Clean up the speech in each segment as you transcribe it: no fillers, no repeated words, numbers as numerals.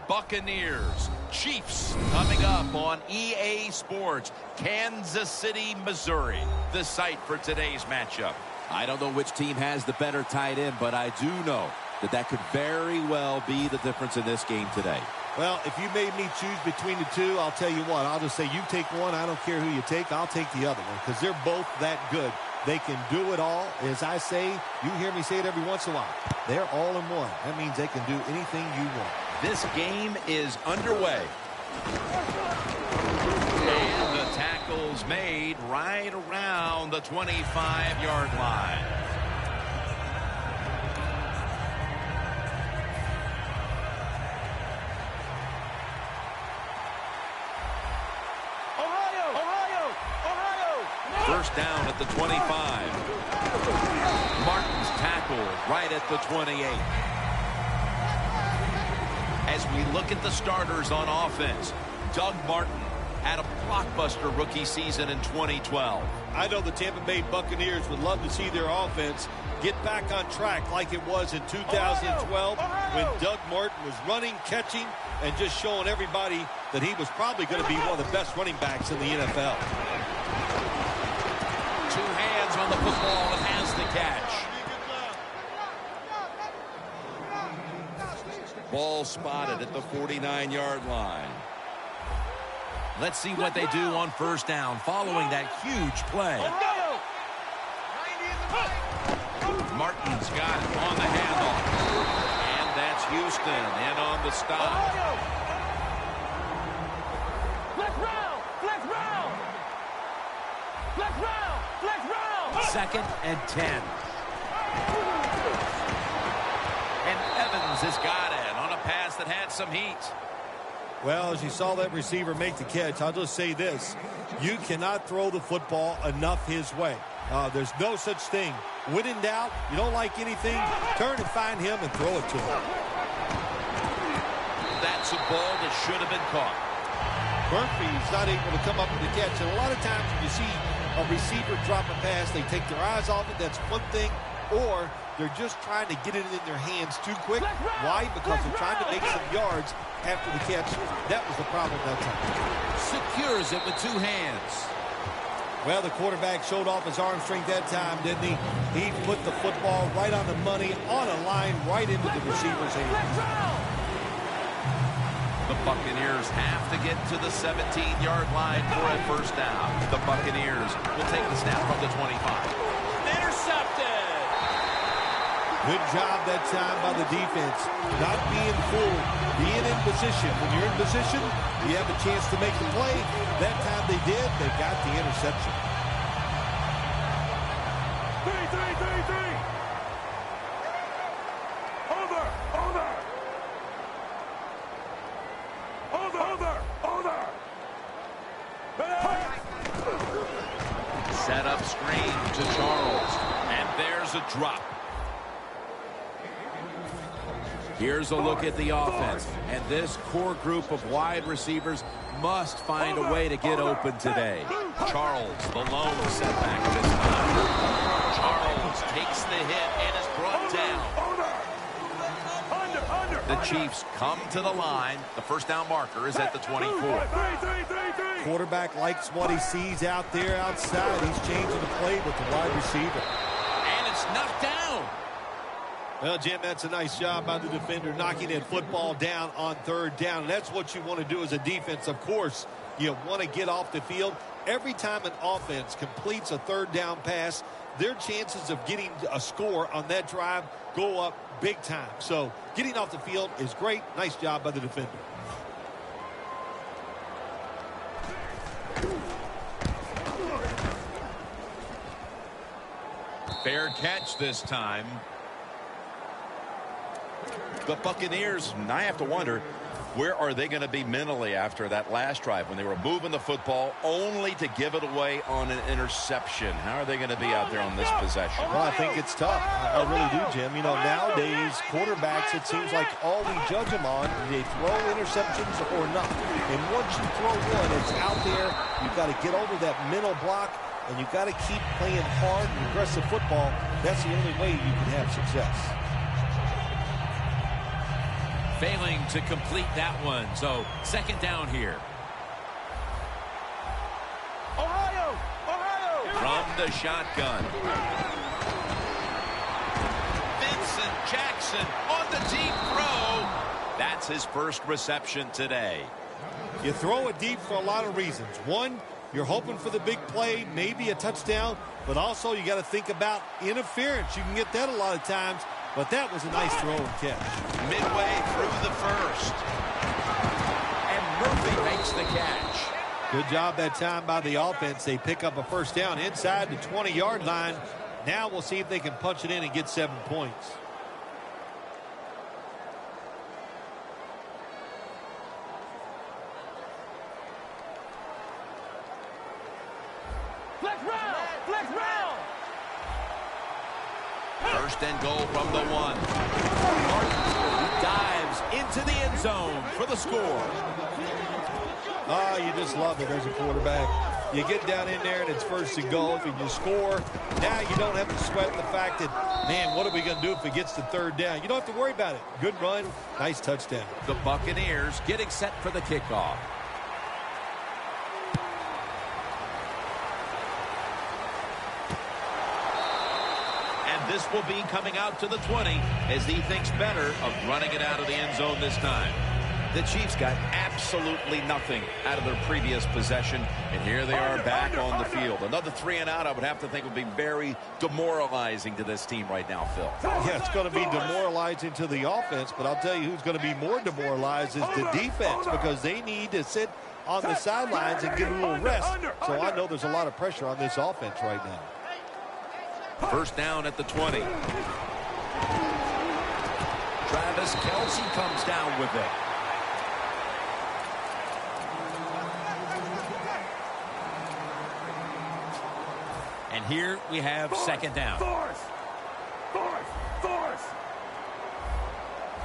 Buccaneers. Chiefs coming up on EA Sports. Kansas City, Missouri, the site for today's matchup. I don't know which team has the better tight end, but I do know that could very well be the difference in this game today. Well, if you made me choose between the two, I'll tell you what. I'll just say you take one. I don't care who you take. I'll take the other one because they're both that good. They can do it all. As I say, you hear me say it every once in a while. They're all in one. That means they can do anything you want. This game is underway. And the tackle's made right around the 25-yard line. First down at the 25. Martin's tackle right at the 28. As we look at the starters on offense, Doug Martin had a blockbuster rookie season in 2012. I know the Tampa Bay Buccaneers would love to see their offense get back on track like it was in 2012 when Doug Martin was running, catching, and just showing everybody that he was probably going to be one of the best running backs in the NFL. Two hands on the football and has the catch. Ball spotted at the 49-yard line. Let's see what they do on first down following that huge play. Martin's got it on the handoff. And that's Houston in on the stop. Flex round! Flex round! Flex round! Flex round! Second and 10. And Evans has got it on a pass that had some heat. Well, as you saw that receiver make the catch, I'll just say this. You cannot throw the football enough his way. There's no such thing. When in doubt, you don't like anything, turn and find him and throw it to him. That's a ball that should have been caught. Murphy's not able to come up with the catch. And a lot of times when you see a receiver drop a pass, they take their eyes off it. That's one thing. Or they're just trying to get it in their hands too quick. Why? Because they're trying to make some yards after the catch. That was the problem that time. Secures it with two hands. Well, the quarterback showed off his arm strength that time, didn't he? He put the football right on the money, on a line, right into the receiver's hands. The Buccaneers have to get to the 17-yard line for a first down. The Buccaneers will take the snap from the 25. Intercepted! Good job that time by the defense. Not being fooled, being in position. When you're in position, you have a chance to make the play. That time they did. They got the interception. 3. Over. Set up screen to Charles. And there's a drop. Here's a look at the offense, and this core group of wide receivers must find a way to get open today. Charles, the lone setback this time. Charles takes the hit and is brought down. The Chiefs come to the line. The first down marker is at the 24. Quarterback likes what he sees out there outside. He's changing the play with the wide receiver. And it's knocked down. Well, Jim, that's a nice job by the defender knocking that football down on third down. And that's what you want to do as a defense. Of course, you want to get off the field. Every time an offense completes a third down pass, their chances of getting a score on that drive go up big time. So getting off the field is great. Nice job by the defender. Fair catch this time. The Buccaneers, I have to wonder, where are they going to be mentally after that last drive when they were moving the football only to give it away on an interception? How are they going to be out there on this possession? Well, I think it's tough. I really do, Jim. You know, nowadays, quarterbacks, it seems like all we judge them on, they throw interceptions or not. And once you throw one, it's out there. You've got to get over that mental block, and you've got to keep playing hard and aggressive football. That's the only way you can have success. Failing to complete that one. So, second down here. Ohio! Ohio! From the shotgun. Vincent Jackson on the deep throw. That's his first reception today. You throw it deep for a lot of reasons. One, you're hoping for the big play, maybe a touchdown, but also you got to think about interference. You can get that a lot of times, but that was a nice throw and catch. Midway through the first. And Murphy makes the catch. Good job that time by the offense. They pick up a first down inside the 20-yard line. Now we'll see if they can punch it in and get 7 points. Flex round! Flex round! First and goal from the 1. Martin dives into the end zone for the score. Oh, you just love it as a quarterback. You get down in there and it's first and goal and you score. Now you don't have to sweat the fact that, man, what are we going to do if it gets to third down? You don't have to worry about it. Good run, nice touchdown. The Buccaneers getting set for the kickoff. And this will be coming out to the 20 as he thinks better of running it out of the end zone this time. The Chiefs got absolutely nothing out of their previous possession, and here they are back on the field. Another 3 and out, I would have to think, would be very demoralizing to this team right now, Phil. Yeah, it's going to be demoralizing to the offense, but I'll tell you who's going to be more demoralized is the defense because they need to sit on the sidelines and get a little rest. So I know there's a lot of pressure on this offense right now. First down at the 20. Travis Kelce comes down with it. And here we have second down. Force! Force! Force!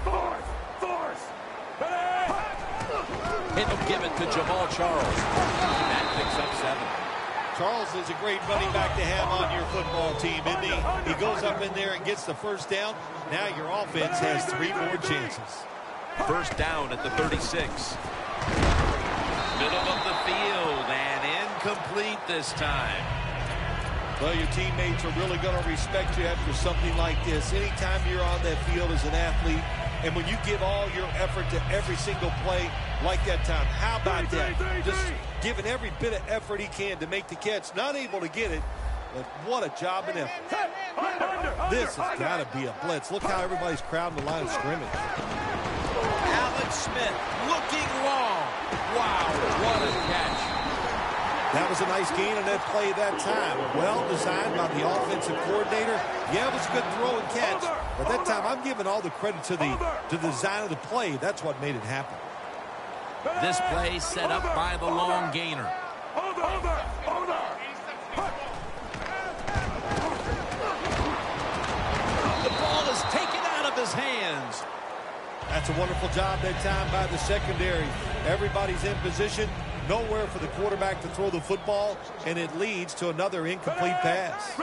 Force! Force! It'll give it to Jamal Charles. That picks up 7. Charles is a great running back to have on your football team, isn't he? He goes up in there and gets the first down. Now your offense has 3 more chances. First down at the 36. Middle of the field and incomplete this time. Well, your teammates are really going to respect you after something like this. Anytime you're on that field as an athlete, and when you give all your effort to every single play like that time, how about that? Just giving every bit of effort he can to make the catch. Not able to get it, but what a job and effort. This has got to be a blitz. Look how everybody's crowding the line of scrimmage. Alex Smith looking long. Wow, what a catch. That was a nice gain on that play that time. Well designed by the offensive coordinator. Yeah, it was a good throw and catch. But that time, I'm giving all the credit to the design of the play. That's what made it happen. This play set up by the long gainer. The ball is taken out of his hands. That's a wonderful job that time by the secondary. Everybody's in position. Nowhere for the quarterback to throw the football, and it leads to another incomplete pass.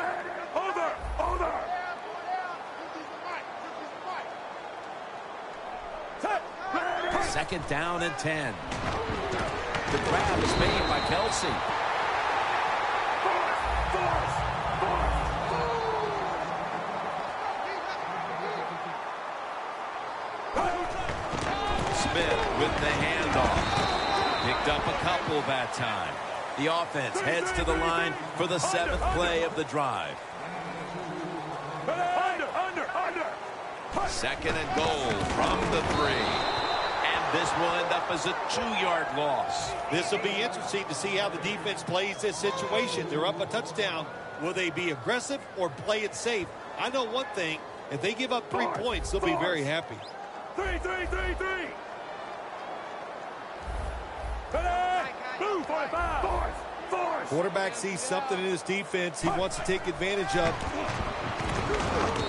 Second down and 10. The grab is made by Kelce. Smith with the handoff. Picked up a couple that time. The offense heads to the line for the 7th play of the drive. Second and goal from the 3. And this will end up as a 2-yard loss. This will be interesting to see how the defense plays this situation. They're up a touchdown. Will they be aggressive or play it safe? I know one thing. If they give up 3 points, they'll be very happy. 3. Move, 45. Force. Quarterback sees something in his defense he wants to take advantage of.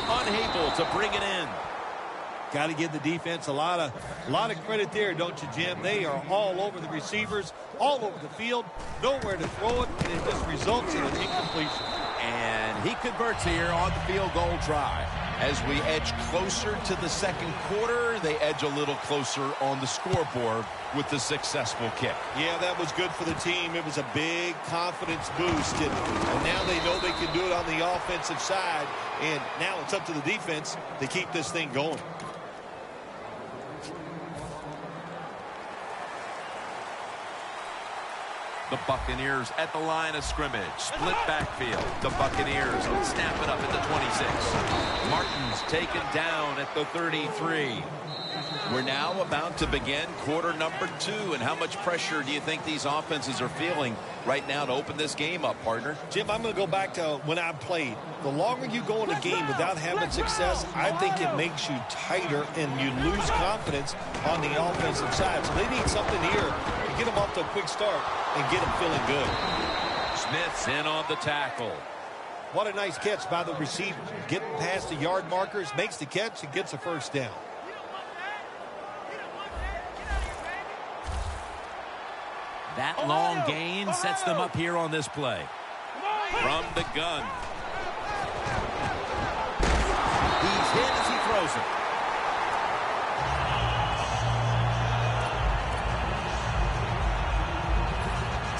Unable to bring it in. Got to give the defense a lot of credit there, don't you, Jim? They are all over the receivers, all over the field, nowhere to throw it, and it just results in an incompletion. And he converts here on the field goal try. As we edge closer to the second quarter, they edge a little closer on the scoreboard with the successful kick. Yeah, that was good for the team. It was a big confidence boost. And now they know they can do it on the offensive side. And now it's up to the defense to keep this thing going. The Buccaneers at the line of scrimmage. Split backfield. The Buccaneers snap it up at the 26. Martin's taken down at the 33. We're now about to begin quarter number 2. And how much pressure do you think these offenses are feeling right now to open this game up, partner? Jim, I'm going to go back to when I played. The longer you go in a game without having success, I think it makes you tighter and you lose confidence on the offensive side. So they need something here to get them off to a quick start and get them feeling good. Smith's in on the tackle. What a nice catch by the receiver. Getting past the yard markers, makes the catch, and gets a first down. That long gain sets them up here on this play. From the gun. He's hit as he throws it.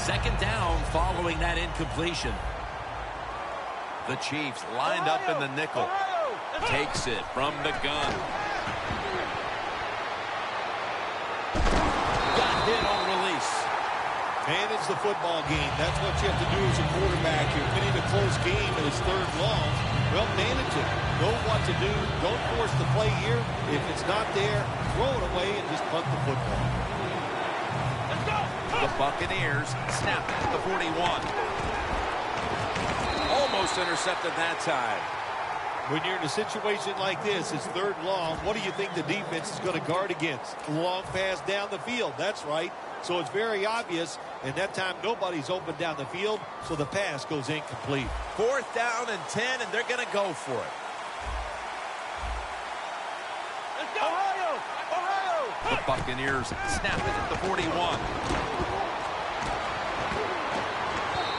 Second down following that incompletion. The Chiefs lined up in the nickel. Takes it from the gun. Got hit on release. Manage the football game. That's what you have to do as a quarterback. You're winning a close game and it's third long. Well, manage it. Know what to do. Don't force the play here. If it's not there, throw it away and just punt the football. The Buccaneers snap at the 41. Almost intercepted that time. When you're in a situation like this, it's third long. What do you think the defense is going to guard against? Long pass down the field. That's right. So it's very obvious. And that time, nobody's open down the field, so the pass goes incomplete. 4th down and 10, and they're going to go for it. Let's go! Ohio! Ohio! The Buccaneers snap it at the 41.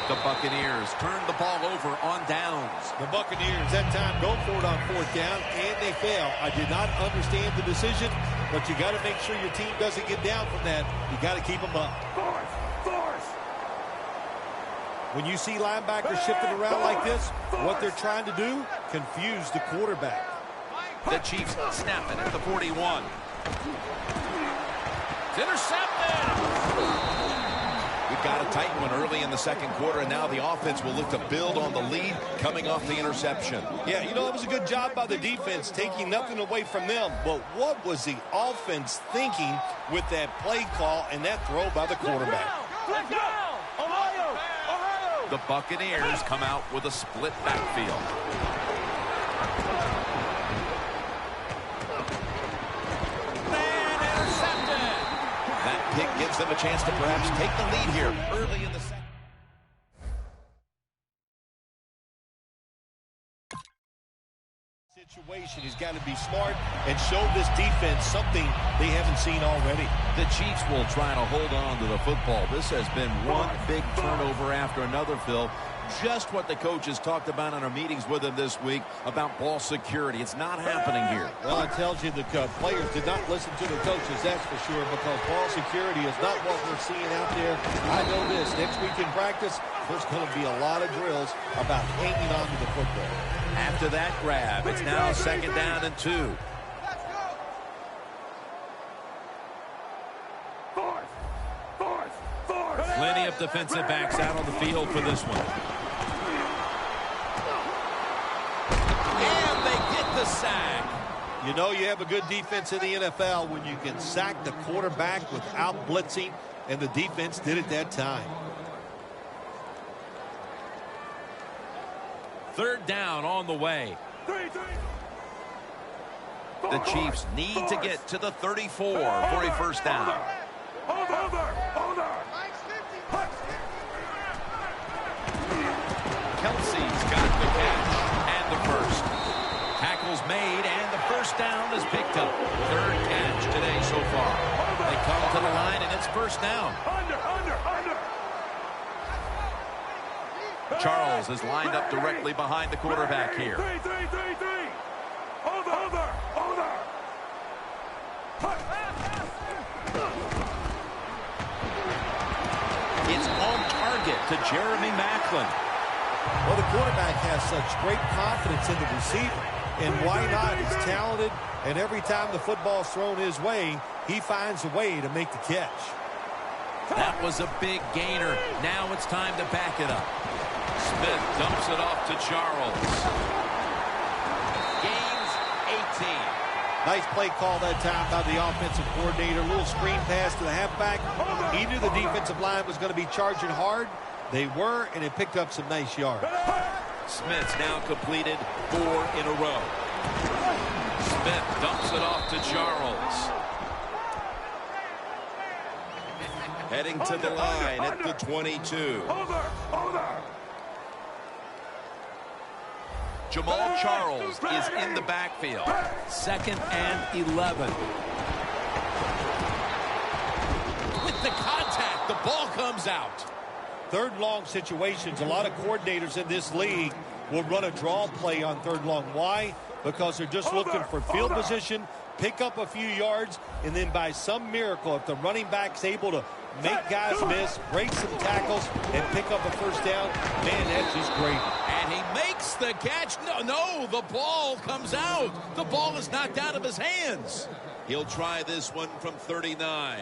The Buccaneers turn the ball over on downs. The Buccaneers that time go for it on 4th down, and they fail. I did not understand the decision, but you got to make sure your team doesn't get down from that. You got to keep them up. Force! Force! When you see linebackers shifting around like this, what they're trying to do, confuse the quarterback. The Chiefs snap it at the 41. It's intercepted! We've got a tight one early in the second quarter, and now the offense will look to build on the lead coming off the interception. Yeah, you know, it was a good job by the defense, taking nothing away from them. But what was the offense thinking with that play call and that throw by the quarterback? Let's go! Ohio! Ohio! The Buccaneers come out with a split backfield. That pick gives them a chance to perhaps take the lead here early in the second. Situation, he's got to be smart and show this defense something they haven't seen already. The Chiefs will try to hold on to the football. This has been one big turnover after another, Phil. Just what the coaches talked about in our meetings with him this week about ball security. It's not happening here. Well, it tells you the players did not listen to the coaches, that's for sure, because ball security is not what we're seeing out there. I know this. Next week in practice, there's going to be a lot of drills about hanging on to the football. After that grab, it's now 2nd down and 2. Force! Force! Force! Plenty of defensive backs out on the field for this one. And they get the sack. You know you have a good defense in the NFL when you can sack the quarterback without blitzing, and the defense did it that time. 3rd down on the way. The Chiefs need to get to the 34 for a first down. Kelsey's got the catch and the first. Tackles made and the first down is picked up. 3rd catch today so far. They come to the line and it's first down. Charles is lined up directly behind the quarterback here. Three. Over. It's on target to Jeremy Macklin. Well, the quarterback has such great confidence in the receiver. And why not? He's talented, and every time the football's thrown his way, he finds a way to make the catch. That was a big gainer. Now it's time to back it up. Smith dumps it off to Charles. Gains 18. Nice play call that time by the offensive coordinator. A little screen pass to the halfback. He knew the defensive line was going to be charging hard. They were, and it picked up some nice yards. Smith's now completed 4 in a row. Smith dumps it off to Charles. Heading to the line at the 22. Over. Jamal Charles is in the backfield. 2nd and 11. With the contact, the ball comes out. Third long situations, a lot of coordinators in this league will run a draw play on third long. Why? Because they're just looking for field position, pick up a few yards, and then by some miracle, if the running back's able to make guys miss, break some tackles, and pick up a first down, man, that's just great. And he makes the catch. No, the ball comes out. The ball is knocked out of his hands. He'll try this one from 39.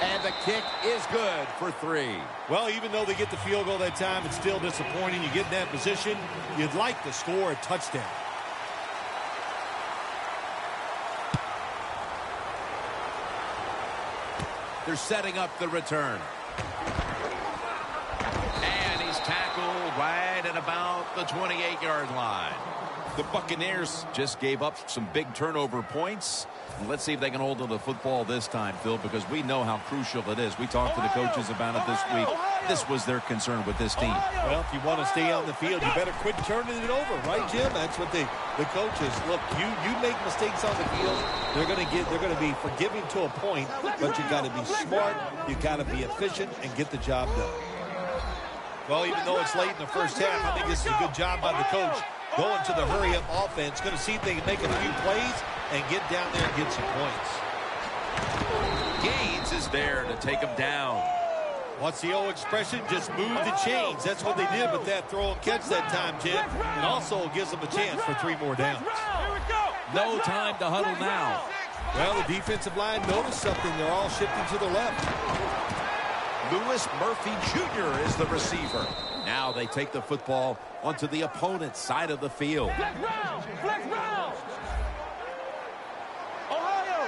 And the kick is good for 3. Well, even though they get the field goal that time, it's still disappointing. You get in that position, you'd like to score a touchdown. They're setting up the return. And he's tackled right at about the 28-yard line. The Buccaneers just gave up some big turnover points. And let's see if they can hold on to the football this time, Phil, because we know how crucial it is. We talked to the coaches about it this week. This was their concern with this team. Well, if you want to stay on the field, you better quit turning it over, right, Jim? That's what the coaches look. You make mistakes on the field, they're going to be forgiving to a point, but you got to be smart, you got to be efficient, and get the job done. Well, even though it's late in the first half, I think this is a good job by the coach. Going to the hurry-up offense, going to see if they can make a few plays and get down there and get some points. Gaines is there to take him down. What's the old expression? Just move the chains. That's what they did with that throw and catch that time, Jim. And also gives them a chance for 3 more downs. No time to huddle now. Well, the defensive line noticed something. They're all shifting to the left. Lewis Murphy Jr. is the receiver. Now they take the football onto the opponent's side of the field.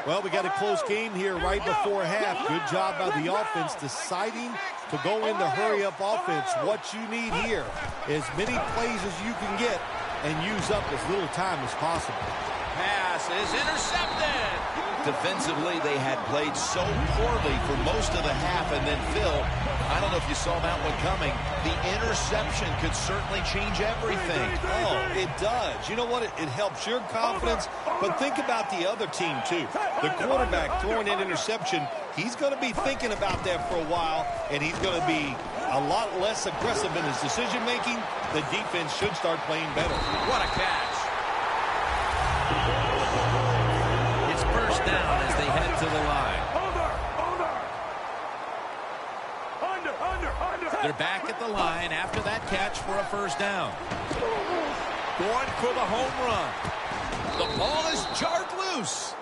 Well, we got a close game here right before half. Good job by the offense deciding to go into hurry-up offense. What you need here, as many plays as you can get and use up as little time as possible. Pass is intercepted. Defensively, they had played so poorly for most of the half, and then Phil, I don't know if you saw that one coming. The interception could certainly change everything. Oh, it does. You know what? It helps your confidence, but think about the other team, too. The quarterback throwing an interception, he's going to be thinking about that for a while, and he's going to be a lot less aggressive in his decision-making. The defense should start playing better. What a catch. It's first down as they head to the line. They're back at the line after that catch for a first down. Going for the home run. The ball is jarred loose.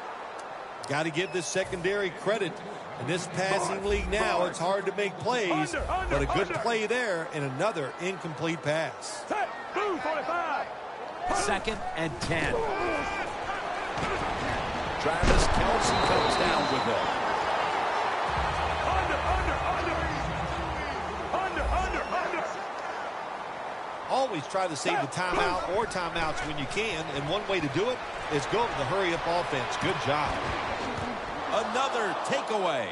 Got to give this secondary credit. In this passing league now, it's hard to make plays, but a good play there and another incomplete pass. 2nd and 10. Travis Kelce comes down with it. Always try to save the timeout or timeouts when you can, and one way to do it is go to the hurry-up offense. Good job. Another takeaway.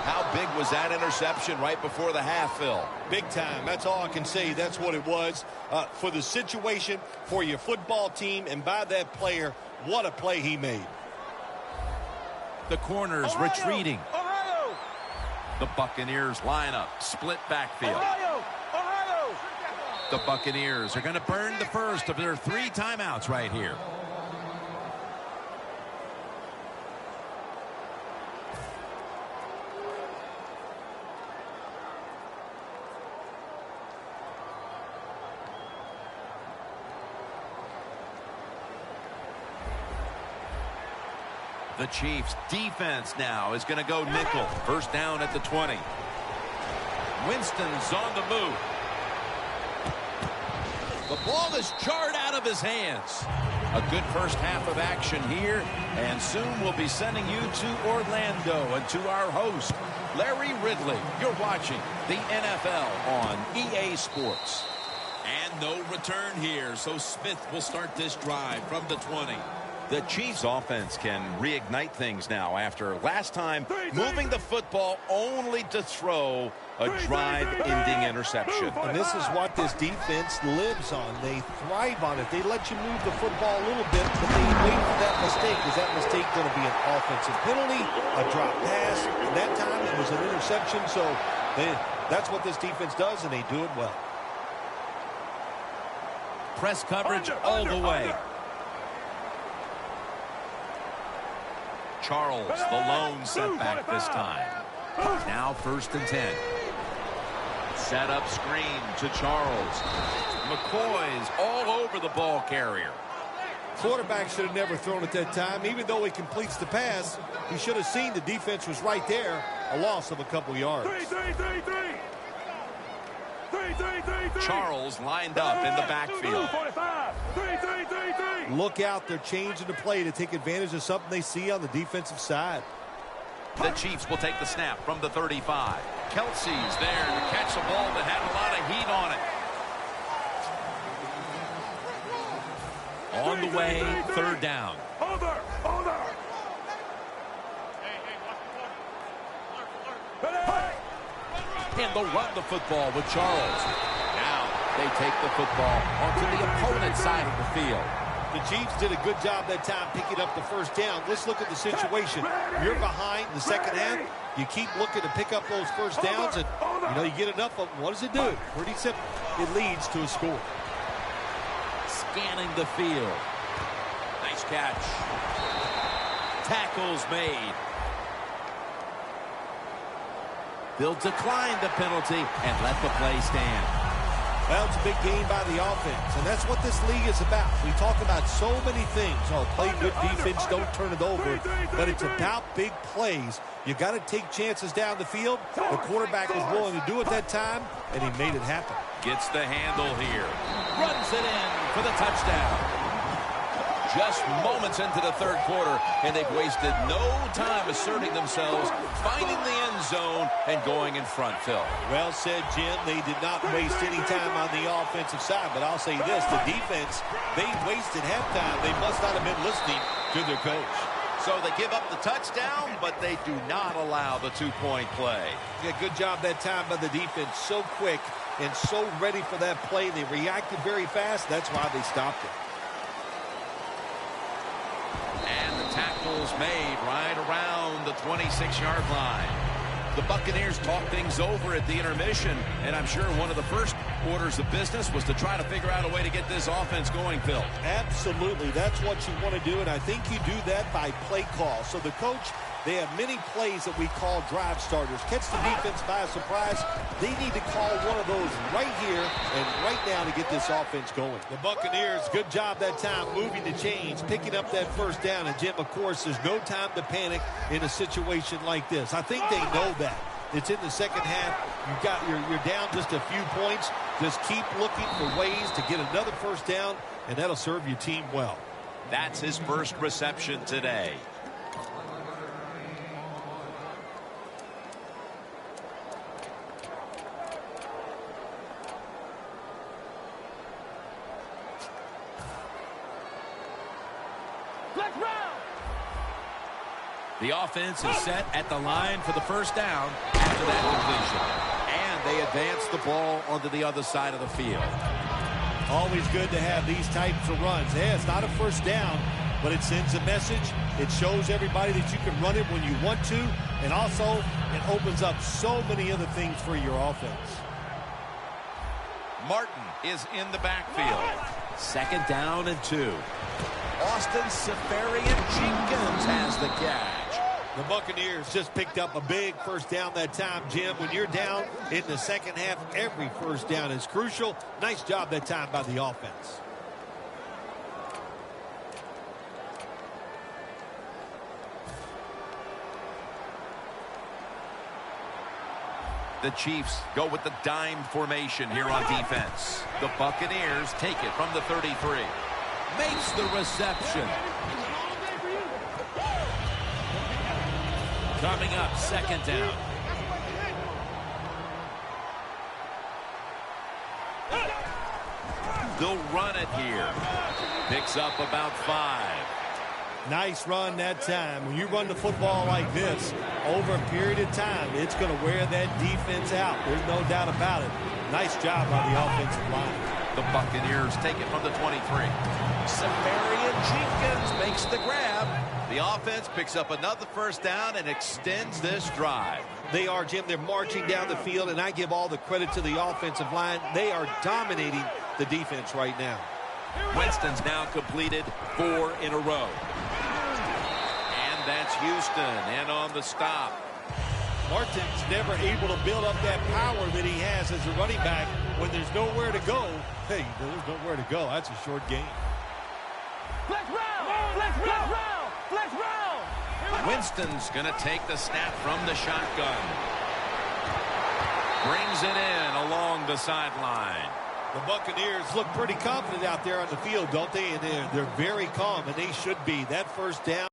How big was that interception right before the half, Phil? Big time. That's all I can say. That's what it was. For the situation, for your football team, and by that player, what a play he made. The corner's retreating. The Buccaneers line up, split backfield. The Buccaneers are going to burn the first of their 3 timeouts right here. The Chiefs defense now is going to go nickel. First down at the 20. Winston's on the move. The ball is jarred out of his hands. A good first half of action here, and soon we'll be sending you to Orlando and to our host, Larry Ridley. You're watching the NFL on EA Sports. And no return here, so Smith will start this drive from the 20. The Chiefs offense can reignite things now after last time moving the football only to throw a drive-ending interception. And this is what this defense lives on. They thrive on it. They let you move the football a little bit, but they wait for that mistake. Is that mistake going to be an offensive penalty, a drop pass? And that time it was an interception, so that's what this defense does, and they do it well. Press coverage all the way. Charles, the lone setback this time. Now 1st and 10. Set up screen to Charles. McCoy's all over the ball carrier. Quarterback should have never thrown it that time. Even though he completes the pass, he should have seen the defense was right there. A loss of a couple yards. Charles lined up in the backfield. Look out, they're changing the play to take advantage of something they see on the defensive side. The Chiefs will take the snap from the 35. Kelsey's there to catch a ball that had a lot of heat on it. On the way, 3rd down. And they'll run the football with Charles. Now they take the football onto the opponent's side of the field. The Chiefs did a good job that time picking up the first down. Let's look at the situation. You're behind the second half. You keep looking to pick up those first downs, and you get enough of them. What does it do? Pretty simple. It leads to a score. Scanning the field. Nice catch. Tackles made. They'll decline the penalty and let the play stand. Well, it's a big game by the offense, and that's what this league is about. We talk about so many things. Play good defense, don't turn it over. But it's about big plays. You got to take chances down the field. The quarterback was willing to do it that time, and he made it happen. Gets the handle here. Runs it in for the touchdown. Just moments into the 3rd quarter, and they've wasted no time asserting themselves, finding the end zone, and going in front, Phil. Well said, Jim. They did not waste any time on the offensive side, but I'll say this, the defense, they wasted halftime. They must not have been listening to their coach. So they give up the touchdown, but they do not allow the 2-point play. Yeah, good job that time by the defense. So quick and so ready for that play. They reacted very fast. That's why they stopped it. And the tackle's made right around the 26-yard line. The Buccaneers talk things over at the intermission, and I'm sure one of the first orders of business was to try to figure out a way to get this offense going, Phil. Absolutely. That's what you want to do, and I think you do that by play call. So the coach, they have many plays that we call drive starters. Catch the defense by surprise. They need to call one of those right here and right now to get this offense going. The Buccaneers, good job that time moving the chains, picking up that first down. And, Jim, of course, there's no time to panic in a situation like this. I think they know that. It's in the second half. You're down just a few points. Just keep looking for ways to get another first down, and that'll serve your team well. That's his first reception today. The offense is set at the line for the first down after that completion. And they advance the ball onto the other side of the field. Always good to have these types of runs. Hey, it's not a first down, but it sends a message. It shows everybody that you can run it when you want to, and also it opens up so many other things for your offense. Martin is in the backfield. 2nd down and 2. Austin Seferian-Jenkins has the catch. The Buccaneers just picked up a big first down that time, Jim. When you're down in the second half, every first down is crucial. Nice job that time by the offense. The Chiefs go with the dime formation here on defense. The Buccaneers take it from the 33. Makes the reception. Coming up, 2nd down. They'll run it here. Picks up about 5. Nice run that time. When you run the football like this, over a period of time, it's going to wear that defense out. There's no doubt about it. Nice job by the offensive line. The Buccaneers take it from the 23. Seferian-Jenkins makes the grab. The offense picks up another first down and extends this drive. They are, Jim. They're marching down the field, and I give all the credit to the offensive line. They are dominating the defense right now. Winston's now completed 4 in a row. And that's Houston in on the stop. Martin's never able to build up that power that he has as a running back when there's nowhere to go. Hey, there's nowhere to go. That's a short game. Flex round! Flex round! Flex round! Winston's going to take the snap from the shotgun. Brings it in along the sideline. The Buccaneers look pretty confident out there on the field, don't they? And they're very calm, and they should be. That first down.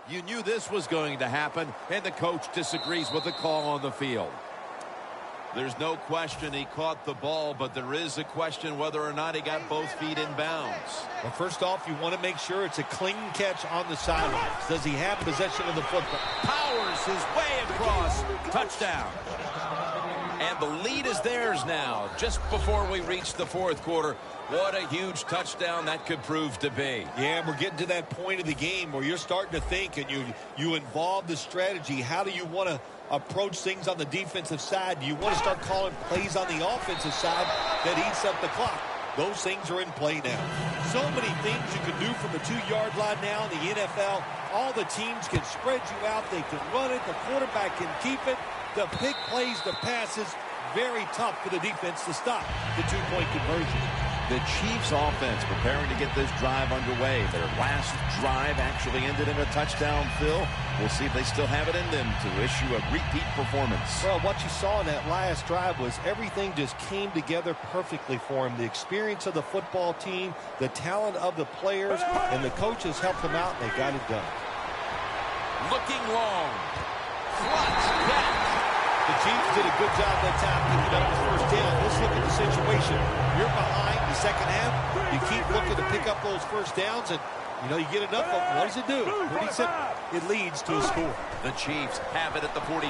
You knew this was going to happen, and the coach disagrees with the call on the field. There's no question he caught the ball, but there is a question whether or not he got both feet in bounds. Well, first off, you want to make sure it's a clean catch on the sidelines. Does he have possession of the football? Powers his way across. Touchdown. And the lead is theirs now, just before we reach the 4th quarter. What a huge touchdown that could prove to be. Yeah, we're getting to that point of the game where you're starting to think and you involve the strategy. How do you want to approach things on the defensive side? Do you want to start calling plays on the offensive side that eats up the clock? Those things are in play now. So many things you can do from the 2-yard line now in the NFL. All the teams can spread you out. They can run it. The quarterback can keep it. The pick plays, the passes, very tough for the defense to stop the 2-point conversion. The Chiefs offense preparing to get this drive underway. Their last drive actually ended in a touchdown, Phil. We'll see if they still have it in them to issue a repeat performance. Well, what you saw in that last drive was everything just came together perfectly for him. The experience of the football team, the talent of the players, and the coaches helped them out, and they got it done. Looking long. Clutch catch. The Chiefs did a good job that time picking up the first down. Let's look at the situation. You're behind the second half. You keep looking to pick up those first downs, and, you get enough of them. What does it do? Pretty simple. It leads to a score. The Chiefs have it at the 44.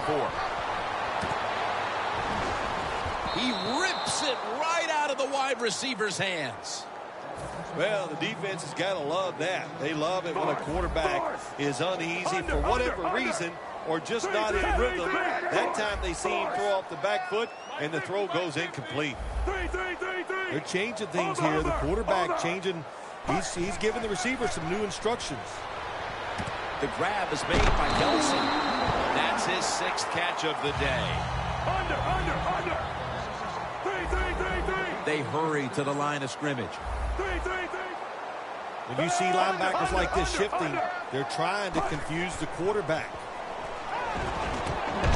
He rips it right out of the wide receiver's hands. Well, the defense has got to love that. They love it when a quarterback is uneasy for whatever reason or just not in rhythm. That time they see him throw off the back foot, and the throw goes incomplete. They're changing things here. The quarterback changing. He's giving the receiver some new instructions. The grab is made by Kelsey. That's his 6th catch of the day. Under. They hurry to the line of scrimmage. When you see linebackers like this shifting, they're trying to confuse the quarterback.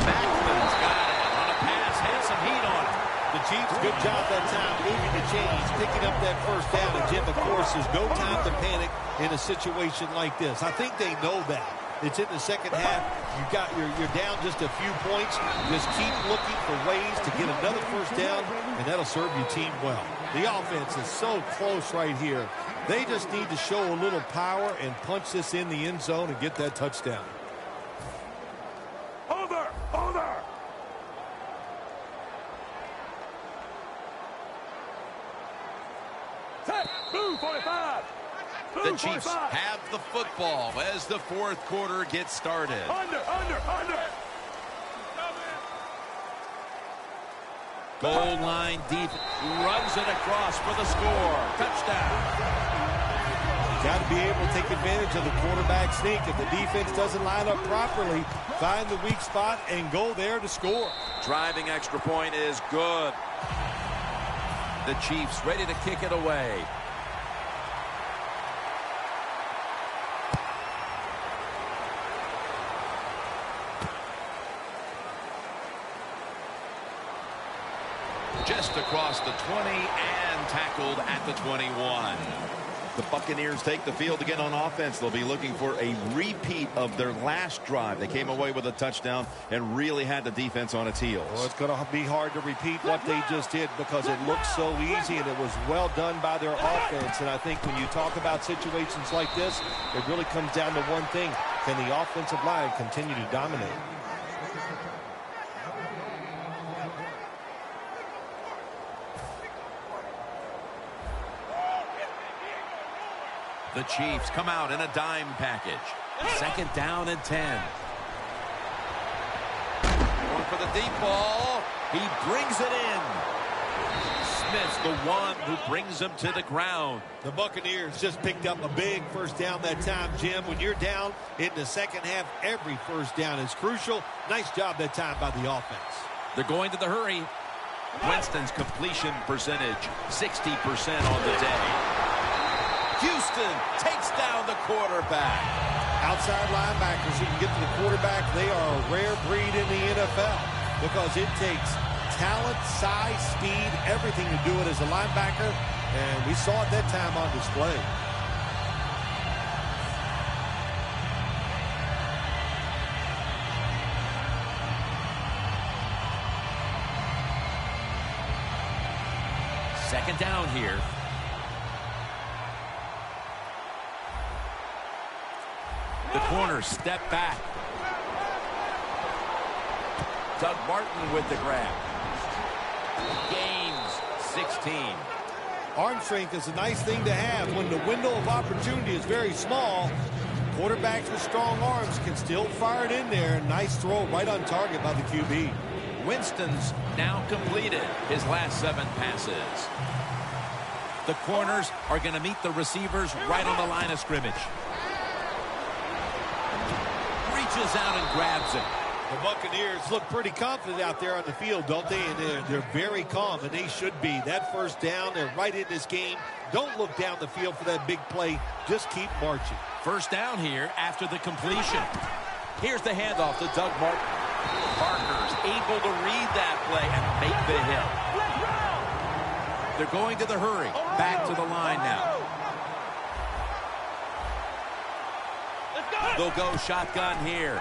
Backman's got it on a pass, had some heat on it. The Chiefs, good job that time moving the chains, picking up that first down. And Jim, of course, there's no time to panic in a situation like this. I think they know that. It's in the second half. you're down just a few points. Just keep looking for ways to get another first down, and that'll serve your team well. The offense is so close right here. They just need to show a little power and punch this in the end zone and get that touchdown. Over! Over! Set! Blue 45! The Blue Chiefs 45. have the football as the fourth quarter gets started. Under! Goal line deep, runs it across for the score. Touchdown. Got to be able to take advantage of the quarterback sneak. If the defense doesn't line up properly, find the weak spot and go there to score. Driving extra point is good. The Chiefs ready to kick it away. Just across the 20 and tackled at the 21. The Buccaneers take the field again on offense. They'll be looking for a repeat of their last drive. They came away with a touchdown and really had the defense on its heels. Well, it's going to be hard to repeat what they just did because it looked so easy and it was well done by their offense. And I think when you talk about situations like this, it really comes down to one thing. Can the offensive line continue to dominate? The Chiefs come out in a dime package. Second down and 10. Going for the deep ball. He brings it in. Smith's the one who brings him to the ground. The Buccaneers just picked up a big first down that time, Jim. When you're down in the second half, every first down is crucial. Nice job that time by the offense. They're going to the hurry. Winston's completion percentage, 60% on the day. Houston takes down the quarterback. Outside linebackers who can get to the quarterback, they are a rare breed in the NFL because it takes talent, size, speed, everything to do it as a linebacker, and we saw it that time on display. Second down here. The corners step back. Doug Martin with the grab. Gains 16. Arm strength is a nice thing to have when the window of opportunity is very small. Quarterbacks with strong arms can still fire it in there. Nice throw right on target by the QB. Winston's now completed his last 7 passes. The corners are going to meet the receivers right on the line of scrimmage. Reaches out and grabs it. The Buccaneers look pretty confident out there on the field, don't they? And they're very calm, and they should be. That first down, they're right in this game. Don't look down the field for that big play. Just keep marching. First down here after the completion. Here's the handoff to Doug Martin. Parker's able to read that play and make the hit. They're going to the hurry. Back to the line now. They'll go shotgun here.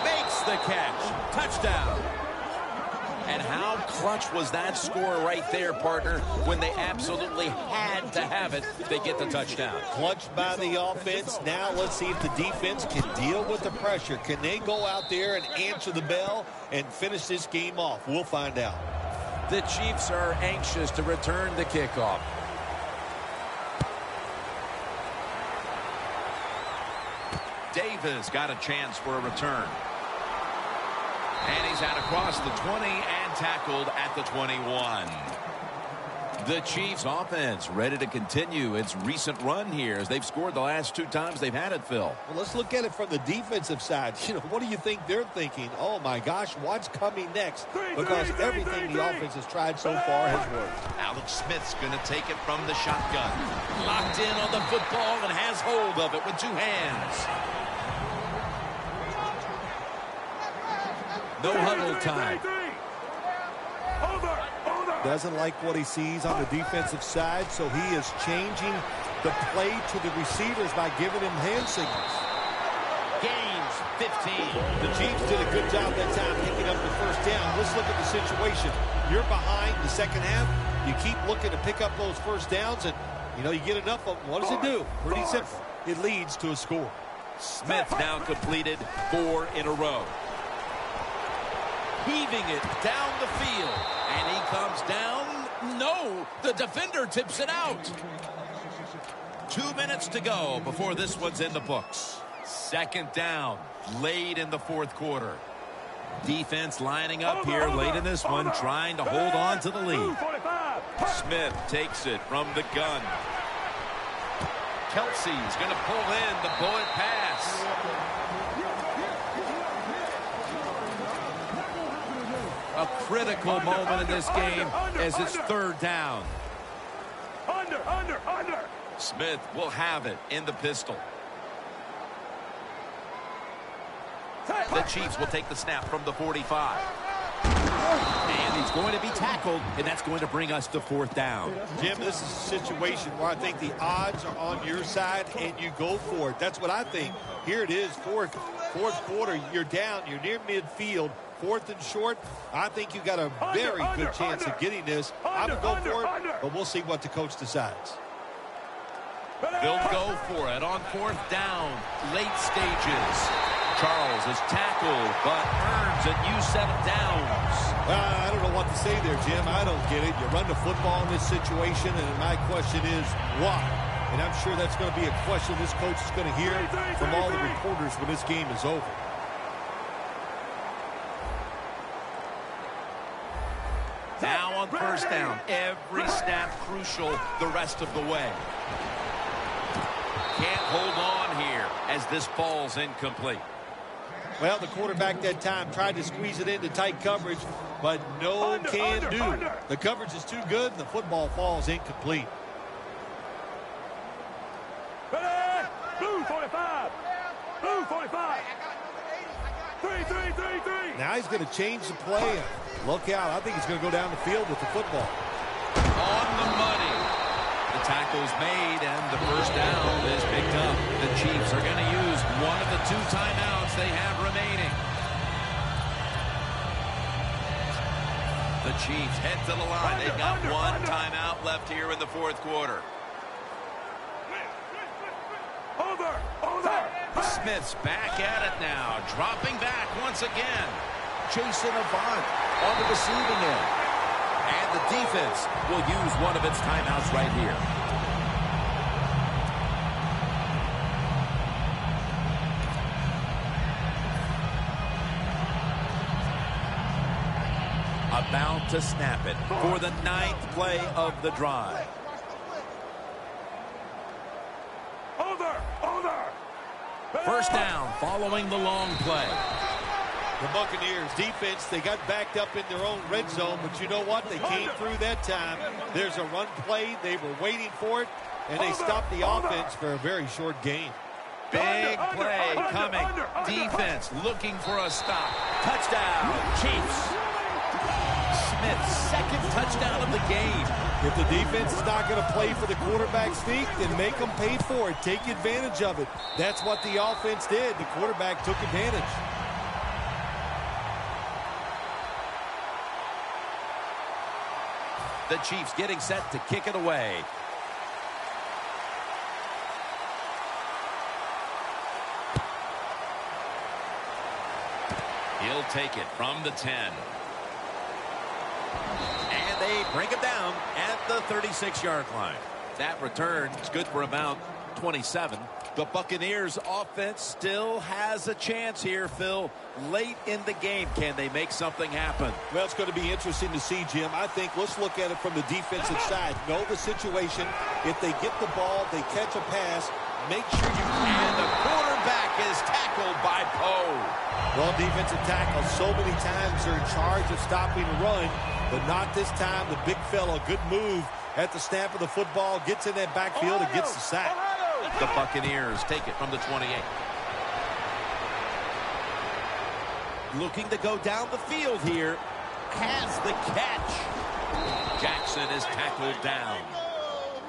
Makes the catch. Touchdown. And how clutch was that score right there, partner, when they absolutely had to have it to get the touchdown. Clutched by the offense. Now let's see if the defense can deal with the pressure. Can they go out there and answer the bell and finish this game off? We'll find out. The Chiefs are anxious to return the kickoff. Davis got a chance for a return. And he's out across the 20 and tackled at the 21. The Chiefs offense ready to continue its recent run here as they've scored the last 2 times they've had it, Phil. Well, let's look at it from the defensive side. You know, what do you think they're thinking? Oh, my gosh, what's coming next? Because everything the offense has tried so far has worked. Alex Smith's going to take it from the shotgun. Locked in on the football and has hold of it with 2 hands. No huddle time. Doesn't like what he sees on the defensive side, so he is changing the play to the receivers by giving them hand signals. Gains 15. The Chiefs did a good job that time picking up the first down. Let's look at the situation. You're behind the second half. You keep looking to pick up those first downs, and, you know, you get enough of them. What does it do? Pretty simple. It leads to a score. Smith now completed 4 in a row. Heaving it down the field. And he comes down. No, the defender tips it out. 2 minutes to go before this one's in the books. Second down, late in the fourth quarter. Defense lining up here late in this one, trying to hold on to the lead. Smith takes it from the gun. Kelsey's going to pull in the bullet pass. A critical moment in this game as it's third down. Under. Smith will have it in the pistol. The Chiefs will take the snap from the 45. And he's going to be tackled, and that's going to bring us to fourth down. Jim, this is a situation where I think the odds are on your side, and you go for it. That's what I think. Here it is, fourth quarter. You're down. You're near midfield. Fourth and short. I think you got a very good chance of getting this. I would go for it, but we'll see what the coach decides. They'll go for it on fourth down, late stages. Charles is tackled, but earns a new set of downs. I don't know what to say there, Jim. I don't get it. You run the football in this situation, and my question is, why? And I'm sure that's going to be a question this coach is going to hear from all the reporters when this game is over. Now on first down, every snap crucial the rest of the way. Can't hold on here as this falls incomplete. Well, the quarterback that time tried to squeeze it into tight coverage, but no can do. The coverage is too good, and the football falls incomplete. Ready? Blue 45. Blue 45. 3. Now he's going to change the play. Look out. I think he's going to go down the field with the football. On the money. The tackle's made, and the first down is picked up. The Chiefs are going to use one of the 2 timeouts they have remaining. The Chiefs head to the line. They've got 1 timeout left here in the fourth quarter. Over. Smith's back at it now, dropping back once again. Jason Avant on the receiving end. And the defense will use one of its timeouts right here. About to snap it for the 9th play of the drive. Over. First down following the long play. The Buccaneers defense, they got backed up in their own red zone, but you know what? They came through that time. There's a run play. They were waiting for it, and they stopped the offense for a very short gain. Big play coming. Defense looking for a stop. Touchdown, Chiefs. Smith's second touchdown of the game. If the defense is not going to play for the quarterback sneak, then make them pay for it. Take advantage of it. That's what the offense did. The quarterback took advantage. The Chiefs getting set to kick it away. He'll take it from the 10. And they bring him down at the 36-yard line. That return is good for about 27. The Buccaneers offense still has a chance here, Phil. Late in the game, can they make something happen? Well, it's going to be interesting to see, Jim. I think let's look at it from the defensive side. Know the situation. If they get the ball, they catch a pass, make sure you... And the quarterback is tackled by Poe. Well, defensive tackles so many times are in charge of stopping the run, but not this time. The big fella, good move at the snap of the football, gets in that backfield and gets the sack. The Buccaneers take it from the 28. Looking to go down the field here. Has the catch. Jackson is tackled down.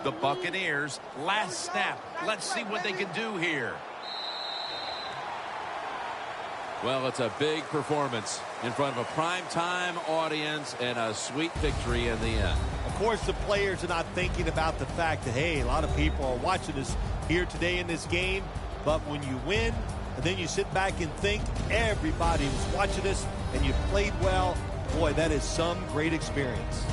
The Buccaneers, last snap. Let's see what they can do here. Well, it's a big performance in front of a primetime audience and a sweet victory in the end. Of course, the players are not thinking about the fact that, hey, a lot of people are watching us here today in this game. But when you win, and then you sit back and think everybody was watching us and you played well, boy, that is some great experience.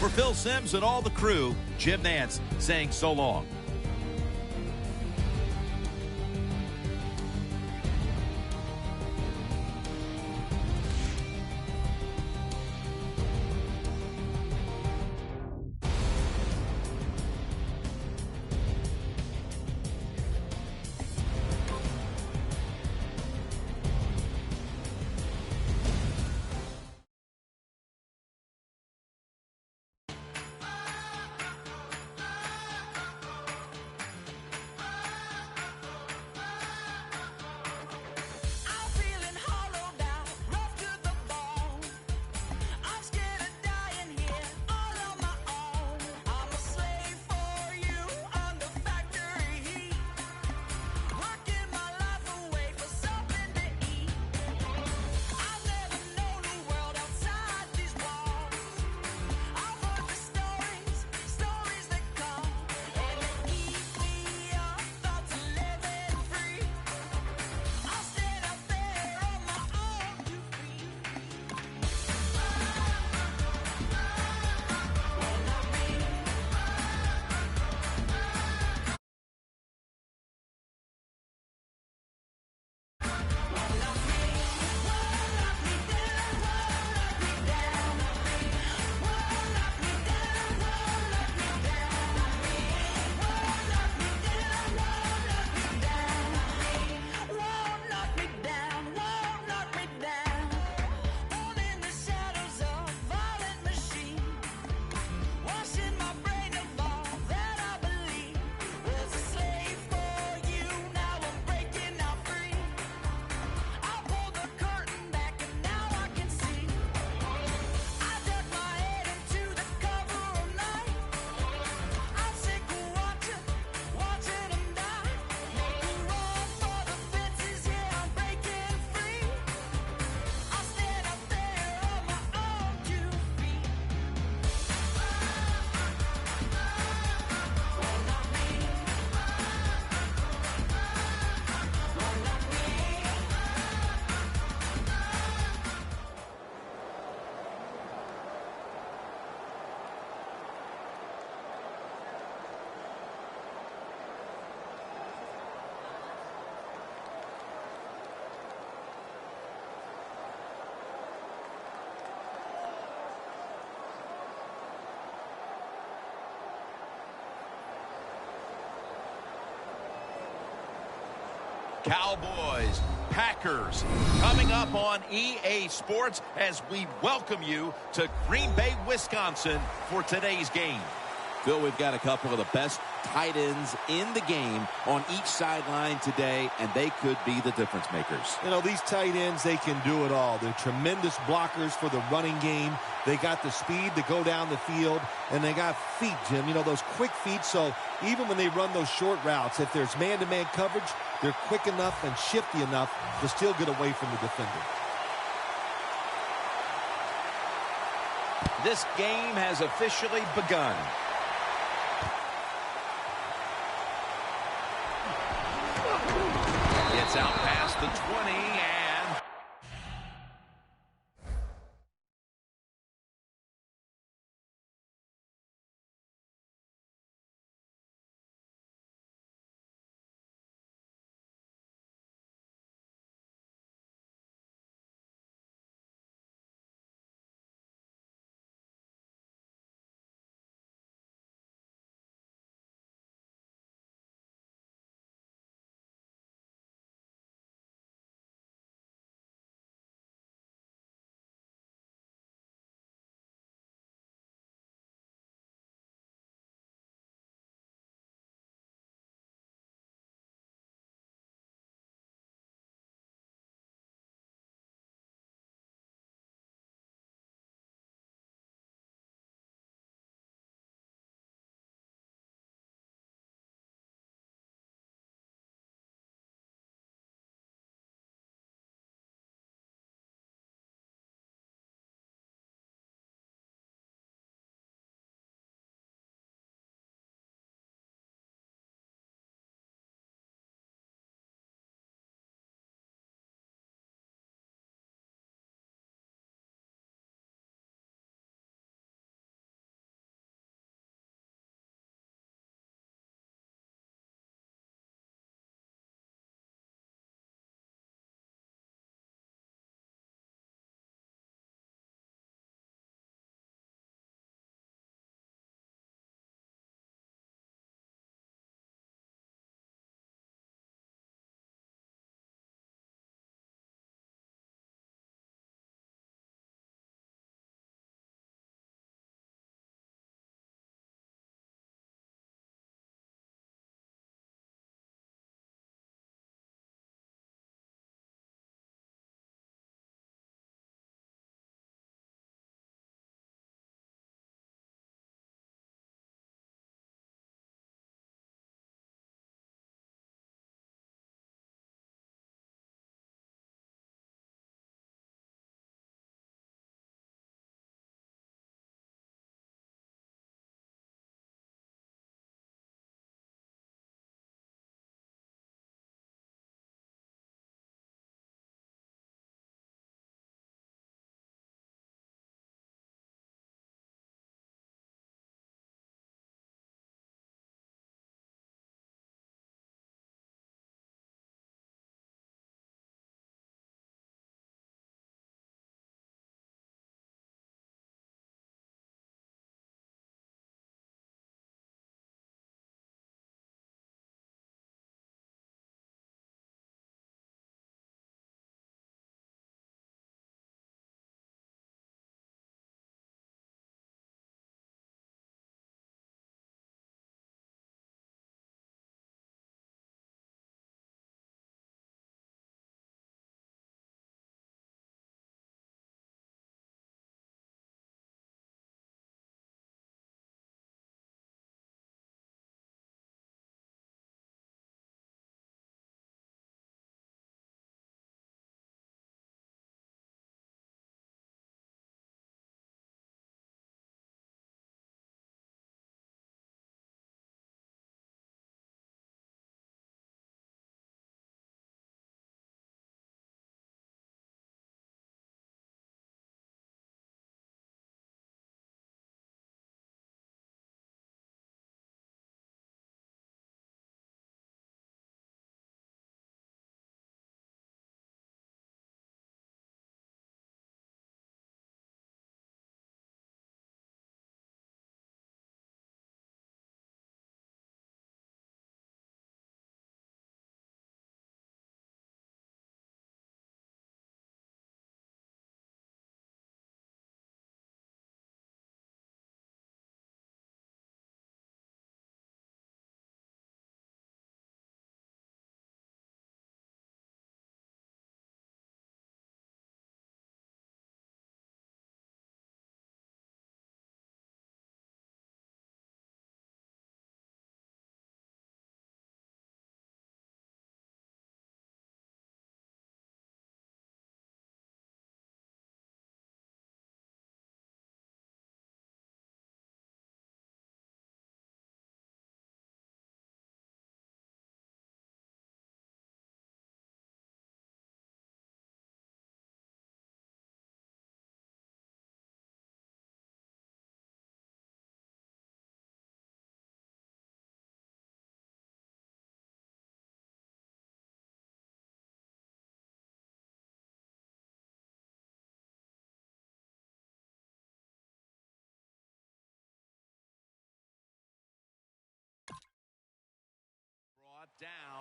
For Phil Simms and all the crew, Jim Nantz saying so long. Cowboys, Packers, coming up on EA Sports as we welcome you to Green Bay, Wisconsin for today's game. Phil, we've got a couple of the best tight ends in the game on each sideline today, and they could be the difference makers. You know, these tight ends, they can do it all. They're tremendous blockers for the running game. They got the speed to go down the field, and they got feet, Jim. You know, those quick feet, so even when they run those short routes, if there's man-to-man coverage, they're quick enough and shifty enough to still get away from the defender. This game has officially begun. It's out past the 20.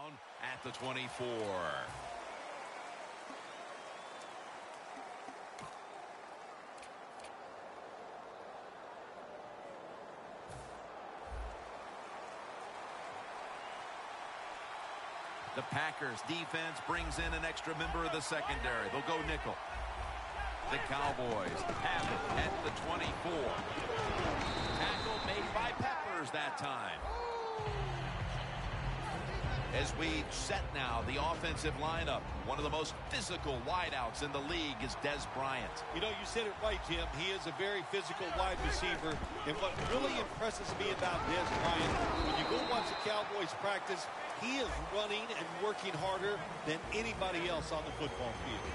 down at the 24. The Packers defense brings in an extra member of the secondary. They'll go nickel. The Cowboys have it at the 24. Tackle made by Peppers that time. As we set now the offensive lineup, one of the most physical wideouts in the league is Dez Bryant. You know, you said it right, Jim. He is a very physical wide receiver. And what really impresses me about Dez Bryant, when you go watch the Cowboys practice, he is running and working harder than anybody else on the football field.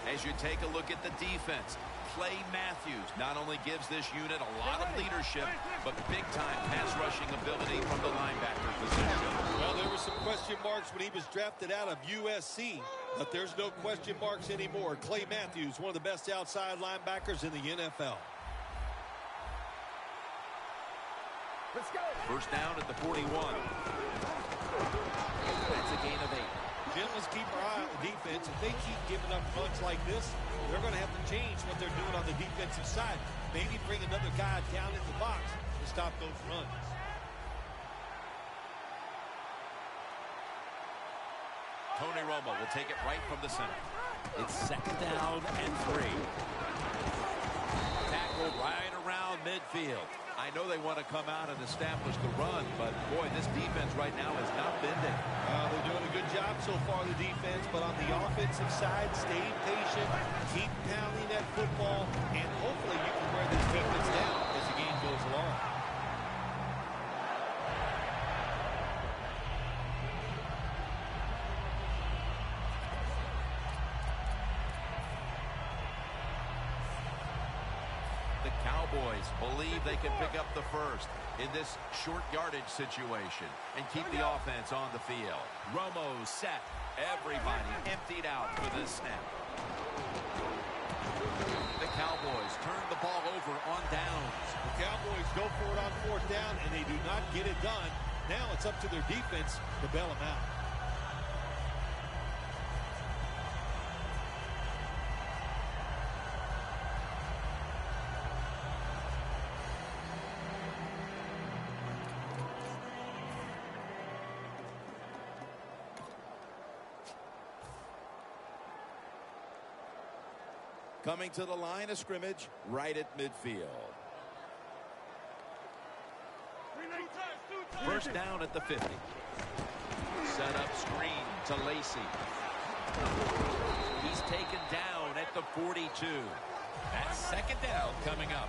As you take a look at the defense, Clay Matthews not only gives this unit a lot of leadership, but big-time pass rushing ability from the linebacker position. Well, there were some question marks when he was drafted out of USC, but there's no question marks anymore. Clay Matthews, one of the best outside linebackers in the NFL. Let's go. First down at the 41. That's a gain of 8. Jim, let's keep our eye on the defense. If they keep giving up runs like this, they're going to have to change what they're doing on the defensive side. Maybe bring another guy down in the box to stop those runs. Tony Romo will take it right from the center. It's second down and 3. Tackle right around midfield. I know they want to come out and establish the run, but boy, this defense right now is not bending. They're doing a good job so far, the defense, but on the offensive side, staying patient, keep pounding that football, and hopefully you can wear this defense down as the game goes along. The Cowboys believe they can pick up the first in this short yardage situation and keep the offense on the field. Romo set. Everybody emptied out for this snap. The Cowboys turn the ball over on downs. The Cowboys go for it on fourth down, and they do not get it done. Now it's up to their defense to bail them out. Coming to the line of scrimmage right at midfield. First down at the 50. Set up screen to Lacy. He's taken down at the 42. That's second down coming up.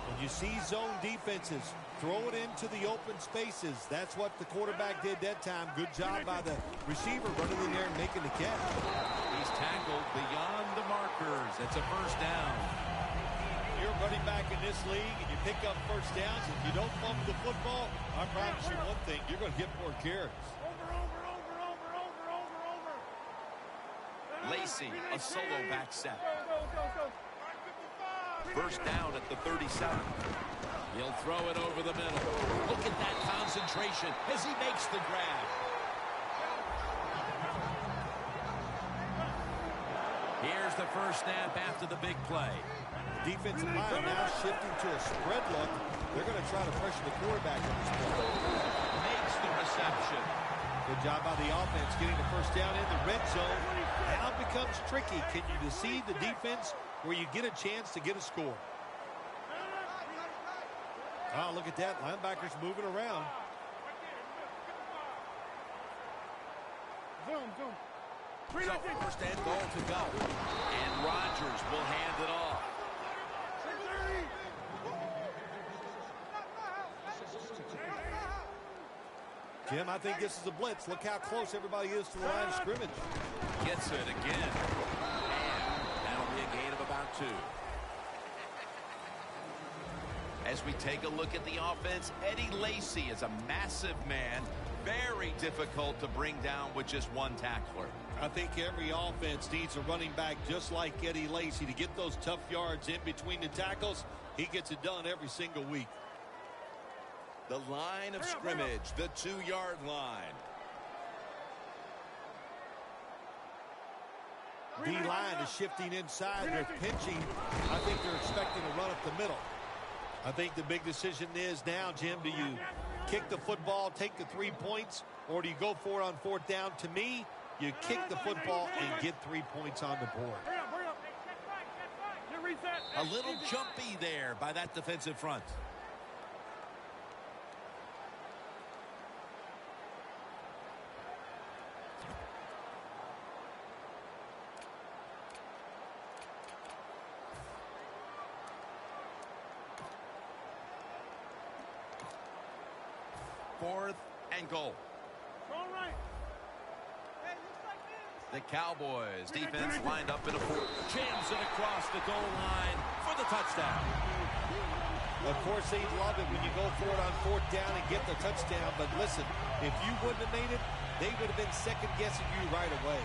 When you see zone defenses, throw it into the open spaces. That's what the quarterback did that time. Good job by the receiver running in there and making the catch. He's tackled beyond the markers. It's a first down. You're running back in this league and you pick up first downs. If you don't fumble the football, I promise you one thing, you're going to get more carries. Lacy, a solo back set. Go. First down at the 37. He'll throw it over the middle. Look at that concentration as he makes the grab. Here's the first snap after the big play. The defensive line now shifting to a spread look. They're going to try to pressure the quarterback on this play. Makes the reception. Good job by the offense getting the first down in the red zone. Now it becomes tricky. Can you deceive the defense where you get a chance to get a score? Oh, look at that. Linebackers moving around. Zoom. So first and goal to go. And Rodgers will hand it off. Jim, I think this is a blitz. Look how close everybody is to the line of scrimmage. Gets it again. And that'll be a gain of about 2. As we take a look at the offense, Eddie Lacy is a massive man. Very difficult to bring down with just one tackler. I think every offense needs a running back just like Eddie Lacy to get those tough yards in between the tackles. He gets it done every single week. The line of scrimmage, the 2-yard line. D-line is shifting inside. They're pinching. I think they're expecting a run up the middle. I think the big decision is now, Jim, do you kick the football, take the 3 points, or do you go for it on 4th down? To me, you kick the football and get 3 points on the board. A little jumpy there by that defensive front. Fourth and goal. The Cowboys defense lined up in a Jams it across the goal line for the touchdown. Of course, they'd love it when you go for it on 4th down and get the touchdown. But listen, if you wouldn't have made it, they would have been second-guessing you right away.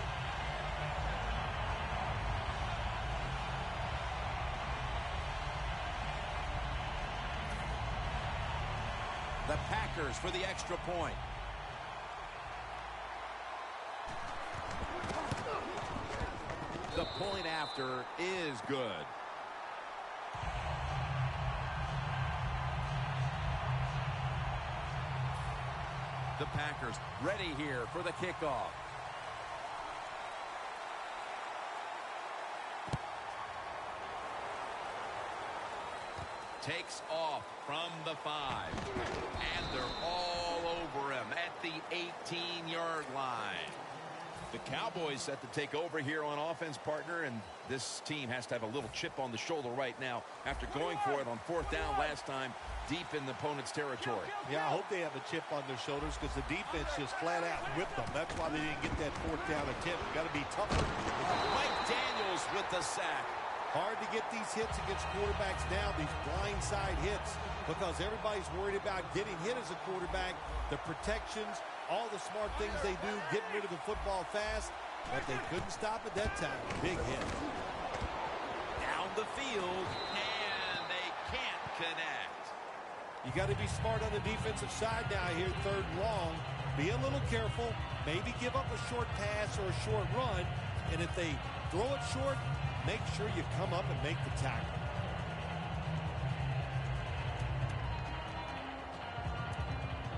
The Packers for the extra point. The point after is good. The Packers ready here for the kickoff. takes off from the 5. And they're all over him at the 18-yard line. The Cowboys set to take over here on offense, partner, and this team has to have a little chip on the shoulder right now after going for it on 4th down last time deep in the opponent's territory. Yeah, I hope they have a chip on their shoulders because the defense just flat out whipped them. That's why they didn't get that 4th down attempt. Got to be tougher. Mike Daniels with the sack. Hard to get these hits against quarterbacks now, these blindside hits, because everybody's worried about getting hit as a quarterback, the protections, all the smart things they do, getting rid of the football fast, but they couldn't stop it that time. Big hit. Down the field. And they can't connect. You got to be smart on the defensive side now here, 3rd and long. Be a little careful. Maybe give up a short pass or a short run, and if they throw it short, make sure you come up and make the tackle.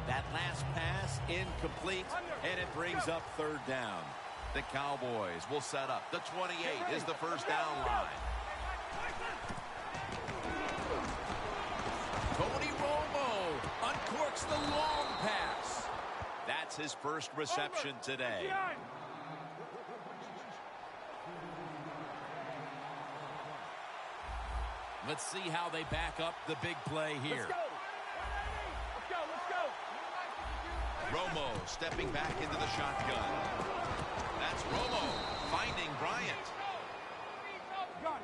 That last pass incomplete, and it brings up 3rd down. The Cowboys will set up. The 28 is the first down line. Tony Romo uncorks the long pass. That's his first reception today. Let's see how they back up the big play here. Let's go. Let's go. Romo stepping back into the shotgun. That's Romo finding Bryant. Gun.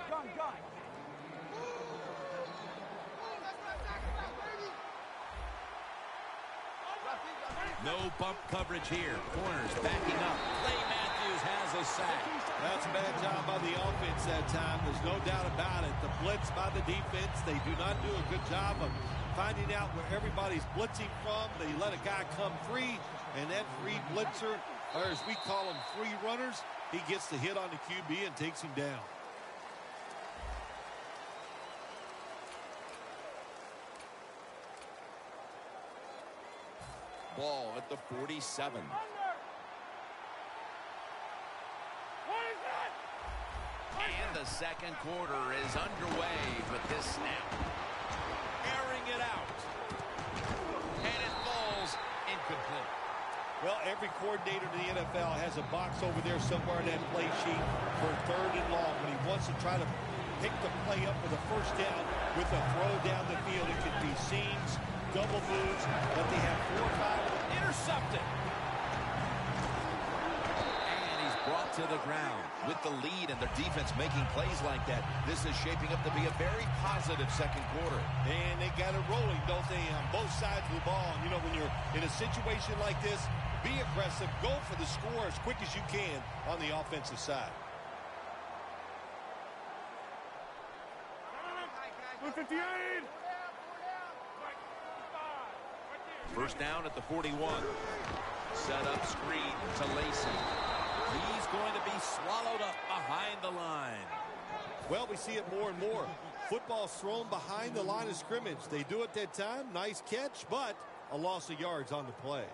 No bump coverage here. Corners backing up. Clay Matthews has a sack. That's a bad job by the offense that time. There's no doubt about it. The blitz by the defense, they do not do a good job of finding out where everybody's blitzing from. They let a guy come free, and that free blitzer, or as we call them, free runners, he gets the hit on the QB and takes him down. Ball at the 47. And the second quarter is underway with this snap. Airing it out. And it falls incomplete. Well, every coordinator in the NFL has a box over there somewhere in that play sheet for 3rd and long. When he wants to try to pick the play up for the first down with a throw down the field, it could be seams, double moves, but they have 4 or 5 Intercepted. And he's brought to the ground. With the lead and their defense making plays like that, this is shaping up to be a very positive second quarter. And they got it rolling, don't they, on both sides of the ball. You know, when you're in a situation like this, be aggressive, go for the score as quick as you can on the offensive side. 158. First down at the 41. Set up screen to Lacey. He's going to be swallowed up behind Well, we see it more and more. Football's thrown behind the line of scrimmage. They do it that time. Nice catch, but a loss of yards on the play.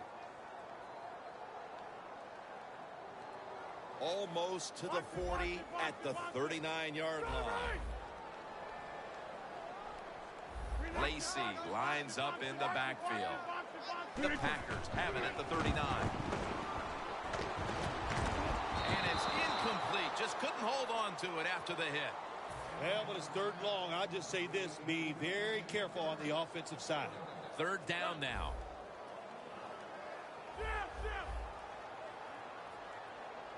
Almost to the 40 at the 39-yard line. Lacey lines up in the backfield. The Packers have it at the 39. And it's incomplete. Just couldn't hold on to it after the hit. Well, but it's 3rd and long. I'll just say this. Be very careful on the offensive side. 3rd down now.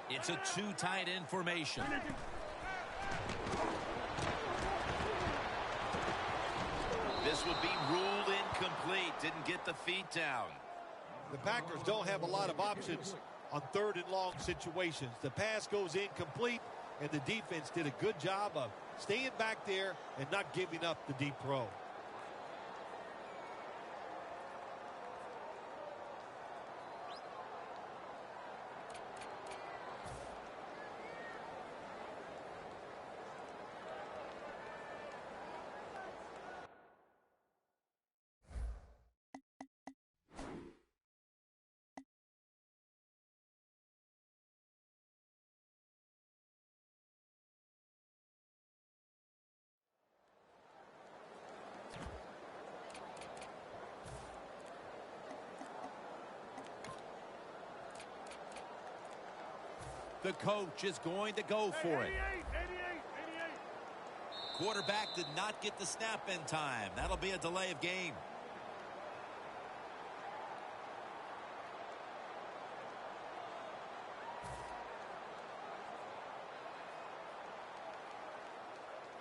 It's a 2 tight end formation. This would be ruled incomplete. Didn't get the feet down. The Packers don't have a lot of options on 3rd and long situations. The pass goes incomplete, and the defense did a good job of staying back there and not giving up the deep throw. The coach is going to go for it. 88. Quarterback did not get the snap in time. That'll be a delay of game.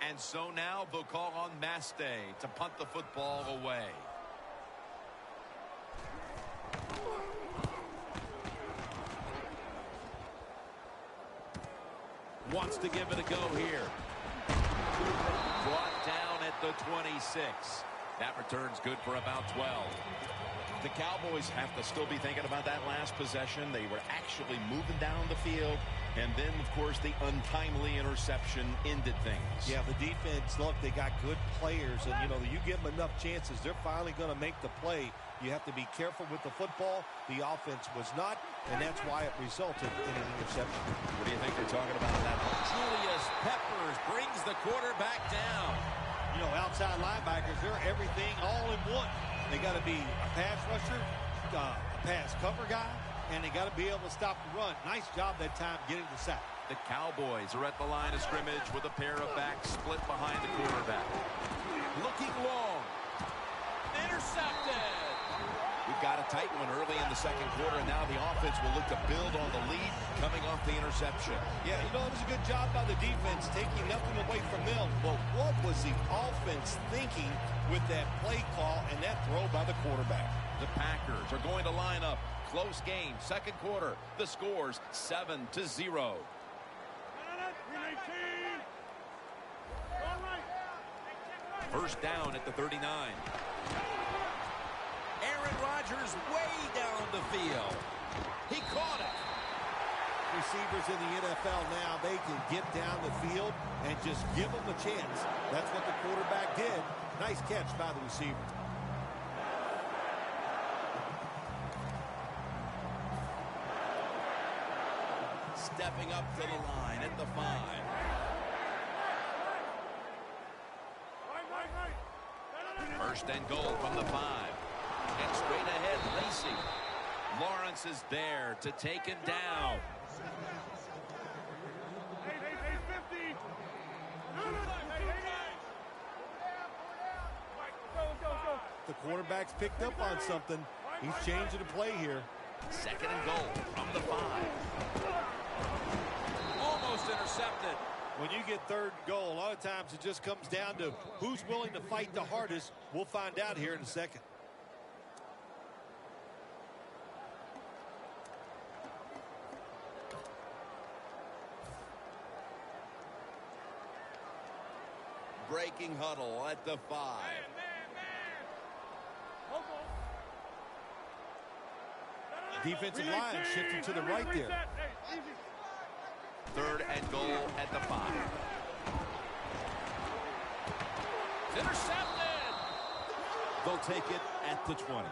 And so now they'll call on Maste to punt the football away. Wants to give it a go here. Brought down at the 26. That return's good for about 12. The Cowboys have to still be thinking about that last possession. They were actually moving down the field. And then, of course, the untimely interception ended things. Yeah, the defense, look, they got good players. And, you know, you give them enough chances, they're finally going to make the play. You have to be careful with the football. The offense was not, and that's why it resulted in an interception. What do you think they're talking about in that one? Julius Peppers brings the quarterback down. You know, outside linebackers, they're everything all in one. They got to be a pass rusher, a pass cover guy, and they got to be able to stop the run. Nice job that time getting the sack. The Cowboys are at the line of scrimmage with a pair of backs split behind the quarterback. Looking long. Intercepted. We've got a tight one early in the 2nd quarter, and now the offense will look to build on the lead coming off the interception. Yeah, you know, it was a good job by the defense taking nothing away from them. But what was the offense thinking with that play call and that throw by the quarterback? The Packers are going to line up. Close game, 2nd quarter. The score's 7-0. 319. All right. 1st down at the 39. Aaron Rodgers way down the field. He caught it. Receivers in the NFL now, they can get down the field and just give them a chance. That's what the quarterback did. Nice catch by the receiver. Stepping up to the line at the 5. First and goal from the 5. And straight ahead, Lacey. Lawrence is there to take him down. 50. The quarterback's picked up on something. He's changing the play here. 2nd and goal from the 5. Almost intercepted. When you get 3rd goal, a lot of times it just comes down to who's willing to fight the hardest. We'll find out here in a second. Breaking huddle at the 5. Defensive line shifting to the right there. 3rd and goal at the 5. Intercepted. They'll take it at the 20.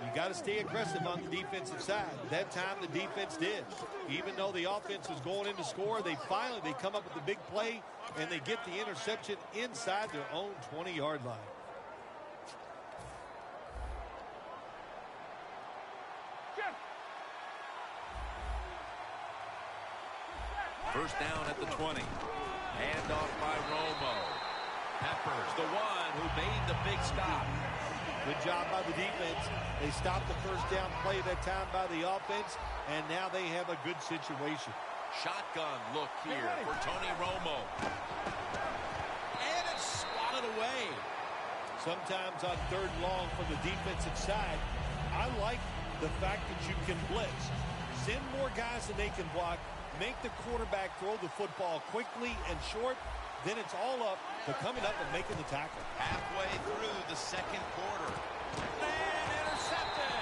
You got to stay aggressive on the defensive side. That time the defense did. Even though the offense was going in to score, they come up with the big play, and they get the interception inside their own 20-yard line. First down at the 20. Handoff by Romo. Peppers, the one who made the big stop. Good job by the defense. They stopped the first down play that time by the offense, and now they have a good situation. Shotgun look here for Tony Romo. And it's swatted away. Sometimes on third and long from the defensive side, I like the fact that you can blitz. Send more guys than they can block. Make the quarterback throw the football quickly and short. Then it's all up to coming up and making the tackle. Halfway through the second quarter. And intercepted.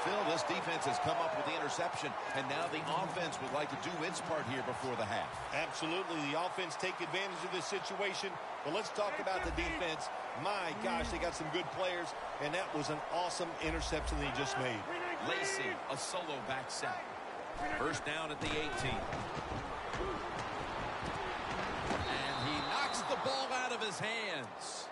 Phil, this defense has come up with the interception, and now the offense would like to do its part here before the half. Absolutely. The offense take advantage of this situation. But let's talk about the defense. My gosh, they got some good players, and that was an awesome interception they just made. Lacey, a solo back sack. First down at the 18. And he knocks the ball out of his hands.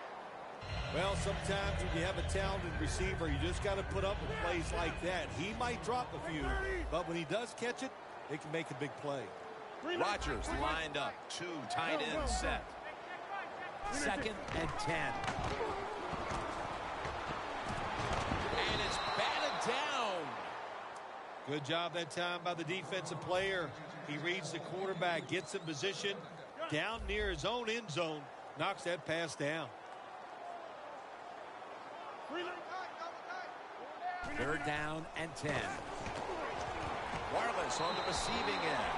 Well, sometimes when you have a talented receiver, you just got to put up with plays like that. He might drop a few, but when he does catch it, it can make a big play. Rodgers lined up. Two tight ends set. Second and 10. And it's batted down. Good job that time by the defensive player. He reads the quarterback, gets in position, down near his own end zone, knocks that pass down. Third down and 10. Wireless on the receiving end.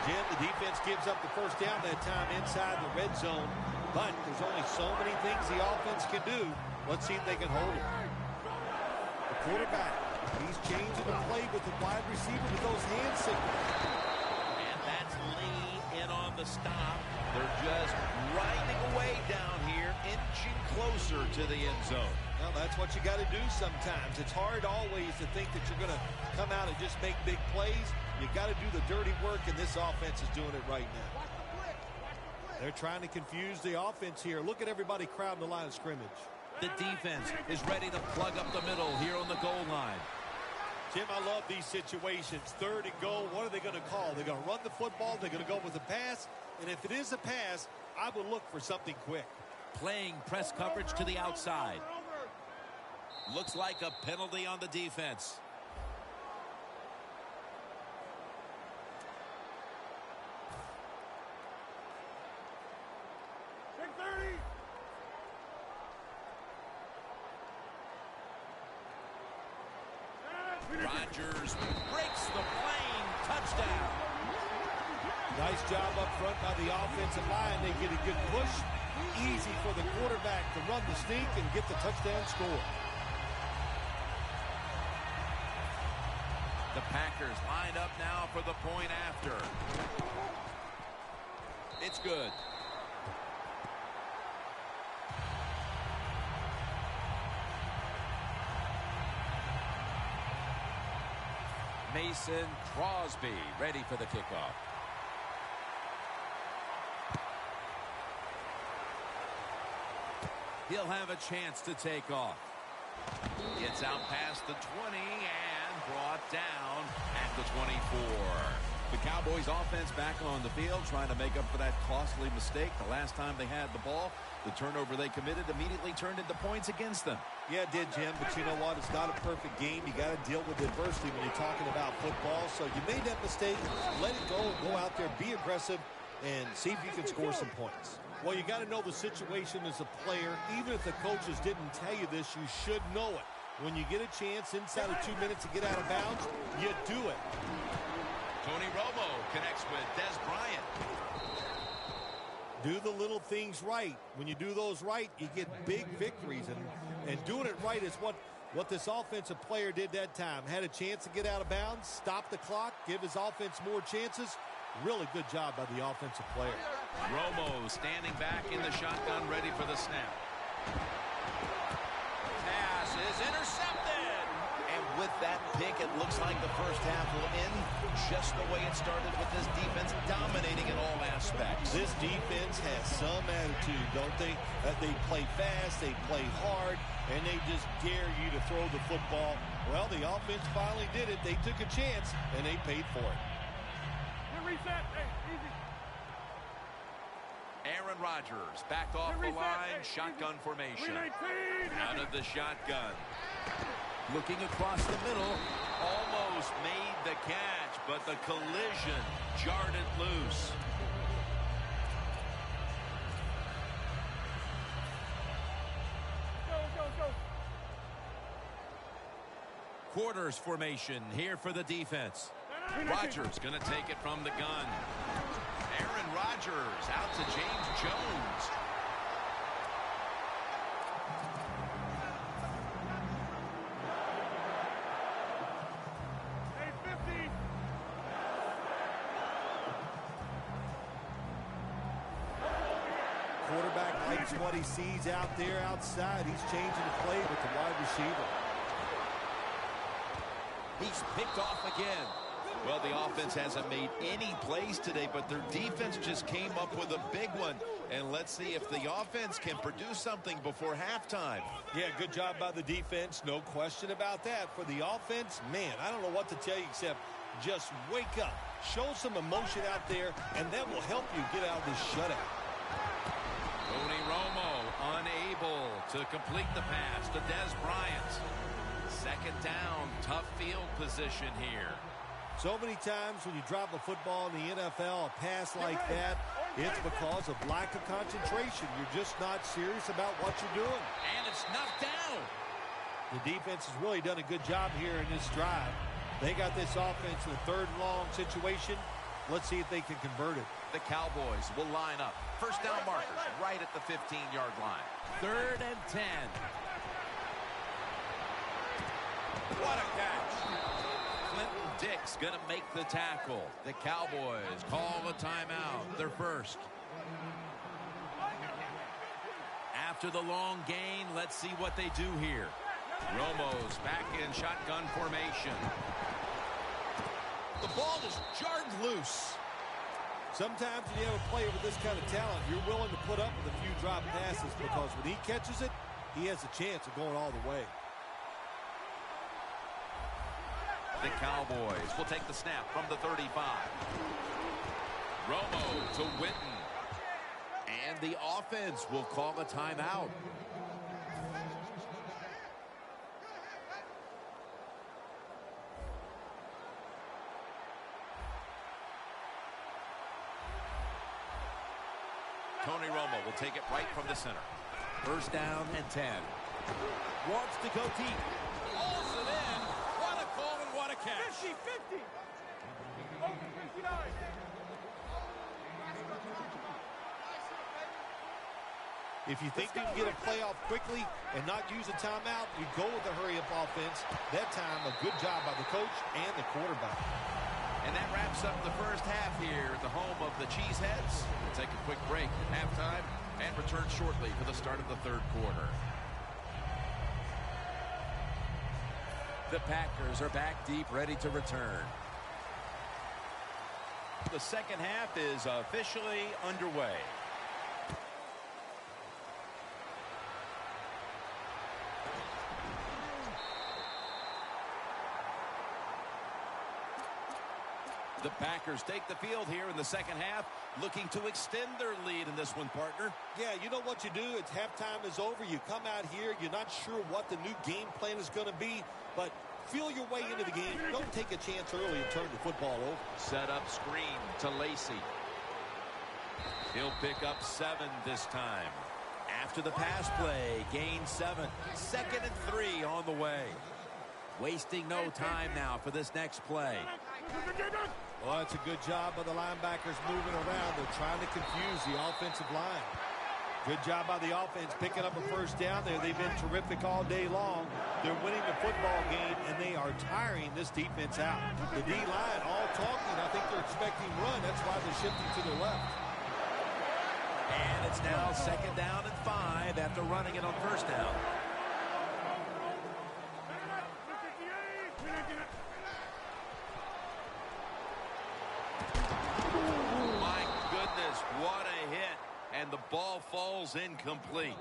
Jim, the defense gives up the first down that time inside the red zone, but there's only so many things the offense can do. Let's see if they can hold it. The quarterback, he's changing the play with the wide receiver with those hand signals. And that's Lee in on the stop. They're just grinding away down here, inching closer to the end zone. Well, that's what you got to do sometimes. It's hard always to think that you're going to come out and just make big plays. You got to do the dirty work, and this offense is doing it right now. They're trying to confuse the offense here. Look at everybody crowding the line of scrimmage. The defense is ready to plug up the middle here on the goal line. Jim, I love these situations. Third and goal, what are they going to call? They're going to run the football, they're going to go with a pass, and if it is a pass, I would look for something quick. Playing press coverage to the outside. Looks like a penalty on the defense. Rodgers breaks the plane. Touchdown. Nice job up front by the offensive line. They get a good push. Easy for the quarterback to run the sneak and get the touchdown score. The Packers lined up now for the point after. It's good. Mason Crosby ready for the kickoff. He'll have a chance to take off. Gets out past the 20 and brought down at the 24. The Cowboys offense back on the field trying to make up for that costly mistake. The last time they had the ball, the turnover they committed immediately turned into points against them. Yeah, it did, Jim, but you know what? It's not a perfect game. You got to deal with adversity when you're talking about football. So you made that mistake, let it go, go out there, be aggressive, and see if you can score some points. Well, you got to know the situation as a player. Even if the coaches didn't tell you this, you should know it. When you get a chance inside of 2 minutes to get out of bounds, you do it. Tony Romo connects with Des Bryant. Do the little things right. When you do those right, you get big victories. And doing it right is what this offensive player did that time. Had a chance to get out of bounds, stop the clock, give his offense more chances. Really good job by the offensive player. Romo standing back in the shotgun, ready for the snap. Pass is intercepted. And with that pick, it looks like the first half will end just the way it started, with this defense dominating in all aspects. This defense has some attitude, don't they? They play fast, they play hard, and they just dare you to throw the football. Well, the offense finally did it. They took a chance, and they paid for it. Reset. Hey, easy. Aaron Rodgers backed off the line, shotgun formation. 319. Out of the shotgun. Looking across the middle, almost made the catch, but the collision jarred it loose. Go. Quarters formation here for the defense. Rodgers going to take it from the gun. Aaron Rodgers out to James Jones. Hey, 50. Quarterback likes what he sees out there outside. He's changing the play with the wide receiver. He's picked off again. Well, the offense hasn't made any plays today, but their defense just came up with a big one. And let's see if the offense can produce something before halftime. Yeah, good job by the defense. No question about that. For the offense, man, I don't know what to tell you except just wake up. Show some emotion out there, and that will help you get out of this shutout. Tony Romo unable to complete the pass to Dez Bryant. Second down, tough field position here. So many times when you drop a football in the NFL, a pass like that, it's because of lack of concentration. You're just not serious about what you're doing. And it's knocked down. The defense has really done a good job here in this drive. They got this offense in a third and long situation. Let's see if they can convert it. The Cowboys will line up. First down markers right at the 15-yard line. 3rd and 10. What a catch. Clinton Dix going to make the tackle. The Cowboys call a timeout. Their first. After the long gain, let's see what they do here. Romo's back in shotgun formation. The ball is jarred loose. Sometimes when you have a player with this kind of talent, you're willing to put up with a few drop passes because when he catches it, he has a chance of going all the way. The Cowboys will take the snap from the 35. Romo to Witten. And the offense will call a timeout. Tony Romo will take it right from the center. First down and 10. Wants to go deep. Pulls it in. What a call and what a catch. 50. Over 59. If you think you can get a playoff quickly and not use a timeout, you go with a hurry-up offense. That time, a good job by the coach and the quarterback. And that wraps up the first half here at the home of the Cheeseheads. We'll take a quick break at halftime and return shortly for the start of the third quarter. The Packers are back deep, ready to return. The second half is officially underway. The Packers take the field here in the second half, looking to extend their lead in this one, partner. Yeah, you know what you do? It's halftime is over. You come out here. You're not sure what the new game plan is going to be, but feel your way into the game. Don't take a chance early and turn the football over. Set up screen to Lacy. He'll pick up 7 this time. After the pass play, gain 7. 2nd and 3 on the way. Wasting no time now for this next play. Well, it's a good job by the linebackers moving around. They're trying to confuse the offensive line. Good job by the offense picking up a first down there. They've been terrific all day long. They're winning the football game, and they are tiring this defense out. The D-line all talking. I think they're expecting run. That's why they're shifting to the left. And it's now 2nd down and 5 after running it on 1st down. My goodness, what a hit. And the ball falls incomplete.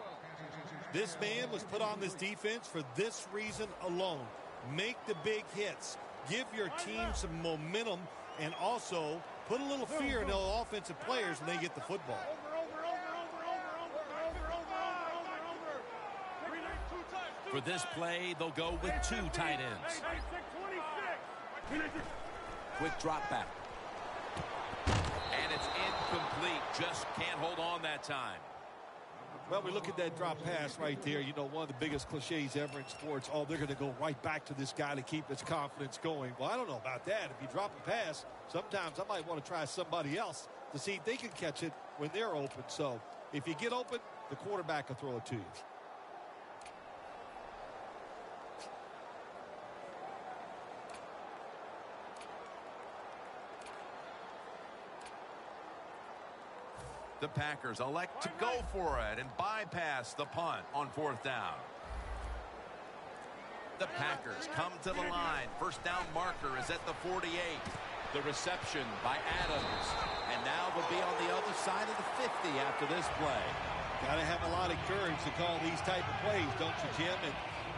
This man was put on this defense for this reason alone. Make the big hits. Give your team some momentum and also put a little fear in those offensive players when they get the football. For this play, they'll go with 2 tight ends. Quick drop back. And it's incomplete. Just can't hold on that time. Well, we look at that drop pass right there. You know, one of the biggest cliches ever in sports. Oh, they're going to go right back to this guy to keep his confidence going. Well, I don't know about that. If you drop a pass, sometimes I might want to try somebody else to see if they can catch it when they're open. So if you get open, the quarterback will throw it to you. The Packers elect to go for it and bypass the punt on 4th down. The Packers come to the line. 1st down marker is at the 48. The reception by Adams. And now they'll be on the other side of the 50 after this play. Got to have a lot of courage to call these type of plays, don't you, Jim?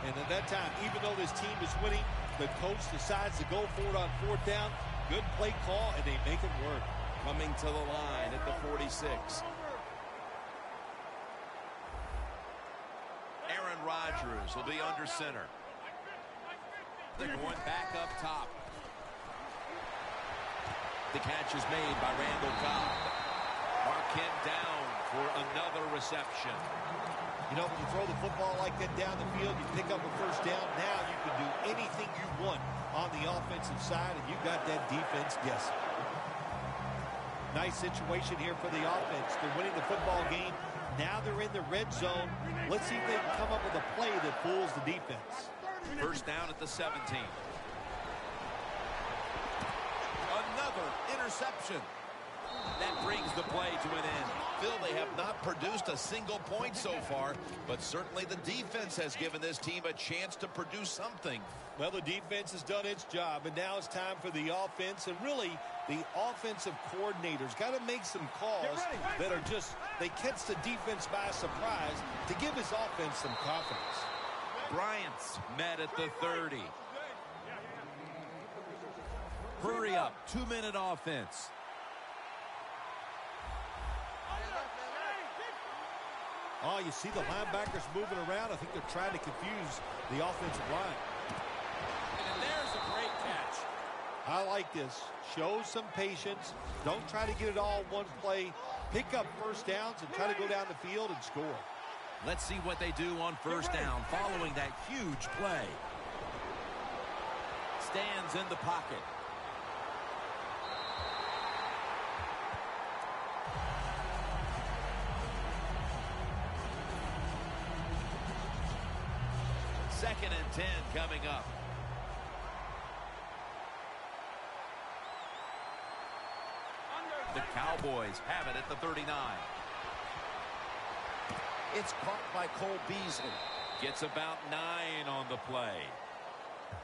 And at that time, even though this team is winning, the coach decides to go for it on 4th down. Good play call, and they make it work. Coming to the line at the 46. Aaron Rodgers will be under center. They're going back up top. The catch is made by Randall Cobb. Mark him down for another reception. You know, when you throw the football like that down the field, you pick up a 1st down. Now you can do anything you want on the offensive side, and you got that defense guessing. Nice situation here for the offense. They're winning the football game. Now they're in the red zone. Let's see if they can come up with a play that fools the defense. 1st down at the 17. Another interception. That brings the play to an end. Phil, they have not produced a single point so far, but certainly the defense has given this team a chance to produce something. Well, the defense has done its job, and now it's time for the offense, and really the offensive coordinators got to make some calls that are just, they catch the defense by surprise to give his offense some confidence. Bryant's met at the 30. Hurry up, 2-minute offense. Oh, you see the linebackers moving around. I think they're trying to confuse the offensive line. And there's a great catch. I like this. Show some patience. Don't try to get it all one play. Pick up 1st downs and try to go down the field and score. Let's see what they do on 1st down following that huge play. Stands in the pocket. Second and 10 coming up. The Cowboys have it at the 39. It's caught by Cole Beasley. Gets about 9 on the play.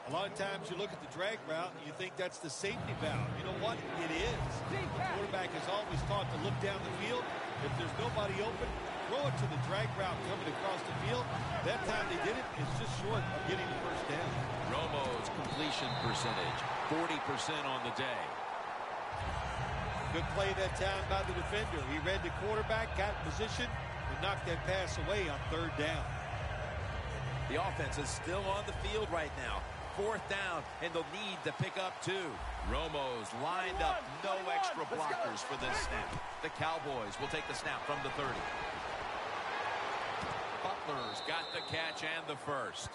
A lot of times you look at the drag route and you think that's the safety valve. You know what? It is. The quarterback is always taught to look down the field. If there's nobody open, throw it to the drag route coming across the field. That time they did it. It's just short of getting the 1st down. Romo's completion percentage, 40% on the day. Good play that time by the defender. He read the quarterback, got in position, and knocked that pass away on 3rd down. The offense is still on the field right now. 4th down, and they'll need to pick up 2. Romo's lined up. No extra blockers for this snap. The Cowboys will take the snap from the 30. Butler's got the catch and the 1st.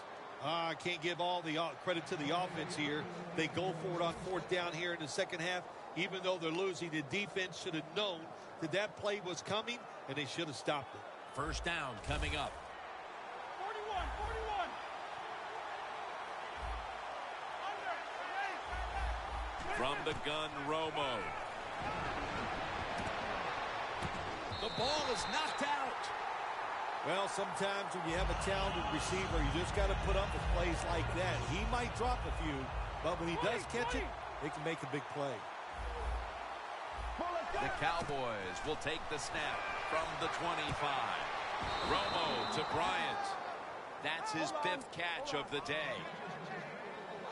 I can't give all the credit to the offense here. They go for it on 4th down here in the second half. Even though they're losing, the defense should have known that that play was coming, and they should have stopped it. 1st down coming up. 41. From the gun, Romo. The ball is knocked out. Well, sometimes when you have a talented receiver, you just got to put up with plays like that. He might drop a few, but when he does catch it, they can make a big play. The Cowboys will take the snap from the 25. Romo to Bryant. That's his 5th catch of the day.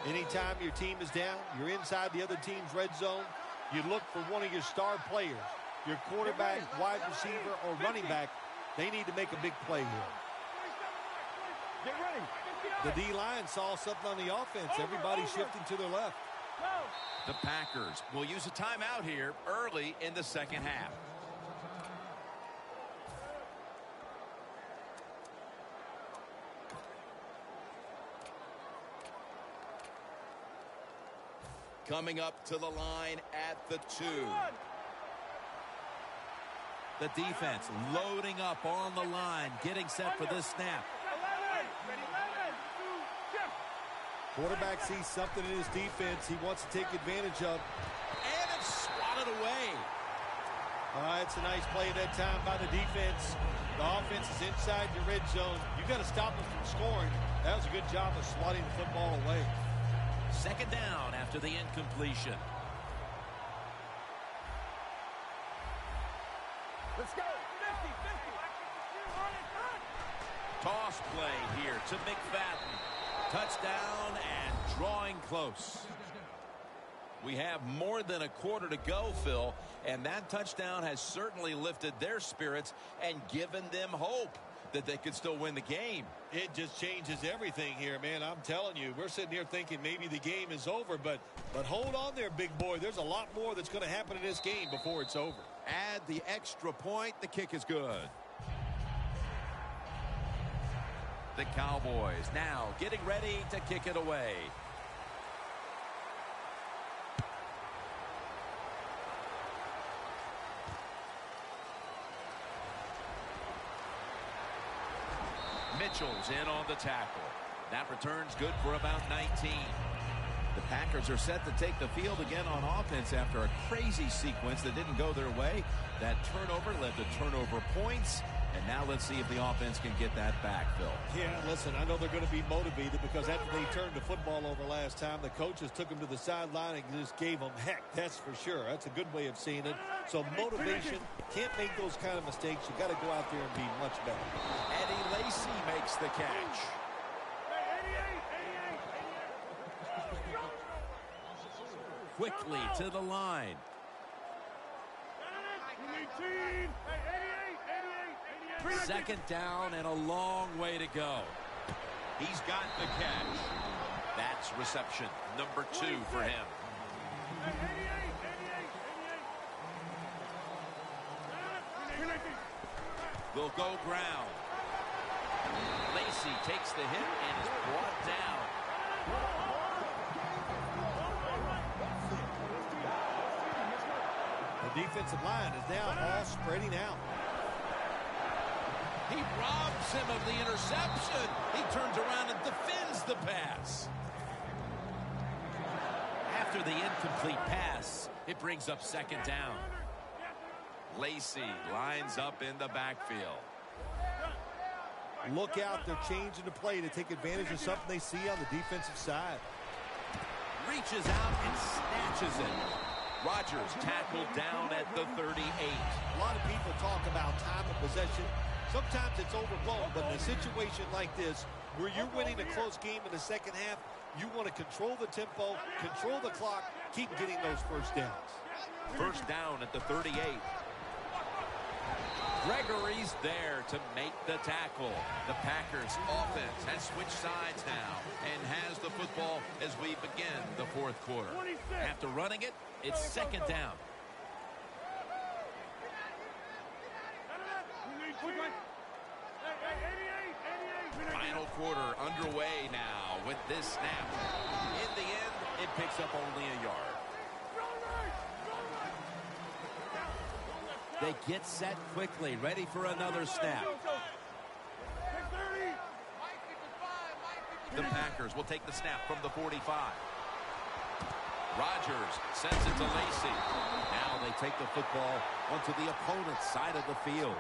Anytime your team is down, you're inside the other team's red zone, you look for one of your star players, your quarterback, wide receiver, or running back. They need to make a big play here. Get ready. The D-line saw something on the offense. Everybody shifting to their left. The Packers will use a timeout here early in the second half. Coming up to the line at the 2. The defense loading up on the line, getting set for this snap. Quarterback sees something in his defense he wants to take advantage of. And it's swatted away. It's a nice play that time by the defense. The offense is inside your red zone. You got to stop them from scoring. That was a good job of swatting the football away. Second down after the incompletion. Let's go. 50, 50. Toss play here to McFadden. Touchdown and drawing close. We have more than a quarter to go, Phil, and that touchdown has certainly lifted their spirits and given them hope that they could still win the game. It just changes everything here, man. I'm telling you, we're sitting here thinking maybe the game is over, but hold on there, big boy. There's a lot more that's going to happen in this game before it's over. Add the extra point. The kick is good. The Cowboys now getting ready to kick it away. Mitchell's in on the tackle. That return's good for about 19. The Packers are set to take the field again on offense after a crazy sequence that didn't go their way. That turnover led to turnover points. And now let's see if the offense can get that back, Phil. Yeah, listen, I know they're going to be motivated because after they turned the football over last time, the coaches took them to the sideline and just gave them heck. That's for sure. That's a good way of seeing it. So motivation, can't make those kind of mistakes. You got to go out there and be much better. Eddie Lacy makes the catch. Quickly to the line. Second down and a long way to go. He's got the catch. That's reception number 2 for him. They'll go ground. Lacy takes the hit and is brought down. The defensive line is now all spreading out. He robs him of the interception. He turns around and defends the pass. After the incomplete pass, it brings up second down. Lacy lines up in the backfield. Look out, they're changing the play to take advantage of something they see on the defensive side. Reaches out and snatches it. Rodgers tackled down at the 38. A lot of people talk about time of possession. Sometimes it's overblown, but in a situation like this, where you're winning a close game in the second half, you want to control the tempo, control the clock, keep getting those first downs. First down at the 38. Gregory's there to make the tackle. The Packers offense has switched sides now and has the football as we begin the fourth quarter. After running it, it's second down. Final quarter underway now with this snap. In the end, it picks up only a yard. They get set quickly, ready for another snap. The Packers will take the snap from the 45. Rodgers sends it to Lacy. Now they take the football onto the opponent's side of the field.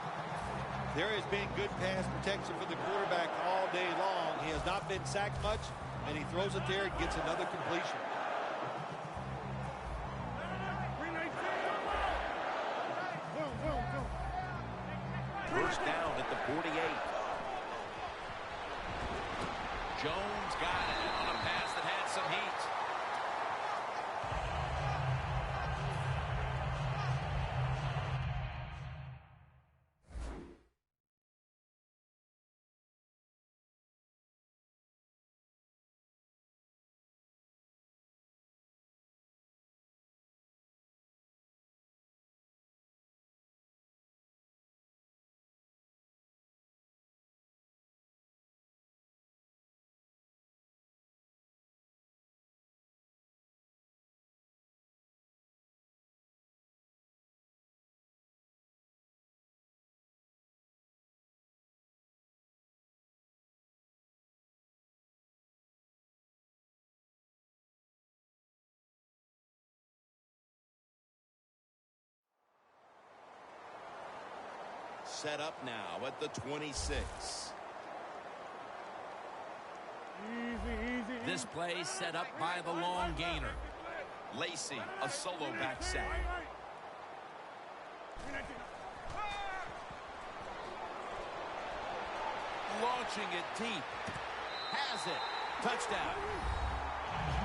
There has been good pass protection for the quarterback all day long. He has not been sacked much, and he throws it there and gets another completion. First down at the 48. Jones got it on a pass that had some heat. Set up now at the 26. This play set up by the long gainer. Lacey, a solo back sack. Launching it deep. Has it. Touchdown.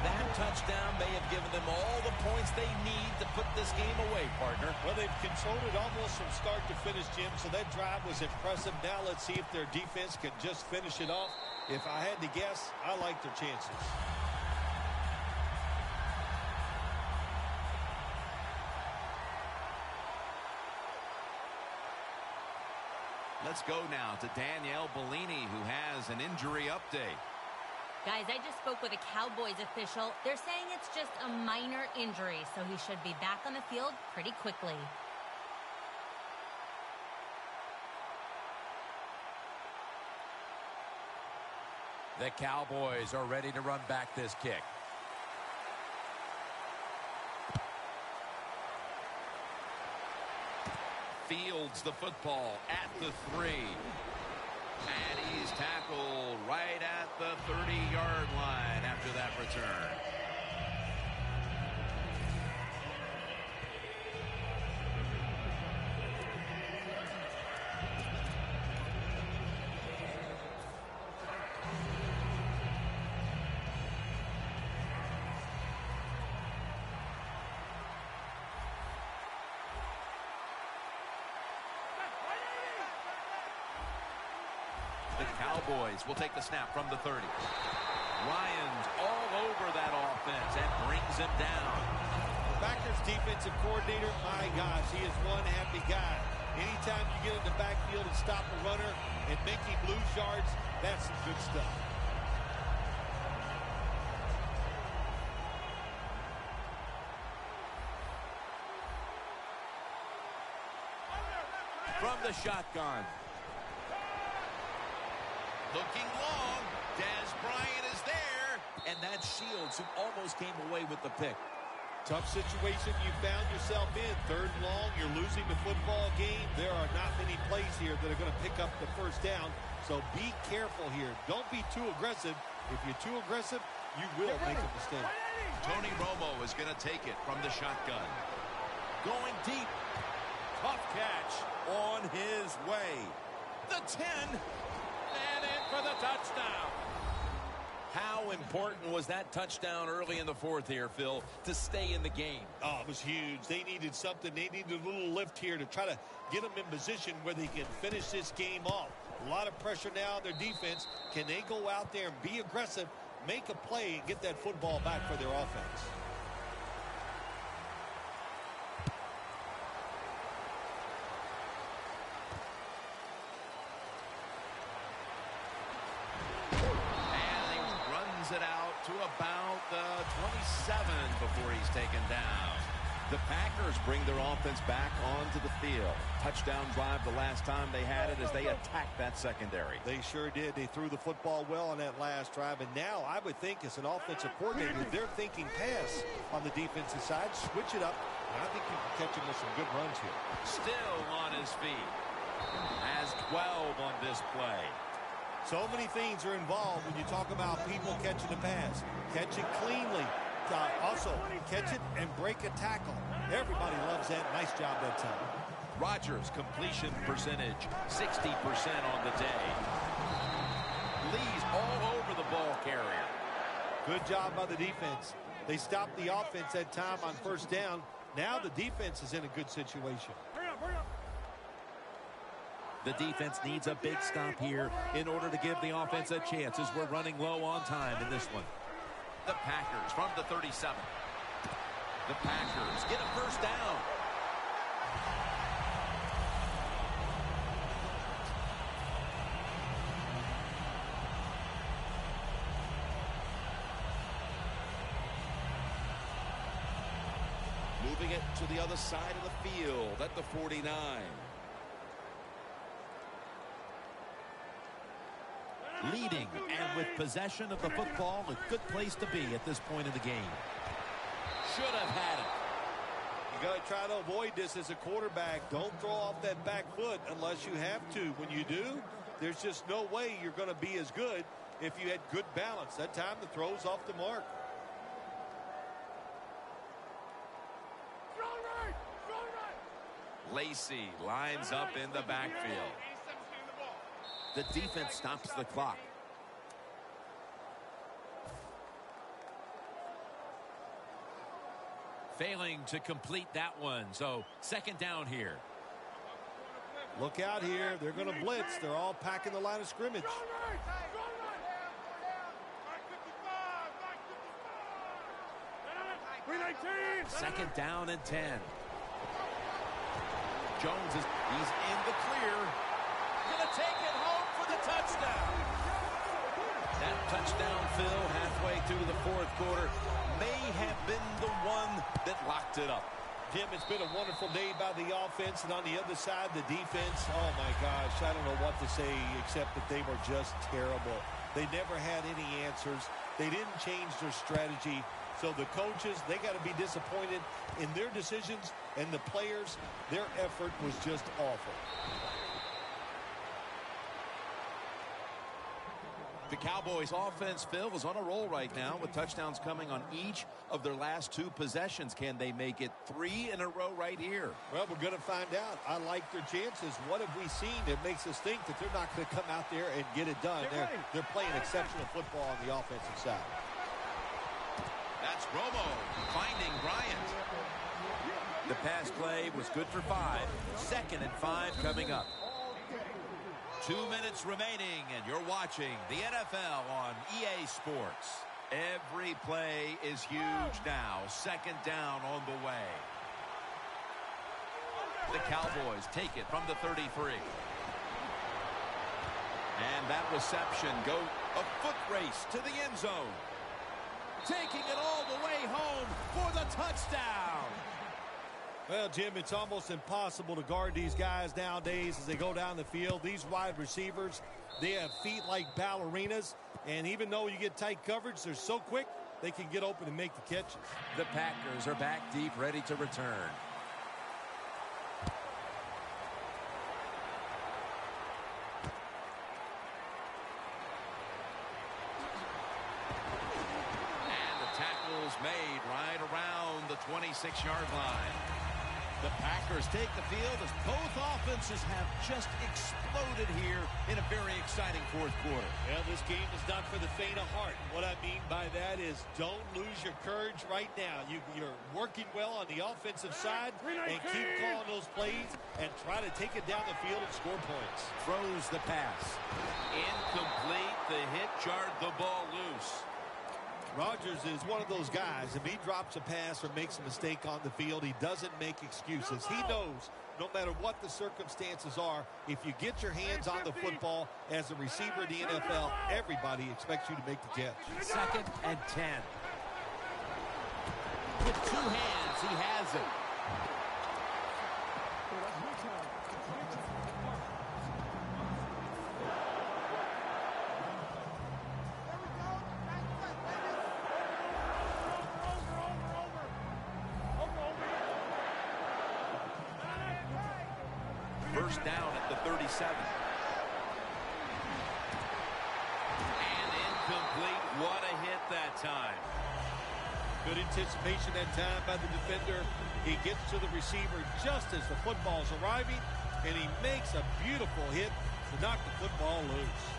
That touchdown may have given them all the points they need to put this game away, partner. Well, they've controlled it almost from start to finish, Jim, so that drive was impressive. Now let's see if their defense can just finish it off. If I had to guess, I like their chances. Let's go now to Danielle Bellini, who has an injury update. Guys, I just spoke with a Cowboys official. They're saying it's just a minor injury, so he should be back on the field pretty quickly. The Cowboys are ready to run back this kick. Fields the football at the 3. And he's tackled right at the 30-yard line after that return. The Cowboys will take the snap from the 30. Ryan's all over that offense and brings him down. The Packers defensive coordinator, my gosh, he is one happy guy. Anytime you get in the backfield and stop a runner and make him lose yards, that's some good stuff. From the shotgun. Looking long. Dez Bryant is there. And that's Shields, who almost came away with the pick. Tough situation you found yourself in. 3rd and long, you're losing the football game. There are not many plays here that are going to pick up the first down. So be careful here. Don't be too aggressive. If you're too aggressive, you will make a mistake. Tony Romo is going to take it from the shotgun. Going deep. Tough catch on his way. The 10. And in for the touchdown. How important was that touchdown early in the 4th here, Phil, to stay in the game? Oh, it was huge. They needed something. They needed a little lift here to try to get them in position where they can finish this game off. A lot of pressure now on their defense. Can they go out there and be aggressive, make a play, and get that football back for their offense? It out to about the 27 before he's taken down. The Packers bring their offense back onto the field. Touchdown drive the last time they had it as they attacked that secondary. They sure did. They threw the football well on that last drive. And now I would think as an offensive coordinator, they're thinking pass on the defensive side. Switch it up. And I think you can catch him with some good runs here. Still on his feet. Has 12 on this play. So many things are involved when you talk about people catching the pass. Catch it cleanly. Also, catch it and break a tackle. Everybody loves that. Nice job that time. Rodgers' completion percentage, 60% on the day. Lee's all over the ball carrier. Good job by the defense. They stopped the offense that time on first down. Now the defense is in a good situation. Hurry up, hurry up. The defense needs a big stop here in order to give the offense a chance as we're running low on time in this one. The Packers from the 37. The Packers get a first down. Moving it to the other side of the field at the 49. Leading and with possession of the football, a good place to be at this point in the game. Should have had it. You got to try to avoid this as a quarterback. Don't throw off that back foot unless you have to. When you do, there's just no way you're going to be as good if you had good balance. That time the throw's off the mark. Strong right, strong right. Lacey lines up in the backfield. The defense stops the clock. Failing to complete that one. So second down here. Look out here. They're going to blitz. They're all packing the line of scrimmage. Strong right, strong right. 319. Second down and 10. Jones he's in the clear. Gonna take it home for the touchdown. That touchdown, Phil, halfway through the fourth quarter, may have been the one that locked it up. Jim, it's been a wonderful day by the offense, and on the other side, the defense, oh my gosh, I don't know what to say except that they were just terrible. They never had any answers. They didn't change their strategy. So the coaches, they got to be disappointed in their decisions, and the players, their effort was just awful. The Cowboys offense, Phil, is on a roll right now with touchdowns coming on each of their last two possessions. Can they make it 3 in a row right here? Well, we're going to find out. I like their chances. What have we seen that makes us think that they're not going to come out there and get it done? They're playing exceptional football on the offensive side. That's Romo finding Bryant. The pass play was good for 5. 2nd and 5 coming up. 2 minutes remaining, and you're watching the NFL on EA Sports. Every play is huge now. Second down on the way. The Cowboys take it from the 33. And that reception goes a foot race to the end zone. Taking it all the way home for the touchdown. Well, Jim, it's almost impossible to guard these guys nowadays as they go down the field. These wide receivers, they have feet like ballerinas. And even though you get tight coverage, they're so quick, they can get open and make the catches. The Packers are back deep, ready to return. And the tackle's made right around the 26-yard line. The Packers take the field as both offenses have just exploded here in a very exciting fourth quarter. Well, this game is not for the faint of heart. What I mean by that is don't lose your courage right now. You're working well on the offensive side and keep calling those plays and try to take it down the field and score points. Throws the pass. Incomplete. The hit jarred the ball loose. Rodgers is one of those guys. If he drops a pass or makes a mistake on the field, he doesn't make excuses. He knows no matter what the circumstances are, if you get your hands on the football as a receiver in the NFL, everybody expects you to make the catch. 2nd and 10. With 2 hands Adams, he has it. First down at the 37. And incomplete. What a hit that time. Good anticipation that time by the defender. He gets to the receiver just as the football's arriving, and he makes a beautiful hit to knock the football loose.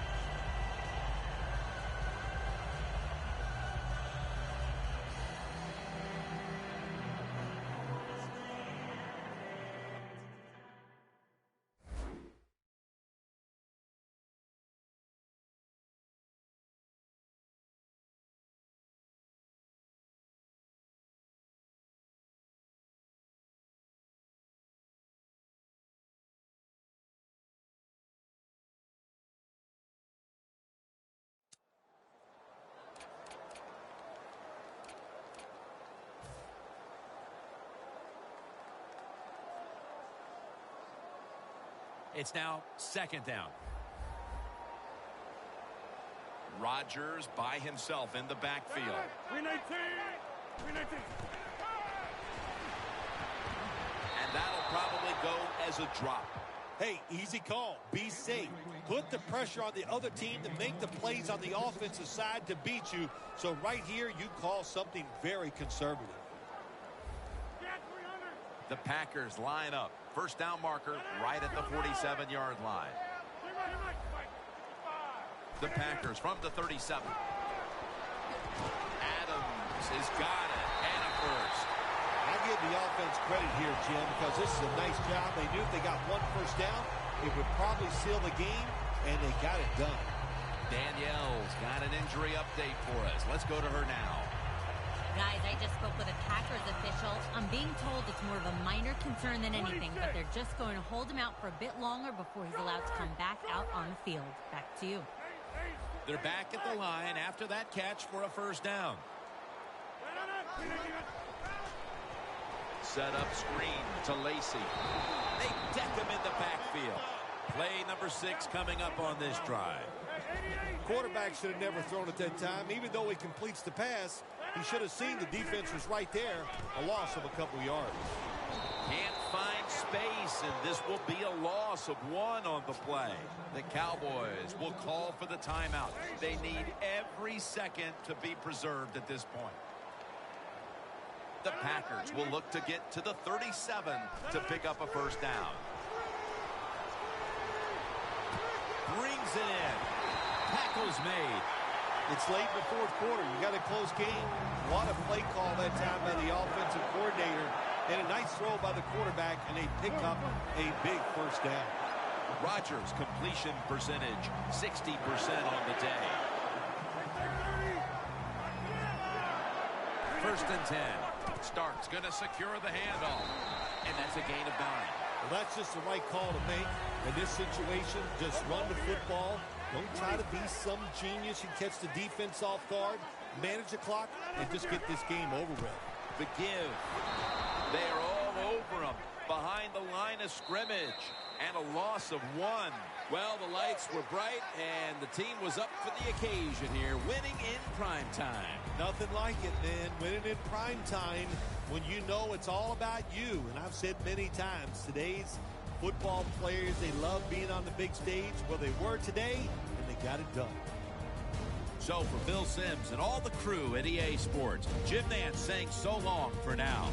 It's now second down. Rodgers by himself in the backfield. 319. 319. And that'll probably go as a drop. Hey, easy call. Be safe. Put the pressure on the other team to make the plays on the offensive side to beat you. So right here, you call something very conservative. The Packers line up. First down marker right at the 47-yard line. The Packers from the 37. Adams has got it. And a first. I give the offense credit here, Jim, because this is a nice job. They knew if they got one first down, it would probably seal the game, and they got it done. Danielle's got an injury update for us. Let's go to her now. Guys, I just spoke with a Packers official. I'm being told it's more of a minor concern than anything, but they're just going to hold him out for a bit longer before he's allowed to come back out on the field. Back to you. They're back at the line after that catch for a first down. Set up screen to Lacey. They deck him in the backfield. Play number 6 coming up on this drive. Quarterback should have never thrown at that time. Even though he completes the pass, he should have seen the defense was right there. A loss of a couple yards. Can't find space, and this will be a loss of 1 on the play. The Cowboys will call for the timeout. They need every second to be preserved at this point. The Packers will look to get to the 37 to pick up a first down. Brings it in. Tackle's made. It's late in the fourth quarter. You got a close game. What a play call that time by the offensive coordinator. And a nice throw by the quarterback, and they pick up a big first down. Rodgers' completion percentage, 60% on the day. First and 10. Stark's going to secure the handoff. And that's a gain of 9. Well, that's just the right call to make. In this situation, just run the football. Don't try to be some genius and catch the defense off guard. Manage the clock and just get this game over with. The give. They are all over him behind the line of scrimmage. And a loss of 1. Well, the lights were bright, and the team was up for the occasion here, winning in prime time. Nothing like it, man. Winning in prime time when you know it's all about you. And I've said many times, today's football players, they love being on the big stage. Well, they were today, and they got it done. So for Bill Sims and all the crew at EA Sports, Jim Nantz saying so long for now.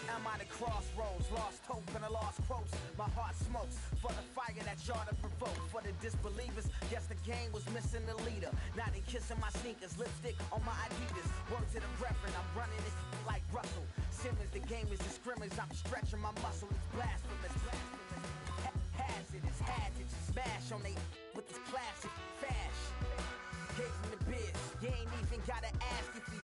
I'm at a crossroads, lost hope and a lost quotes. My heart smokes for the fire that y'all to provoke. For the disbelievers, guess the game was missing the leader. Now they kissing my sneakers, lipstick on my Adidas. Word to the reverend, I'm running it like Russell Simmons. The game is a scrimmage, I'm stretching my muscle. It's blasphemous. Hazardous, hazards, smash on they with this classic fash. Gave him the biz, you ain't even gotta ask if he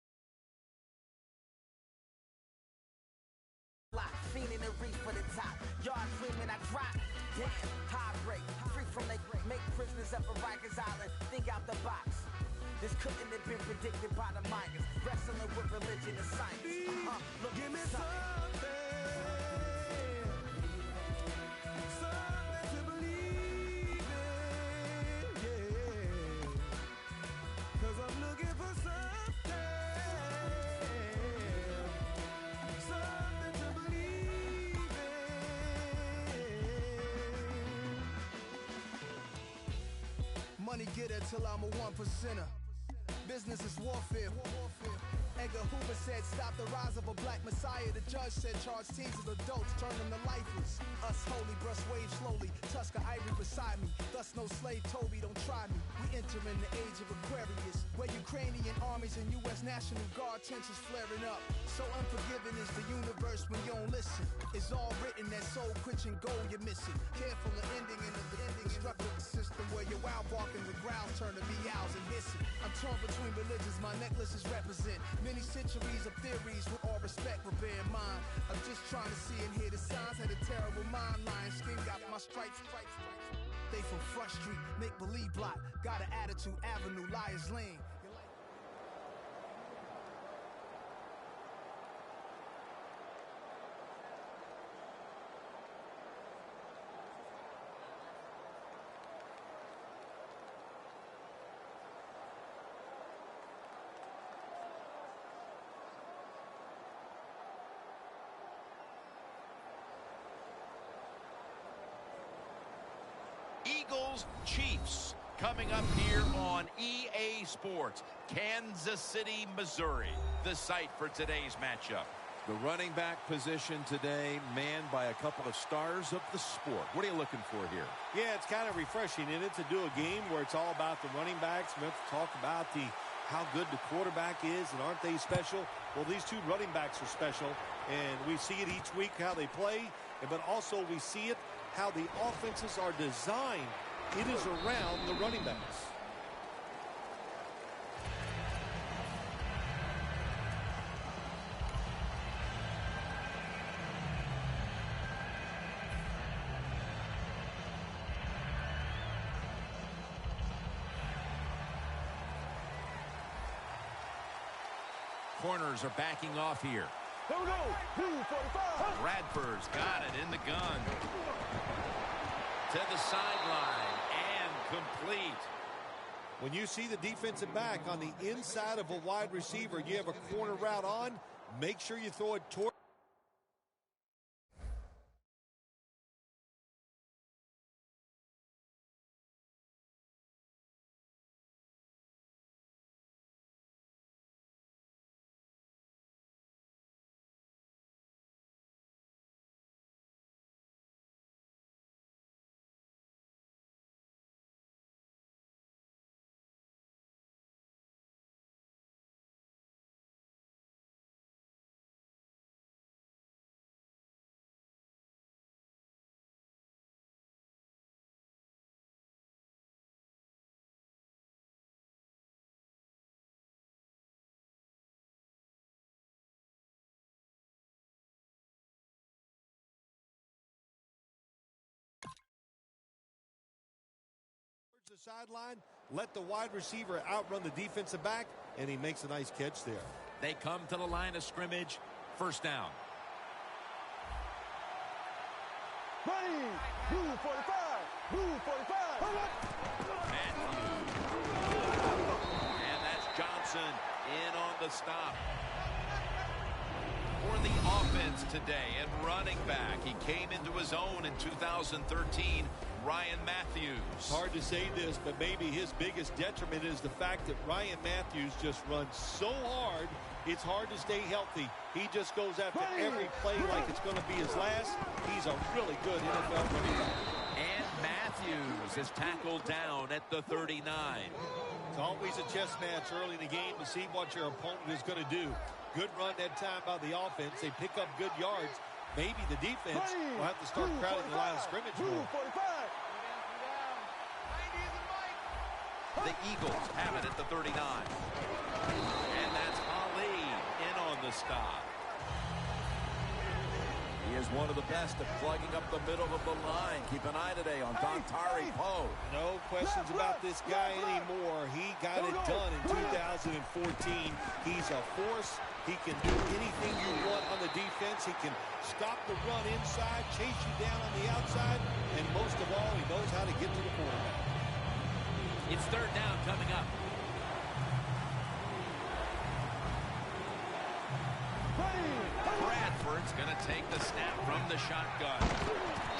fiending the reach for the top. Yard dreaming, I drop. Damn, high break. Free from they make prisoners up at Rikers Island. Think out the box. This couldn't have been predicted by the miners. Wrestling with religion and science. Look, give me something. Something to believe in. Yeah. 'Cause I'm looking for something. Something to believe in. Money getter till I'm a 1%er. Business is warfare. Edgar Hoover said, stop the rise of a black messiah. The judge said, charge teens of adults, turn them to lifeless. Us holy, brush waves slowly, Tusker ivory beside me. Thus no slave Toby, don't try me. We enter in the age of Aquarius, where Ukrainian armies and U.S. National Guard tensions flaring up. So unforgiving is the universe when you don't listen. It's all written, that soul-quenching goal you're missing. Careful of ending in the destructive system where your wild barking and growls turn to meows and hissing. I'm torn between religions, my necklaces represent many centuries of theories. With all respect, but bear in mind, I'm just trying to see and hear the signs. Had a terrible mind, lion skin got my stripes. They from Front Street, make believe block. Got an attitude, Avenue, Liars Lane. Eagles, Chiefs, coming up here on EA Sports, Kansas City, Missouri, the site for today's matchup. The running back position today manned by a couple of stars of the sport. What are you looking for here? Yeah, it's kind of refreshing, isn't it, to do a game where it's all about the running backs. We have to talk about how good the quarterback is, and aren't they special? Well, these two running backs are special, and we see it each week how they play, but also we see it how the offenses are designed. It is around the running backs. Corners are backing off here. Here we go. 245. Bradford's got it in the gun. To the sideline and complete. When you see the defensive back on the inside of a wide receiver, you have a corner route on, make sure you throw it toward. The sideline, let the wide receiver outrun the defensive back, and he makes a nice catch there. They come to the line of scrimmage. First down. Ready. 245. 245. And that's Johnson in on the stop. For the offense today and running back, he came into his own in 2013, Ryan Matthews. It's hard to say this, but maybe his biggest detriment is the fact that Ryan Matthews just runs so hard, it's hard to stay healthy. He just goes after every play like it's going to be his last. He's a really good NFL running back. And Matthews is tackled down at the 39. It's always a chess match early in the game to see what your opponent is going to do. Good run that time by the offense. They pick up good yards. Maybe the defense will have to start crowding the line of scrimmage more. The Eagles have it at the 39. And that's Ali in on the stop. He is one of the best at plugging up the middle of the line. Keep an eye today on Dontari Poe. No questions about this guy anymore. He got it done in 2014. He's a force. He can do anything you want on the defense. He can stop the run inside, chase you down on the outside, and most of all, he knows how to get to the quarterback. It's third down coming up. Bradford's going to take the snap from the shotgun.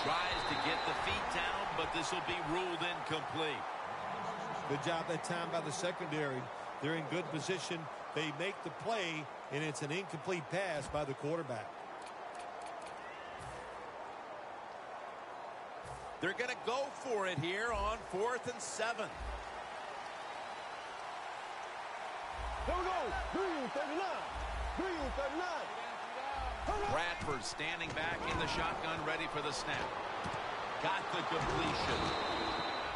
Tries to get the feet down, but this will be ruled incomplete. Good job that time by the secondary. They're in good position. They make the play, and it's an incomplete pass by the quarterback. They're going to go for it here on 4th and 7. Here we go. Green 39. Green 39. Bradford standing back in the shotgun, ready for the snap. Got the completion.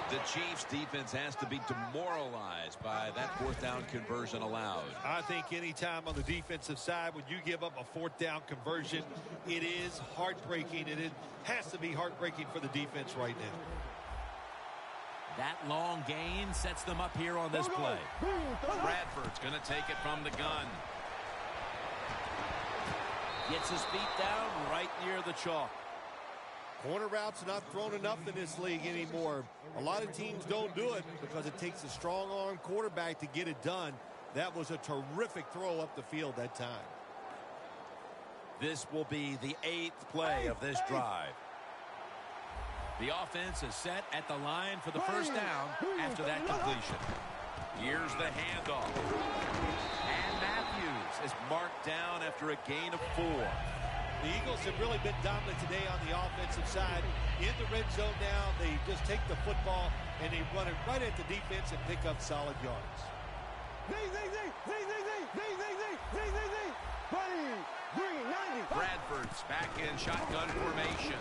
The Chiefs defense has to be demoralized by that 4th down conversion allowed. I think any time on the defensive side when you give up a 4th down conversion, it is heartbreaking, and it has to be heartbreaking for the defense right now. That long gain sets them up here on this play. Bradford's going to take it from the gun. Gets his feet down right near the chalk. Corner routes are not thrown enough in this league anymore. A lot of teams don't do it because it takes a strong arm quarterback to get it done. That was a terrific throw up the field that time. This will be the 8th play of this drive. The offense is set at the line for the first down after that completion. Here's the handoff. And Matthews is marked down after a gain of 4. The Eagles have really been dominant today on the offensive side. In the red zone now, they just take the football and they run it right at the defense and pick up solid yards. Bradford's back in shotgun formation.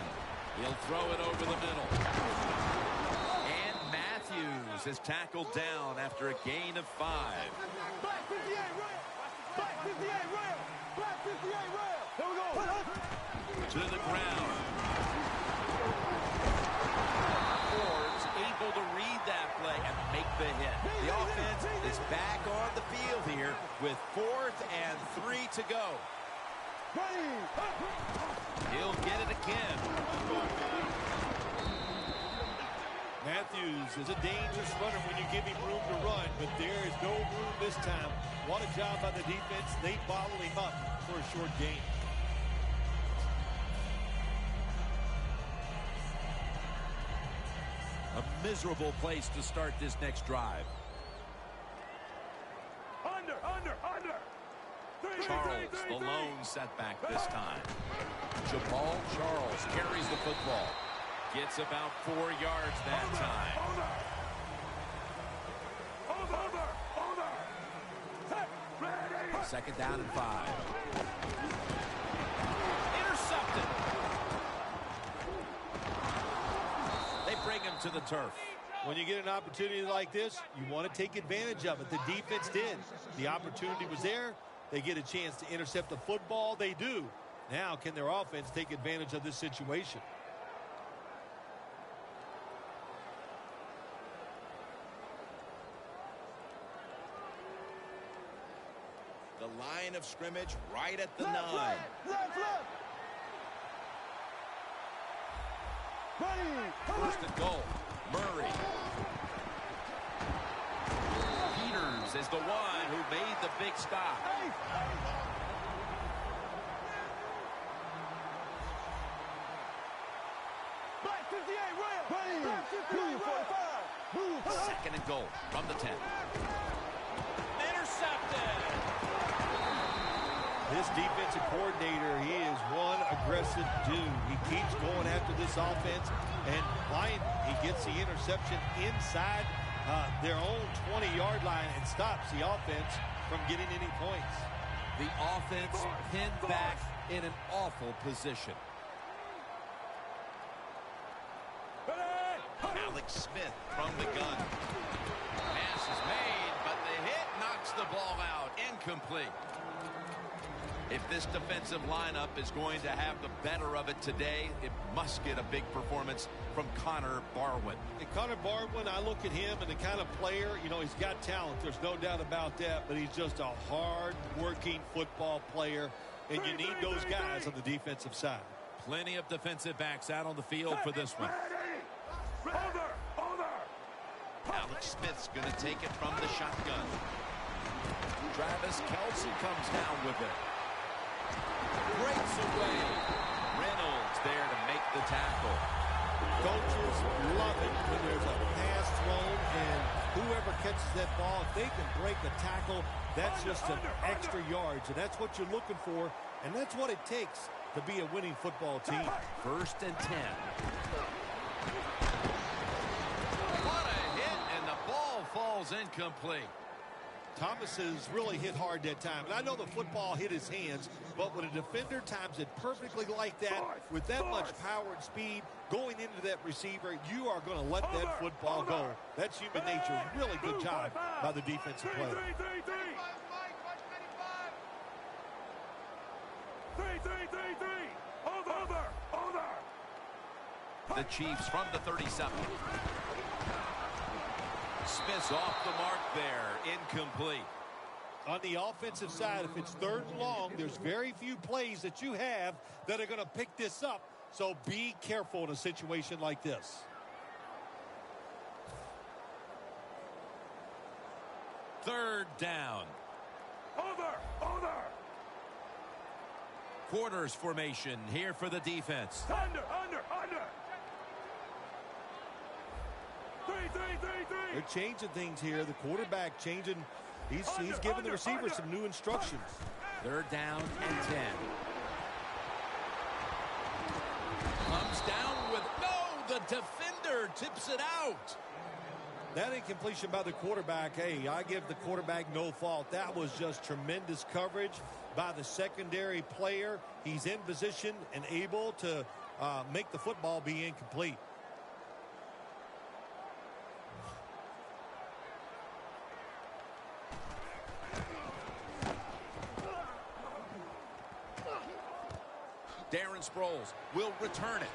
He'll throw it over the middle. And Matthews is tackled down after a gain of 5. Black 58 rail. Black 58 rail. Black 58 rail. Here we go. To the ground. Ford's able to read that play and make the hit. The offense is back on the field here with 4th and 3 to go. He'll get it again. Matthews is a dangerous runner when you give him room to run, but there is no room this time. What a job by the defense. They bottle him up for a short gain. A miserable place to start this next drive. Under. Charles, the lone setback this time. Jamal Charles carries the football. Gets about 4 yards that time. Second down and 5. Intercepted. They bring him to the turf. When you get an opportunity like this, you want to take advantage of it. The defense did. The opportunity was there. They get a chance to intercept the football. They do. Now, can their offense take advantage of this situation? The line of scrimmage right at the 9. Left. First and goal. Murray. Peters is the one who made the big stop. Black 58 rail. Second and goal from the 10. Intercepted. This defensive coordinator, he is one aggressive dude. He keeps going after this offense, and he gets the interception inside their own 20-yard line and stops the offense from getting any points. The offense pinned back in an awful position. Alex Smith from the gun. Pass is made, but the hit knocks the ball out. Incomplete. If this defensive lineup is going to have the better of it today, it must get a big performance from Connor Barwin. And Connor Barwin, I look at him and the kind of player, you know, he's got talent. There's no doubt about that, but he's just a hard-working football player, and you need those guys on the defensive side. Plenty of defensive backs out on the field for this one. Alex Smith's going to take it from the shotgun. Travis Kelce comes down with it. Breaks away. Reynolds there to make the tackle. Coaches love it when there's a pass thrown, and whoever catches that ball, if they can break a tackle, that's just some extra yards, and that's what you're looking for, and that's what it takes to be a winning football team. 1st and 10. What a hit, and the ball falls incomplete. Thomas has really hit hard that time. And I know the football hit his hands, but when a defender times it perfectly like that, with that much power and speed going into that receiver, you are going to let that football go. That's human nature. Really good job by the defensive player. The Chiefs from the 37. Smith's off the mark there. Incomplete. On the offensive side, if it's 3rd and long, there's very few plays that you have that are going to pick this up. So be careful in a situation like this. Third down. Quarters formation here for the defense. Under. They're changing things here. The quarterback changing. He's giving the receiver some new instructions. 3rd down and 10. Comes down with no. The defender tips it out. That incompletion by the quarterback, hey, I give the quarterback no fault. That was just tremendous coverage by the secondary player. He's in position and able to make the football be incomplete. Darren Sproles will return it.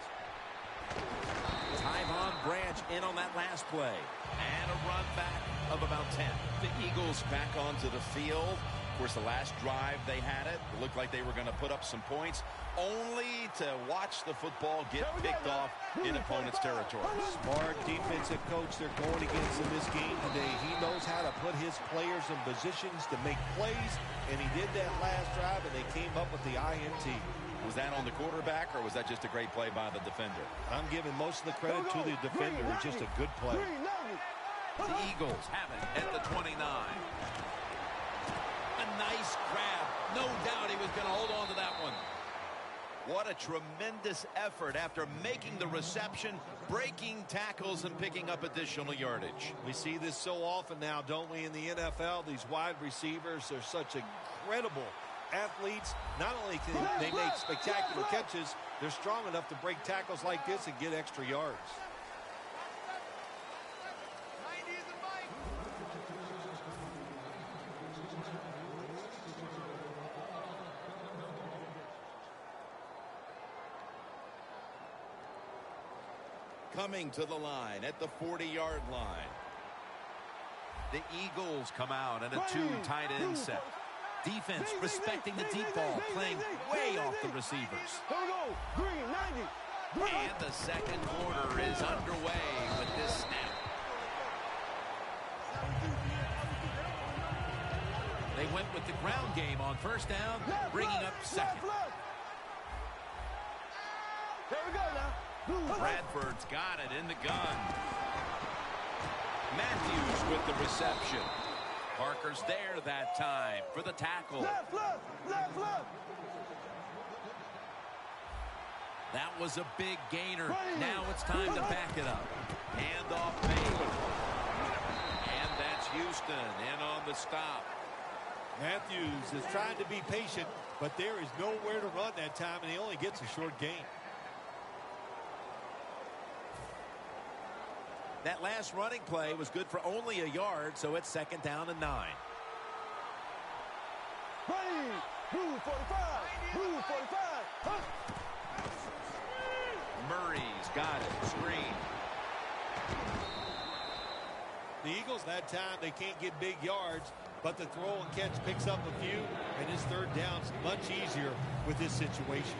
Tyvon Branch in on that last play. And a run back of about 10. The Eagles back onto the field. Of course, the last drive they had it looked like they were going to put up some points, only to watch the football get picked off in opponent's territory. Smart defensive coach they're going against in this game today. He knows how to put his players in positions to make plays, and he did that last drive, and they came up with the INT. Was that on the quarterback, or was that just a great play by the defender? I'm giving most of the credit to the defender. It's just a good play. The Eagles have it at the 29. A nice grab. No doubt he was going to hold on to that one. What a tremendous effort after making the reception, breaking tackles, and picking up additional yardage. We see this so often now, don't we, in the NFL? These wide receivers are such incredible athletes. Not only can they make spectacular catches, they're strong enough to break tackles like this and get extra yards. Coming to the line at the 40-yard line. The Eagles come out in a 2 tight end set. Defense respecting the deep ball, playing way off the receivers. And the second quarter is underway with this snap. They went with the ground game on 1st down, bringing up 2nd. Bradford's got it in the gun. Matthews with the reception. Parker's there that time for the tackle. Left, left, left, left. That was a big gainer. Now it's time to back it up. Handoff made. And that's Houston in on the stop. Matthews is trying to be patient, but there is nowhere to run that time, and he only gets a short gain. That last running play was good for only a yard, so it's 2nd down and 9. Ready. Blue 45. Blue 45. Huh? Murray's got it. Screen. The Eagles, that time, they can't get big yards, but the throw and catch picks up a few, and his 3rd down's much easier with this situation.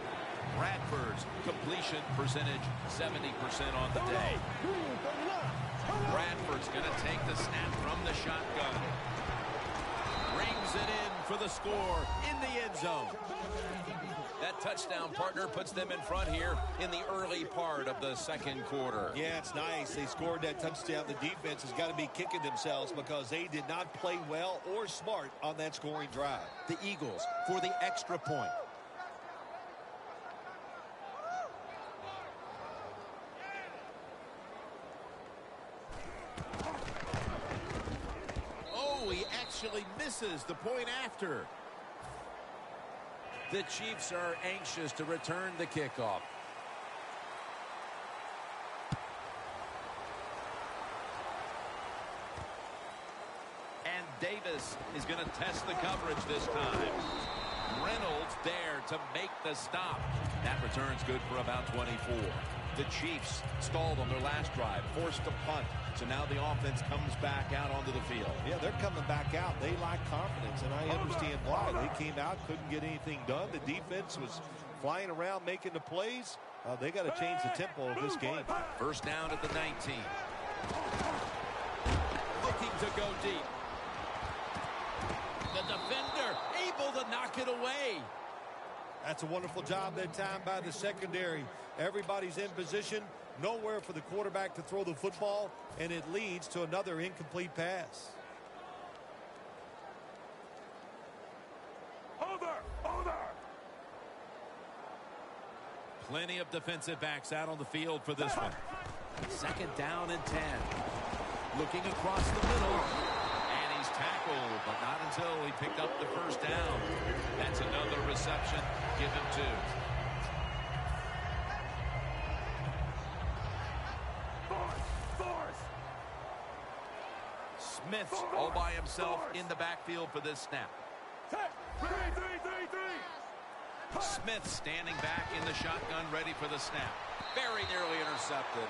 Bradford's completion percentage 70% on the day. Bradford's going to take the snap from the shotgun. Rings it in for the score in the end zone. That touchdown, partner, puts them in front here in the early part of the 2nd quarter. Yeah, it's nice. They scored that touchdown. The defense has got to be kicking themselves because they did not play well or smart on that scoring drive. The Eagles for the extra point. Oh, he actually misses the point after. The Chiefs are anxious to return the kickoff. And Davis is going to test the coverage this time. Reynolds there to make the stop. That return's good for about 24. The Chiefs stalled on their last drive, forced to punt. So now the offense comes back out onto the field. Yeah, they're coming back out. They lack confidence, and I understand why. They came out, couldn't get anything done. The defense was flying around, making the plays. They got to change the tempo of this game. 1st down at the 19. Looking to go deep. The defender able to knock it away. That's a wonderful job that time by the secondary. Everybody's in position. Nowhere for the quarterback to throw the football, and it leads to another incomplete pass. Over. Plenty of defensive backs out on the field for this one. 2nd down and 10. Looking across the middle. And he's tackled, but not until he picked up the 1st down. That's another reception. Give him 2. Smith's all by himself in the backfield for this snap. Smith standing back in the shotgun, ready for the snap. Very nearly intercepted.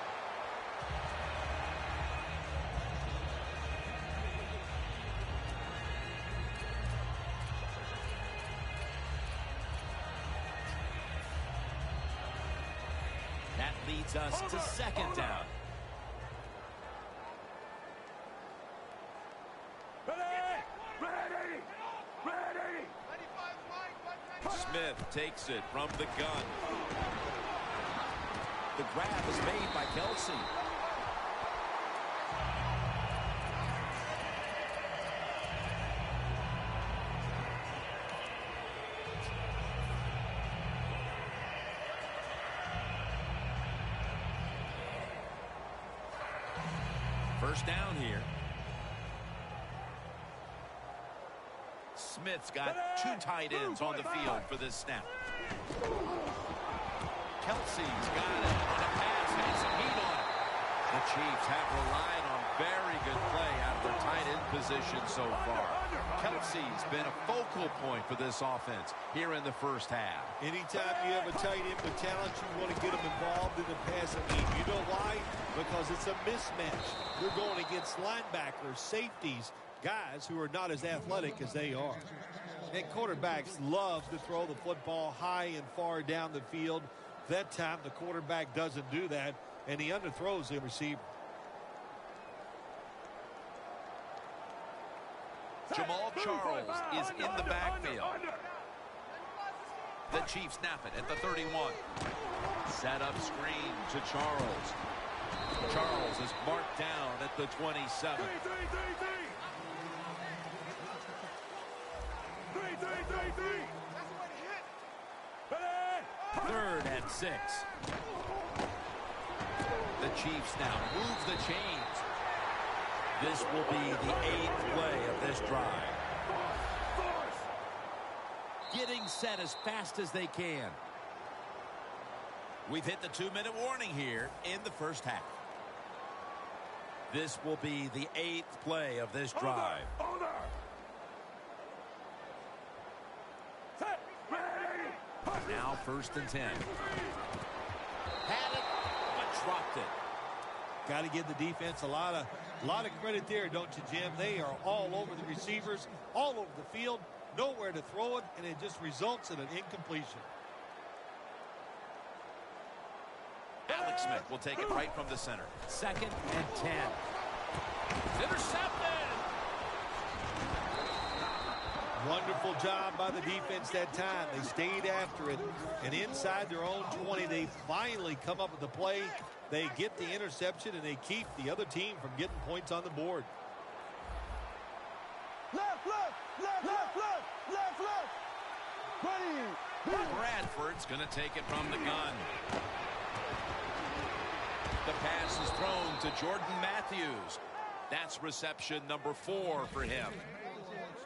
That leads us to 2nd down. Smith takes it from the gun. The grab is made by Kelsey. First down here. Smith's got 2 tight ends on the field for this snap. Kelsey's got it on a pass, has some heat on it. The Chiefs have relied on very good play out of their tight end position so far. Kelsey's been a focal point for this offense here in the 1st half. Anytime you have a tight end with talent, you want to get them involved in the passing game. You know why? Because it's a mismatch. You're going against linebackers, safeties, guys who are not as athletic as they are. And quarterbacks love to throw the football high and far down the field. That time the quarterback doesn't do that, and he underthrows the receiver. Jamal Charles is in the backfield. The Chiefs snap it at the 31. Set up screen to Charles. Charles is marked down at the 27. Third and 6. The Chiefs now move the chains. This will be the 8th play of this drive. Getting set as fast as they can. We've hit the 2-minute warning here in the first half. This will be the 8th play of this drive. Now 1st and 10. Had it, but dropped it. Got to give the defense a lot of credit there, don't you, Jim? They are all over the receivers, all over the field, nowhere to throw it, and it just results in an incompletion. Alex Smith will take it right from the center. 2nd and 10. Intercepted. Wonderful job by the defense that time. They stayed after it, and inside their own 20, they finally come up with the play. They get the interception, and they keep the other team from getting points on the board. Left. Bradford's going to take it from the gun. The pass is thrown to Jordan Matthews. That's reception number 4 for him.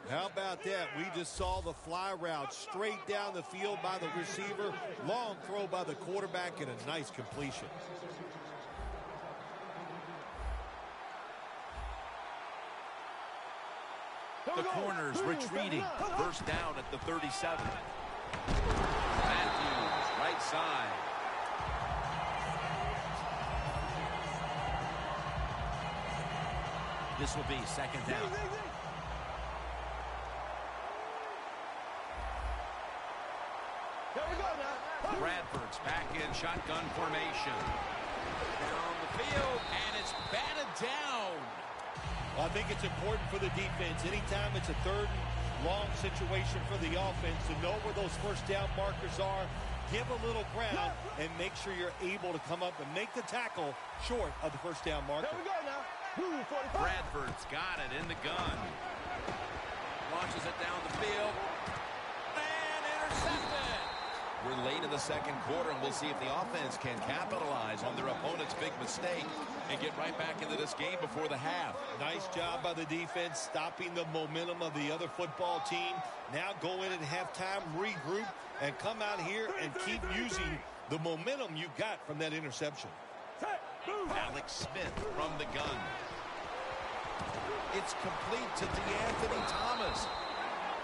How about that? We just saw the fly route straight down the field by the receiver. Long throw by the quarterback and a nice completion. The corner's retreating. 1st down at the 37. Matthews, right side. This will be 2nd down. Bradford's back in shotgun formation. Down the field, and it's batted down. Well, I think it's important for the defense. Anytime it's a 3rd and long situation for the offense to know where those 1st down markers are, give a little ground, and make sure you're able to come up and make the tackle short of the 1st down marker. Bradford's got it in the gun. Launches it down the field. And intercepted. We're late in the 2nd quarter, and we'll see if the offense can capitalize on their opponent's big mistake and get right back into this game before the half. Nice job by the defense stopping the momentum of the other football team. Now go in at halftime, regroup, and come out here and keep using the momentum you got from that interception. Alex Smith from the gun. It's complete to DeAnthony Thomas.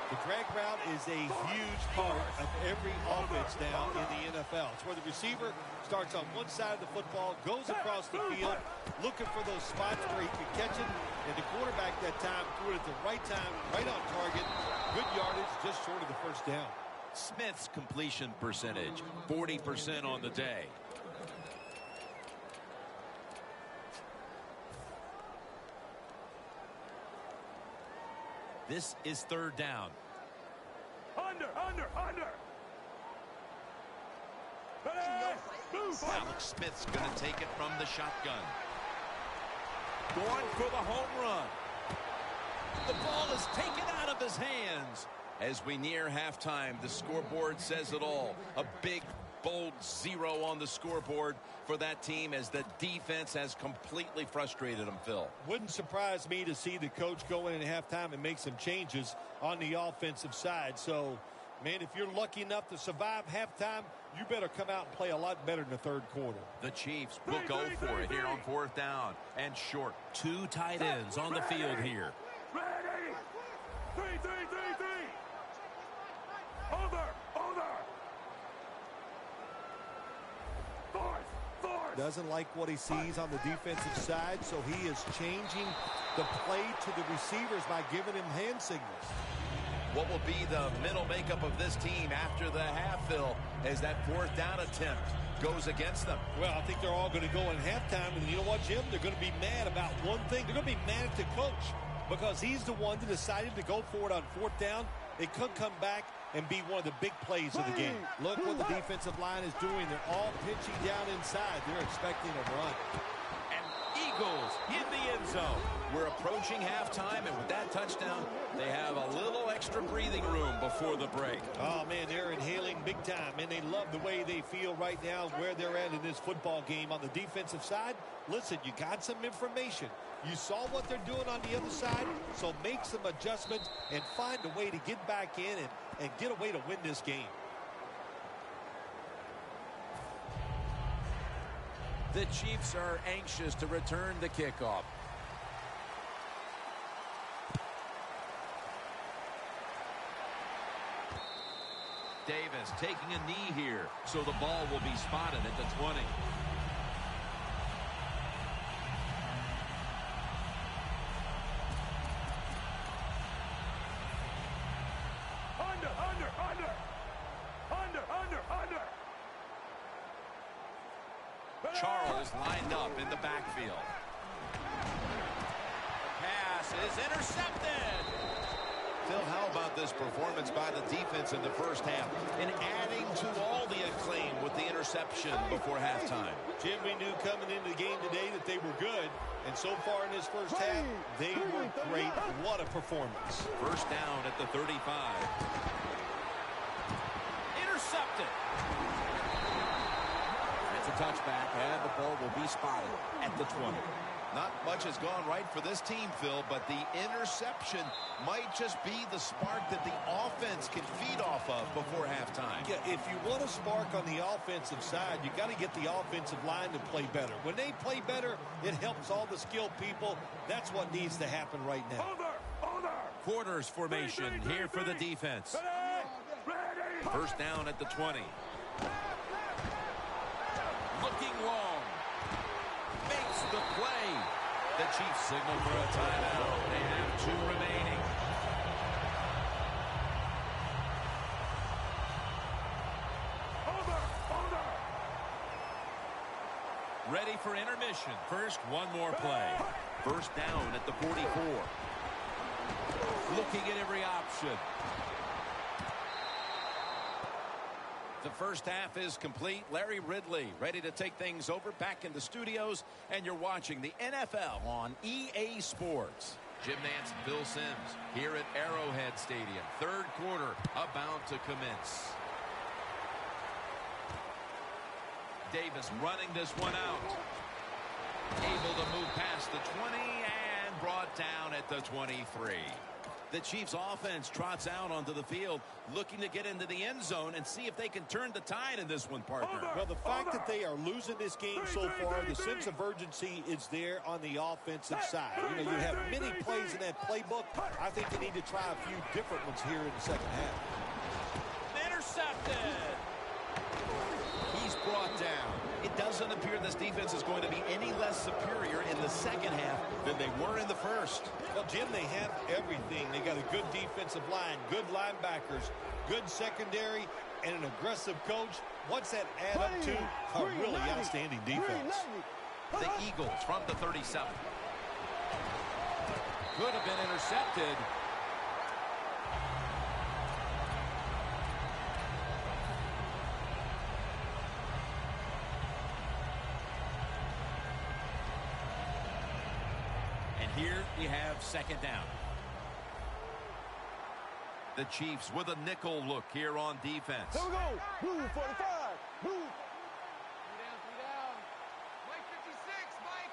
The drag route is a huge part of every offense now in the NFL. It's where the receiver starts on one side of the football, goes across the field, looking for those spots where he can catch it, and the quarterback that time threw it at the right time, right on target. Good yardage, just short of the 1st down. Smith's completion percentage, 40% on the day. This is 3rd down. Under. Alex Smith's going to take it from the shotgun. Going for the home run. The ball is taken out of his hands. As we near halftime, the scoreboard says it all. A big, bold 0 on the scoreboard for that team as the defense has completely frustrated them, Phil. Wouldn't surprise me to see the coach go in at halftime and make some changes on the offensive side. So, man, if you're lucky enough to survive halftime, you better come out and play a lot better in the 3rd quarter. The Chiefs will go for it here on 4th down and short. 2 tight ends on the field here. Ready. 3. Over. 4th. Doesn't like what he sees on the defensive side, so he is changing the play to the receivers by giving him hand signals. What will be the mental makeup of this team after the half, Phil, as that 4th down attempt goes against them? Well, I think they're all going to go in halftime, and you know what, Jim? They're going to be mad about one thing. They're going to be mad at the coach because he's the one that decided to go for it on 4th down. It could come back and be one of the big plays of the game. Look what the defensive line is doing. They're all pitching down inside. They're expecting a run. And Eagles in the end zone. We're approaching halftime, and with that touchdown, they have a little extra breathing room before the break. Oh, man, they're inhaling big time, and they love the way they feel right now, where they're at in this football game. On the defensive side, listen, you got some information. You saw what they're doing on the other side, so make some adjustments and find a way to get back in and get a way to win this game. The Chiefs are anxious to return the kickoff. Davis taking a knee here, so the ball will be spotted at the 20. Charles lined up in the backfield. Pass is intercepted. Phil, how about this performance by the defense in the first half and adding to all the acclaim with the interception before halftime? Jim, we knew coming into the game today that they were good, and so far in this first half, they were great. What a performance. First down at the 35. Intercepted. That's a touchback, and the ball will be spotted at the 20. Not much has gone right for this team, Phil, but the interception might just be the spark that the offense can feed off of before halftime. Yeah, if you want a spark on the offensive side, you got to get the offensive line to play better. When they play better, it helps all the skilled people. That's what needs to happen right now. Quarters formation here for the defense. First down at the 20. Looking long. Makes the play. The Chiefs signal for a timeout. They have 2 remaining. Ready for intermission. First, one more play. First down at the 44. Looking at every option. The first half is complete. Larry Ridley ready to take things over back in the studios, and you're watching the NFL on EA Sports. Jim Nance and Phil Simms here at Arrowhead Stadium. Third quarter about to commence. Davis running this one out. Able to move past the 20 and brought down at the 23. The Chiefs offense trots out onto the field, looking to get into the end zone and see if they can turn the tide in this one, partner. Well, the fact that they are losing this game so far, the sense of urgency is there on the offensive side. You know, you have many plays in that playbook. I think they need to try a few different ones here in the second half. Intercepted. He's brought down. It doesn't appear this defense is going to be any less superior in the second half than they were in the first. Well, Jim, they have everything. They got a good defensive line, good linebackers, good secondary, and an aggressive coach. What's that add up to? A really outstanding defense. The Eagles from the 37. Could have been intercepted. Here we have second down. The Chiefs with a nickel look here on defense. Here we go. Move, 45. Move. Three down. Mike 56. Mike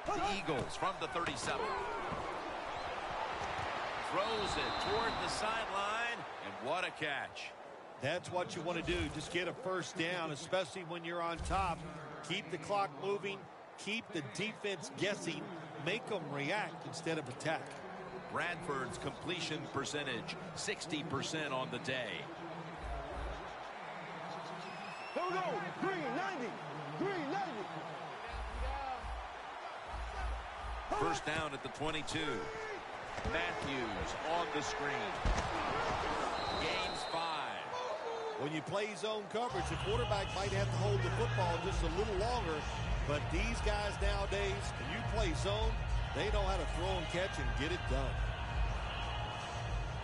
56. The Eagles from the 37. Throws it toward the sideline, and what a catch. That's what you want to do. Just get a first down, especially when you're on top. Keep the clock moving. Keep the defense guessing. Make them react instead of attack. Bradford's completion percentage, 60% on the day. Here we go. 390. 390. First down at the 22. Matthews on the screen. Gains 5. When you play zone coverage, the quarterback might have to hold the football just a little longer. But these guys nowadays, when you play zone, they know how to throw and catch and get it done.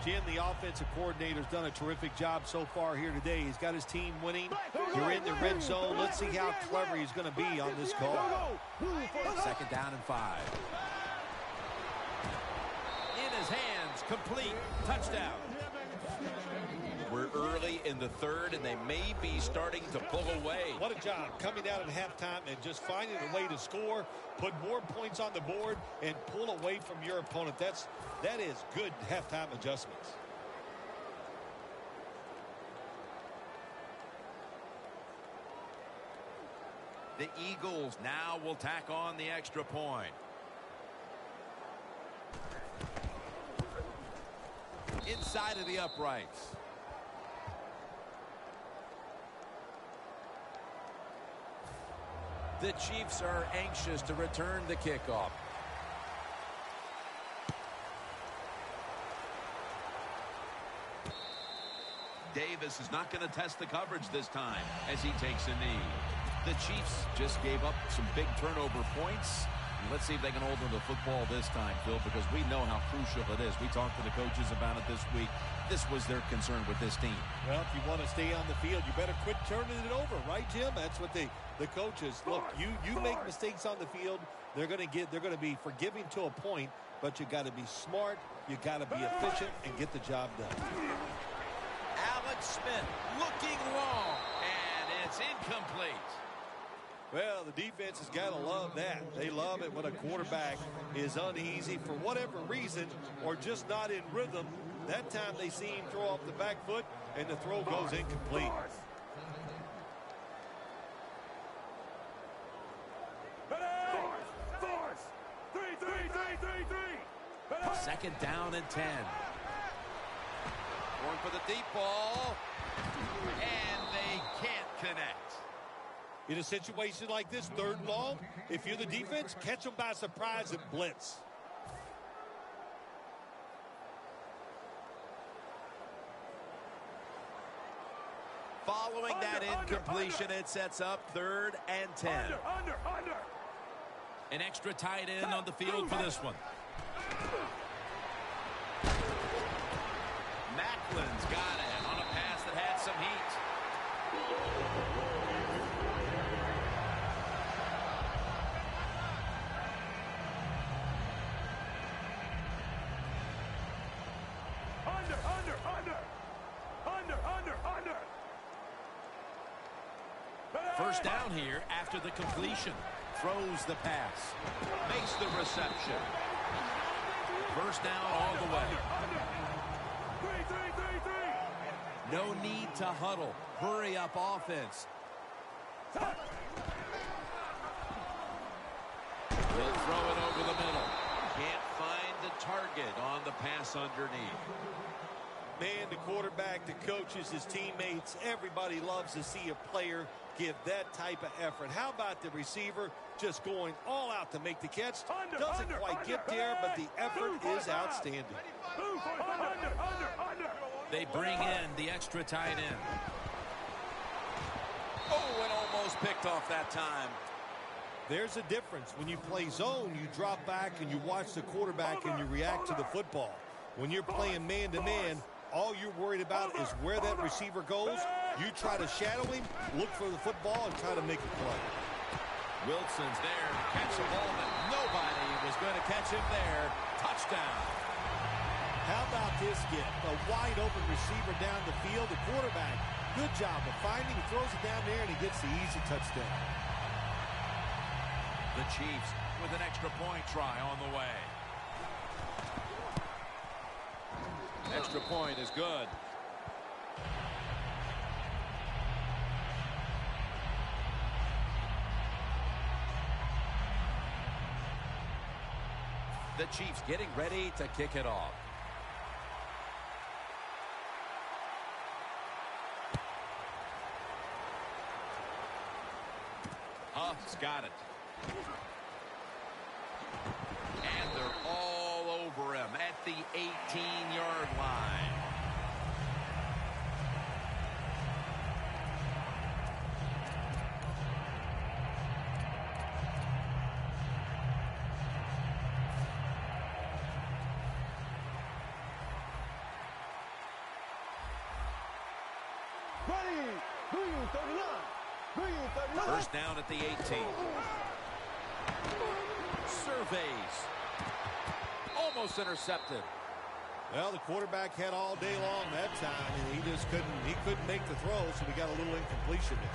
Jim, the offensive coordinator's done a terrific job so far here today. He's got his team winning. You're in the red zone. Let's see how clever he's going to be on this call. 2nd down and 5. In his hands, complete, touchdown. We're early in the 3rd, and they may be starting to pull away. What a job coming out at halftime and just finding a way to score, put more points on the board, and pull away from your opponent. That is good halftime adjustments. The Eagles now will tack on the extra point. Inside of the uprights. The Chiefs are anxious to return the kickoff. Davis is not going to test the coverage this time as he takes a knee. The Chiefs just gave up some big turnover points. Let's see if they can hold on to the football this time, Phil, because we know how crucial it is. We talked to the coaches about it this week. This was their concern with this team. Well, if you want to stay on the field, you better quit turning it over, right, Jim? That's what the coaches look. You make mistakes on the field, they're going to be forgiving to a point, but you got to be smart, you got to be efficient, and get the job done. Alex Smith looking long, and it's incomplete. Well, the defense has got to love that. They love it when a quarterback is uneasy for whatever reason or just not in rhythm. That time they see him throw off the back foot, and the throw goes incomplete. Force. 3. 2nd down and 10. Going for the deep ball, and they can't connect. In a situation like this, 3rd and long, if you're the defense, catch them by surprise and blitz. Following that incompletion, it sets up 3rd and 10. Under. An extra tight end on the field for this one. Macklin's got it on a pass that had some heat. Under. 1st down here after the completion. Throws the pass. Makes the reception. 1st down all the way. 3. No need to huddle. Hurry up offense. He'll throw it over the middle. Can't find the target on the pass underneath. Man, the quarterback, the coaches, his teammates, everybody loves to see a player give that type of effort. How about the receiver just going all out to make the catch? Doesn't quite get there, but the effort is outstanding. They bring in the extra tight end. Oh, it almost picked off that time. There's a difference. When you play zone, you drop back and you watch the quarterback and you react to the football. When you're playing man-to-man, all you're worried about is where that receiver goes. You try to shadow him, look for the football, and try to make a play. Wilson's there to catch the ball, but nobody was going to catch him there. Touchdown. How about this get? A wide-open receiver down the field. The quarterback, good job of finding. He throws it down there, and he gets the easy touchdown. The Chiefs with an extra point try on the way. Extra point is good. The Chiefs getting ready to kick it off. Huff's got it. And they're all over him at the 18-yard line. Ready. Do you 39? Do you 39? First down at the 18. Surveys. Almost intercepted. Well, the quarterback had all day long that time, and he just couldn't make the throw, so we got a little incompletion there.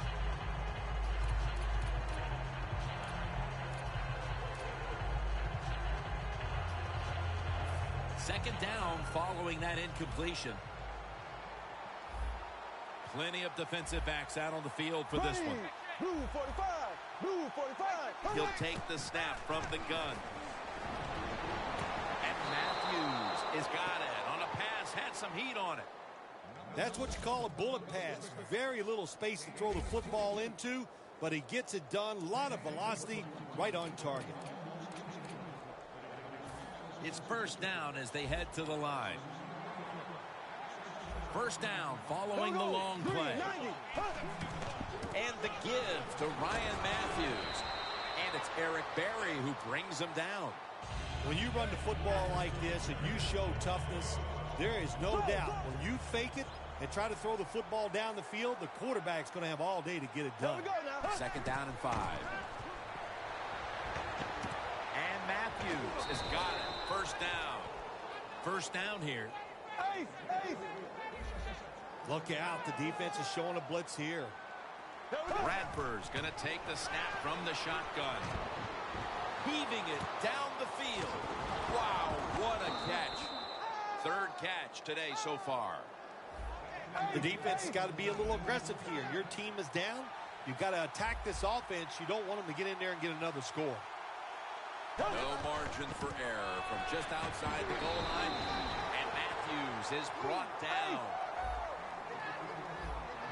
Second down following that incompletion. Plenty of defensive backs out on the field for this one. Blue 45. Blue 45. He'll take the snap from the gun. And Matthews has got it on a pass, had some heat on it. That's what you call a bullet pass. Very little space to throw the football into, but he gets it done. A lot of velocity, right on target. It's first down as they head to the line. First down following the long play. And the give to Ryan Matthews. And it's Eric Berry who brings him down. When you run the football like this and you show toughness, there is no doubt when you fake it and try to throw the football down the field, the quarterback's going to have all day to get it done. Second down and 5. And Matthews has got it. First down. First down here. Look out. The defense is showing a blitz here. Bradford's going to take the snap from the shotgun. Heaving it down the field. Wow, what a catch. Third catch today so far. The defense has got to be a little aggressive here. Your team is down. You've got to attack this offense. You don't want them to get in there and get another score. No margin for error from just outside the goal line. And Matthews is brought down.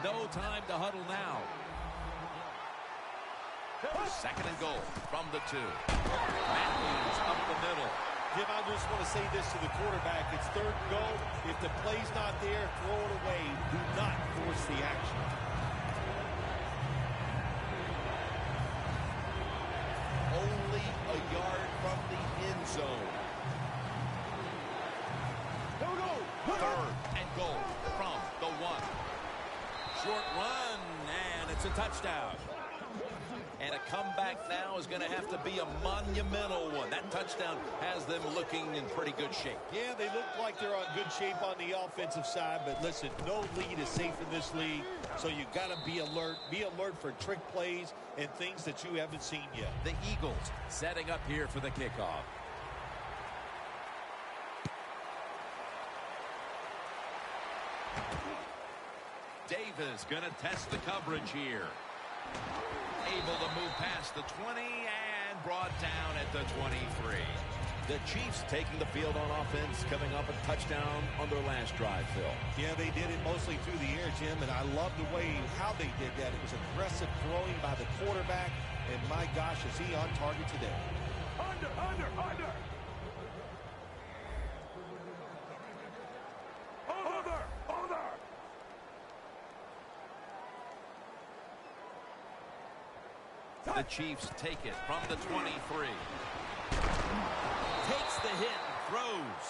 No time to huddle now. Second and goal from the 2. Matthews up the middle. Jim, I just want to say this to the quarterback. It's third and goal. If the play's not there, throw it away. Do not force the action. Only a yard from the end zone. Third and goal from the 1. Short run, and it's a touchdown. And a comeback now is going to have to be a monumental one. That touchdown has them looking in pretty good shape. Yeah, they look like they're on good shape on the offensive side, but listen, no lead is safe in this league, so you got to be alert. Be alert for trick plays and things that you haven't seen yet. The Eagles setting up here for the kickoff. Davis going to test the coverage here. Able to move past the 20 and brought down at the 23. The Chiefs taking the field on offense, coming up a touchdown on their last drive, Phil. Yeah, they did it mostly through the air, Jim, and I love the way how they did that. It was aggressive throwing by the quarterback, and my gosh, is he on target today. Under. Over. The Chiefs take it from the 23. Takes the hit and throws.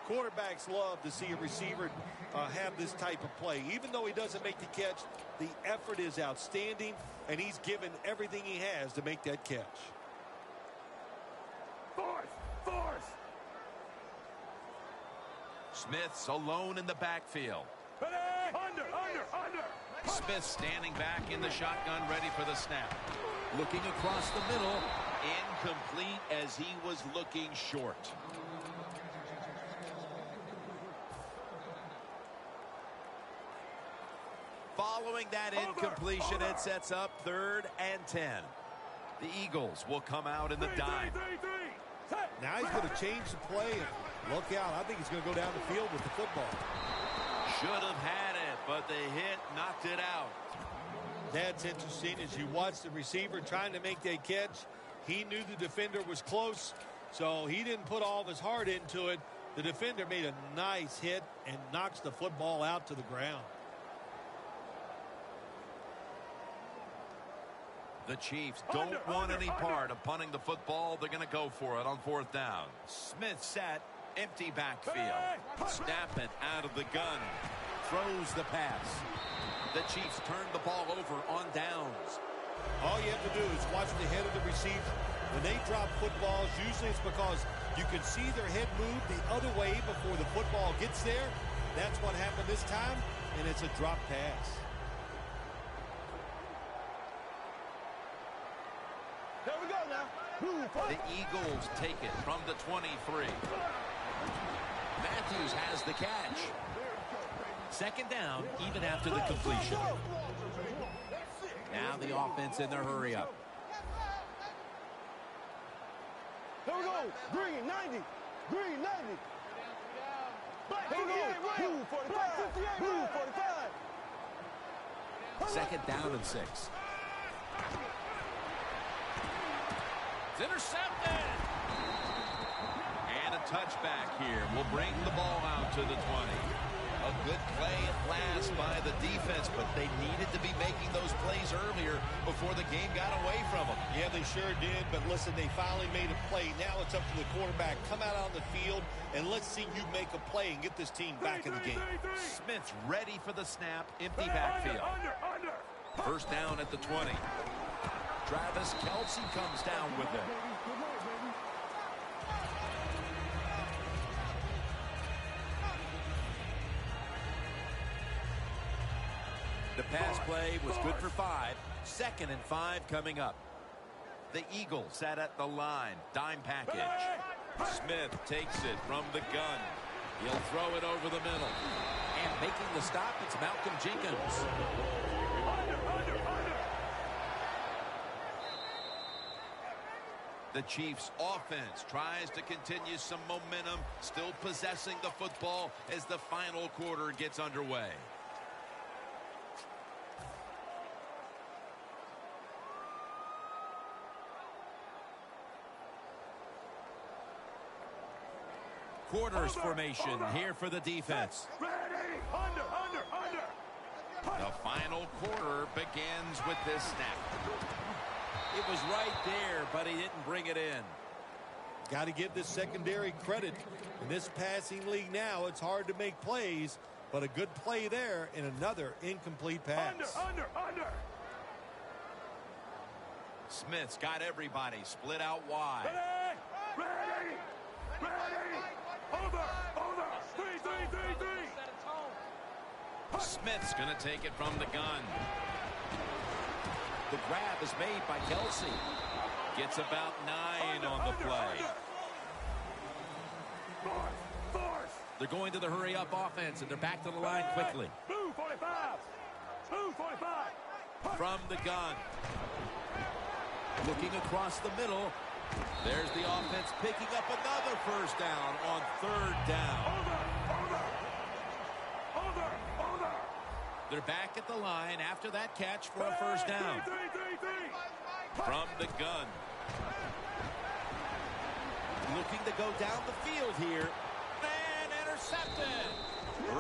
Quarterbacks love to see a receiver have this type of play. Even though he doesn't make the catch, the effort is outstanding, and he's given everything he has to make that catch. Force. Smith's alone in the backfield. Under. Smith standing back in the shotgun, ready for the snap. Looking across the middle. Incomplete as he was looking short. Following that incompletion, it sets up 3rd and 10. The Eagles will come out in the dime. Now he's going to change the play, and look out. I think he's going to go down the field with the football. Should have had it, but the hit knocked it out. That's interesting. As you watch the receiver trying to make that catch, he knew the defender was close, so he didn't put all of his heart into it. The defender made a nice hit and knocks the football out to the ground. The Chiefs don't want any part of punting the football. They're going to go for it on 4th down. Smith set, empty backfield. Snap it out of the gun. Throws the pass. The Chiefs turn the ball over on downs. All you have to do is watch the head of the receiver. When they drop footballs, usually it's because you can see their head move the other way before the football gets there. That's what happened this time, and it's a drop pass. There we go now. The Eagles take it from the 23. Matthews has the catch. Second down, even after the completion. Now the offense in their hurry up. Here we go. Green 90. Green 90. Black 58 right. Blue 45. Black 58 Blue 45. Second down and 6. It's intercepted. And a touchback here will bring the ball out to the 20. A good play at last by the defense, but they needed to be making those plays earlier before the game got away from them. Yeah, they sure did, but listen, they finally made a play. Now it's up to the quarterback. Come out on the field, and let's see you make a play and get this team back in the game. Smith's ready for the snap. Empty backfield. First down at the 20. Travis Kelce comes down with it. The pass play was good for 5. 2nd and 5 coming up. The Eagles sat at the line. Dime package. Smith takes it from the gun. He'll throw it over the middle. And making the stop, it's Malcolm Jenkins. The Chiefs offense tries to continue some momentum, still possessing the football as the final quarter gets underway. Quarters formation here for the defense. Ready. Under. The final quarter begins with this snap. It was right there, but he didn't bring it in. Got to give this secondary credit. In this passing league now, it's hard to make plays, but a good play there and another incomplete pass. Under. Smith's got everybody split out wide. Ready. Over. 3. Smith's going to take it from the gun. The grab is made by Kelce. Gets about 9 on the play. Force. They're going to the hurry-up offense, and they're back to the line quickly. Blue 45. From the gun. Looking across the middle. There's the offense picking up another first down on 3rd down. Over. They're back at the line after that catch for a first down. From the gun. Looking to go down the field here. And intercepted.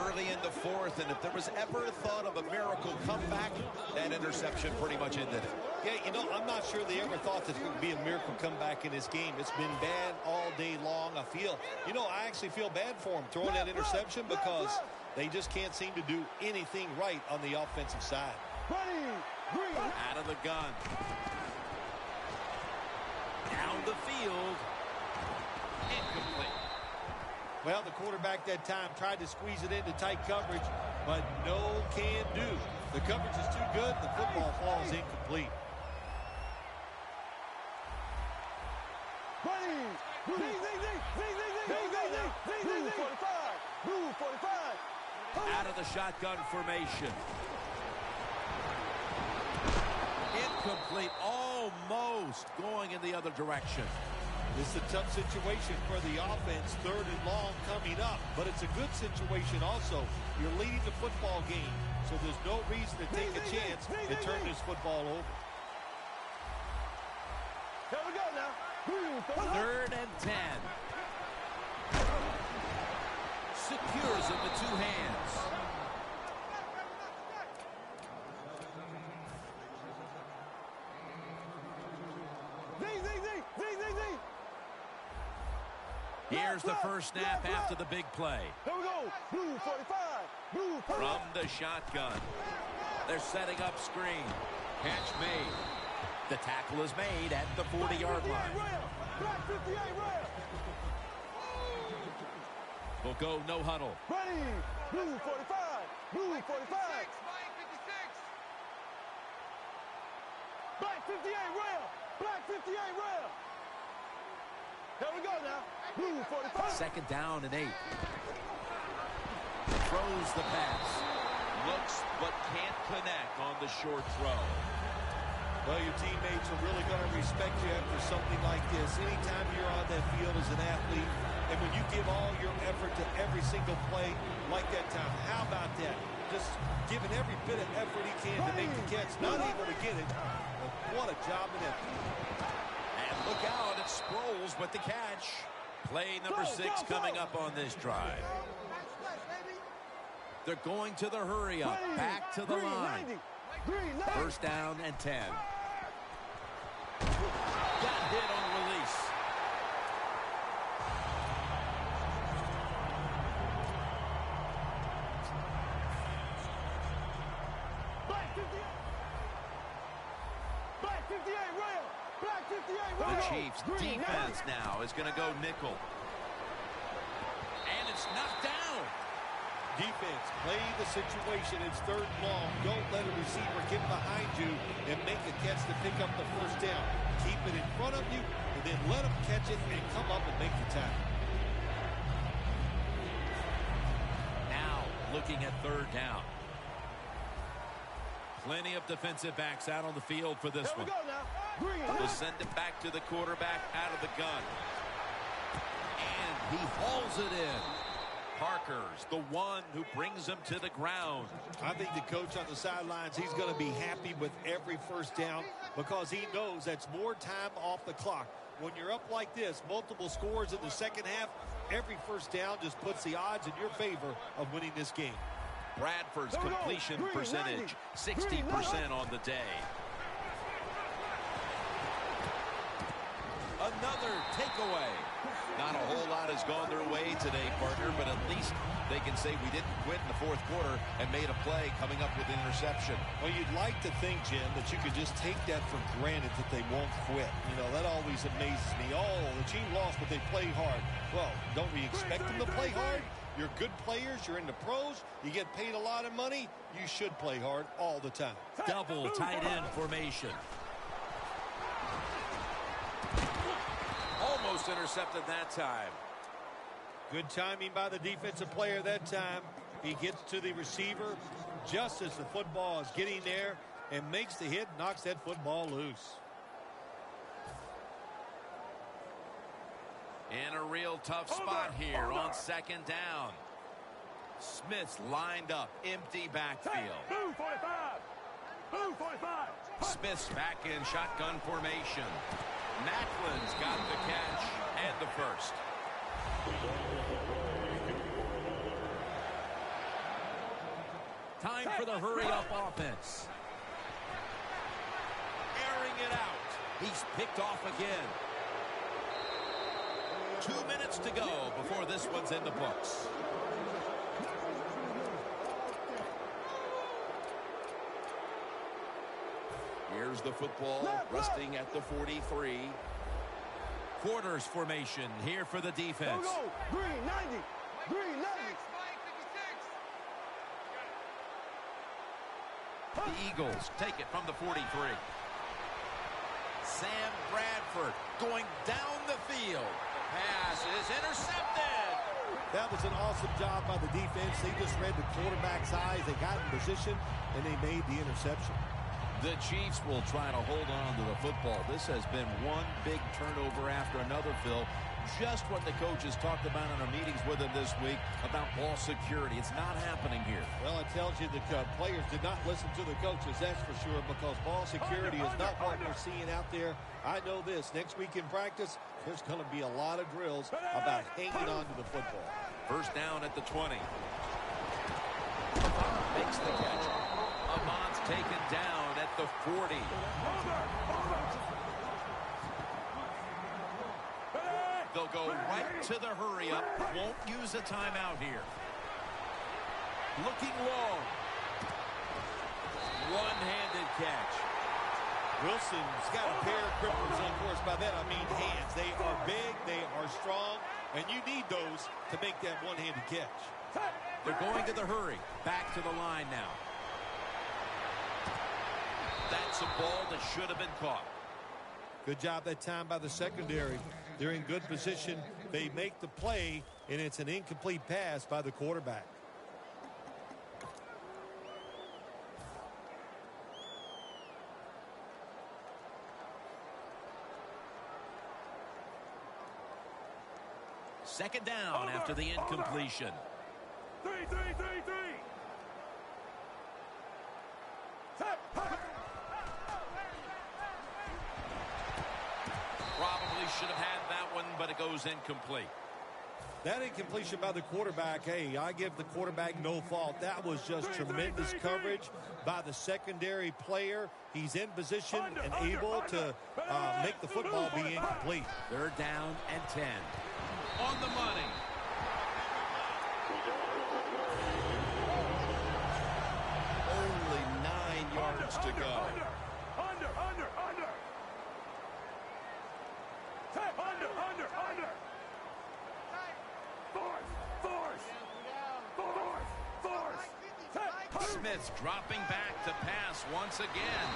Early in the 4th, and if there was ever a thought of a miracle comeback, that interception pretty much ended it. Yeah, you know, I'm not sure they ever thought that there would be a miracle comeback in this game. It's been bad all day long. I actually feel bad for them throwing that interception because they just can't seem to do anything right on the offensive side. Out of the gun. Down the field. Incomplete. Well, the quarterback that time tried to squeeze it into tight coverage, but no can do. The coverage is too good. The football falls incomplete. Out of the shotgun formation. Incomplete. Almost going in the other direction. This is a tough situation for the offense, 3rd and long coming up, but it's a good situation also. You're leading the football game, so there's no reason to take a chance to turn this football over. Here we go now. 3rd and 10. Secures it with 2 hands. Here's the first snap after the big play. Here we go. Blue 45. From the shotgun. They're setting up screen. Catch made. The tackle is made at the 40-yard line. Black 58 rail. We'll go no huddle. Ready. Blue 45. Blue 45. Black 58 rail. Black 58 rail. Here we go now. Blue 45. Second down and 8. Throws the pass. Looks but can't connect on the short throw. Well, your teammates are really going to respect you after something like this. Anytime you're on that field as an athlete, and when you give all your effort to every single play like that time, how about that? Just giving every bit of effort he can to make the catch. Not able to get it, but what a job in that. And look out, it's Sproles with the catch. Play number 6 coming up on this drive. They're going to the hurry up. Back to the line. First down and 10. Got hit on release. Black 58 rail. Black 58 rail. The Chiefs defense now is going to go nickel. And it's knocked down. Defense, play the situation. It's third and long. Don't let a receiver get behind you and make a catch to pick up the first down. Keep it in front of you, and then let them catch it and come up and make the tackle. Now, looking at third down. Plenty of defensive backs out on the field for this one. We'll send it back to the quarterback out of the gun. And he hauls it in. Parker's the one who brings him to the ground. I think the coach on the sidelines, he's going to be happy with every first down because he knows that's more time off the clock. When you're up like this, multiple scores in the second half, every first down just puts the odds in your favor of winning this game. Bradford's completion percentage, 60% on the day. Another takeaway. Not a whole lot has gone their way today, partner, but at least they can say we didn't quit in the fourth quarter and made a play coming up with an interception. Well, you'd like to think, Jim, that you could just take that for granted that they won't quit. You know, that always amazes me. Oh, the team lost, but they played hard. Well, don't we expect them to play hard? You're good players. You're in the pros. You get paid a lot of money. You should play hard all the time. Double tight end formation. Almost intercepted that time. Good timing by the defensive player that time. He gets to the receiver just as the football is getting there and makes the hit, knocks that football loose. In a real tough spot here on second down. Smith's lined up, empty backfield. Blue 45. Blue 45. Smith's back in shotgun formation. Macklin's got the catch and the first. Time for the hurry-up offense. Airing it out. He's picked off again. 2 minutes to go before this one's in the books. Here's the football resting at the 43. Quarters formation here for the defense. Green 90. Green 90. The Eagles take it from the 43. Sam Bradford going down the field. Pass is intercepted. That was an awesome job by the defense. They just read the quarterback's eyes. They got in position, and they made the interception. The Chiefs will try to hold on to the football. This has been one big turnover after another, Phil. Just what the coaches talked about in our meetings with him this week about ball security. It's not happening here. Well, it tells you the players did not listen to the coaches, that's for sure, because ball security is not what we're seeing out there. I know this. Next week in practice, there's going to be a lot of drills about hanging on to the football. First down at the 20. Makes the catch. Amon's taken down at the 40. They'll go right to the hurry-up. Won't use a timeout here. Looking long. one-handed catch. Wilson's got a pair of cripples, and of course, by that I mean hands. They are big, they are strong, and you need those to make that one-handed catch. They're going to the hurry. Back to the line now. That's a ball that should have been caught. Good job that time by the secondary. They're in good position. They make the play, and it's an incomplete pass by the quarterback. Second down after the incompletion. 3, 3, 3, 3. Probably should have had that one, but it goes incomplete. That incompletion by the quarterback, hey, I give the quarterback no fault. That was just tremendous coverage by the secondary player. He's in position and able to make the football be incomplete. They're down and 10. On the money. Only 9 yards to go. Under. Force. Smith's dropping back to pass once again.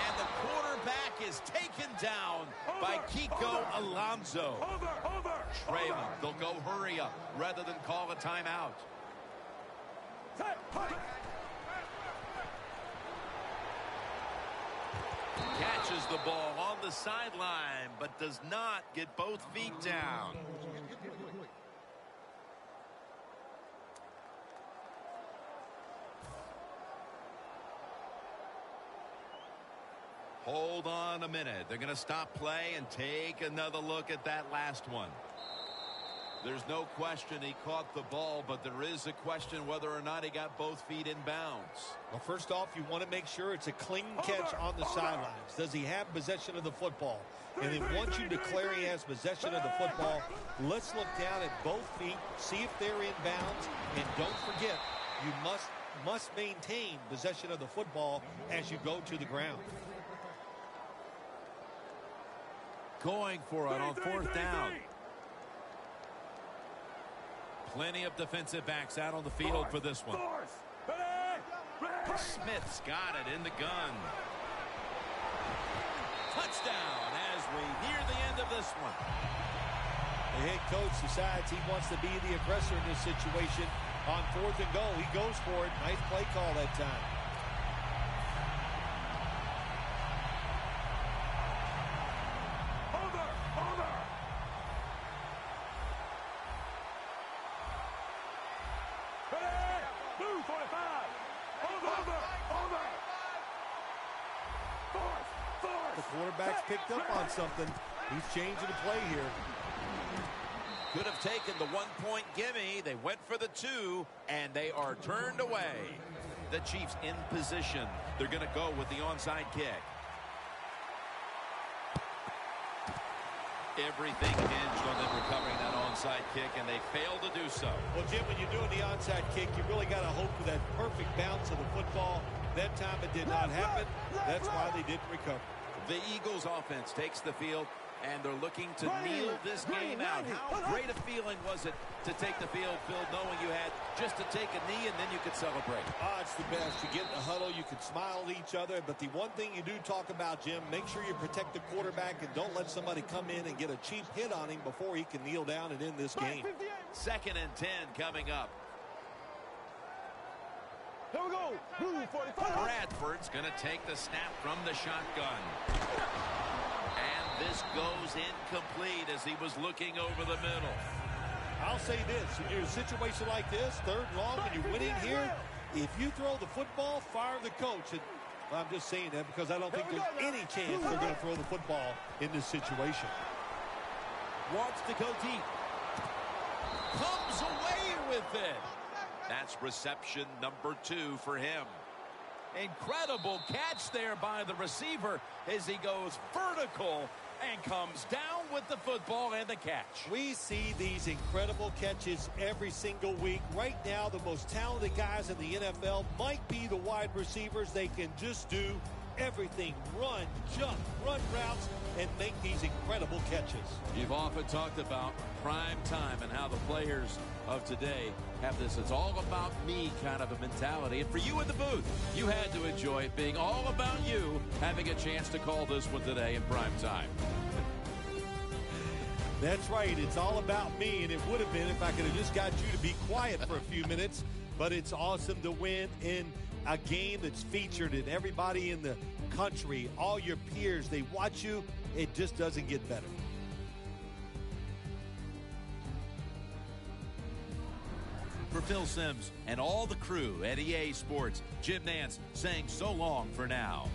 And the quarterback is taken down by Kiko Alonso. Over. Trailing. They'll go hurry up rather than call a timeout. Catches the ball on the sideline, but does not get both feet down. Hold on a minute. They're going to stop play and take another look at that last one. There's no question he caught the ball, but there is a question whether or not he got both feet in bounds. Well, first off, you want to make sure it's a clean catch on the sidelines. Does he have possession of the football? And then once you declare he has possession of the football, let's look down at both feet, see if they're in bounds, and don't forget, you must maintain possession of the football as you go to the ground. Going for it on fourth down. Plenty of defensive backs out on the field for this one. Smith's got it in the gun. Touchdown as we near the end of this one. The head coach decides he wants to be the aggressor in this situation. On fourth and goal, he goes for it. Nice play call that time. The quarterback's picked up on something. He's changing the play here. Could have taken the 1-point gimme. They went for the 2, and they are turned away. The Chiefs in position. They're going to go with the onside kick. Everything hinged on them recovering that onside kick, and they failed to do so. Well, Jim, when you're doing the onside kick, you really got to hope for that perfect bounce of the football. That time it did not happen. That's why they didn't recover. The Eagles offense takes the field, and they're looking to kneel this game out. How great a feeling was it to take the field, Phil, knowing you had just to take a knee and then you could celebrate? It's the best. You get in the huddle, you can smile at each other, but the one thing you do talk about, Jim, make sure you protect the quarterback and don't let somebody come in and get a cheap hit on him before he can kneel down and end this game. 2nd and 10 coming up. Here we go. Blue 45. Bradford's going to take the snap from the shotgun. And this goes incomplete as he was looking over the middle. I'll say this. When you're in a situation like this, 3rd and long, and you're winning here, if you throw the football, fire the coach. And I'm just saying that because I don't think there's any chance they're going to throw the football in this situation. Wants to go deep. Comes away with it. That's reception number 2 for him. Incredible catch there by the receiver as he goes vertical and comes down with the football and the catch. We see these incredible catches every single week. Right now, the most talented guys in the NFL might be the wide receivers. They can just do everything: run, jump, run routes, and make these incredible catches. You've often talked about prime time and how the players of today have this "it's all about me" kind of a mentality. And for you in the booth, you had to enjoy it being all about you, having a chance to call this one today in prime time. That's right. It's all about me, and it would have been if I could have just got you to be quiet for a few minutes. But it's awesome to win in a game that's featured in everybody in the country, all your peers. They watch you. It just doesn't get better. For Phil Simms and all the crew at EA Sports, Jim Nance saying so long for now.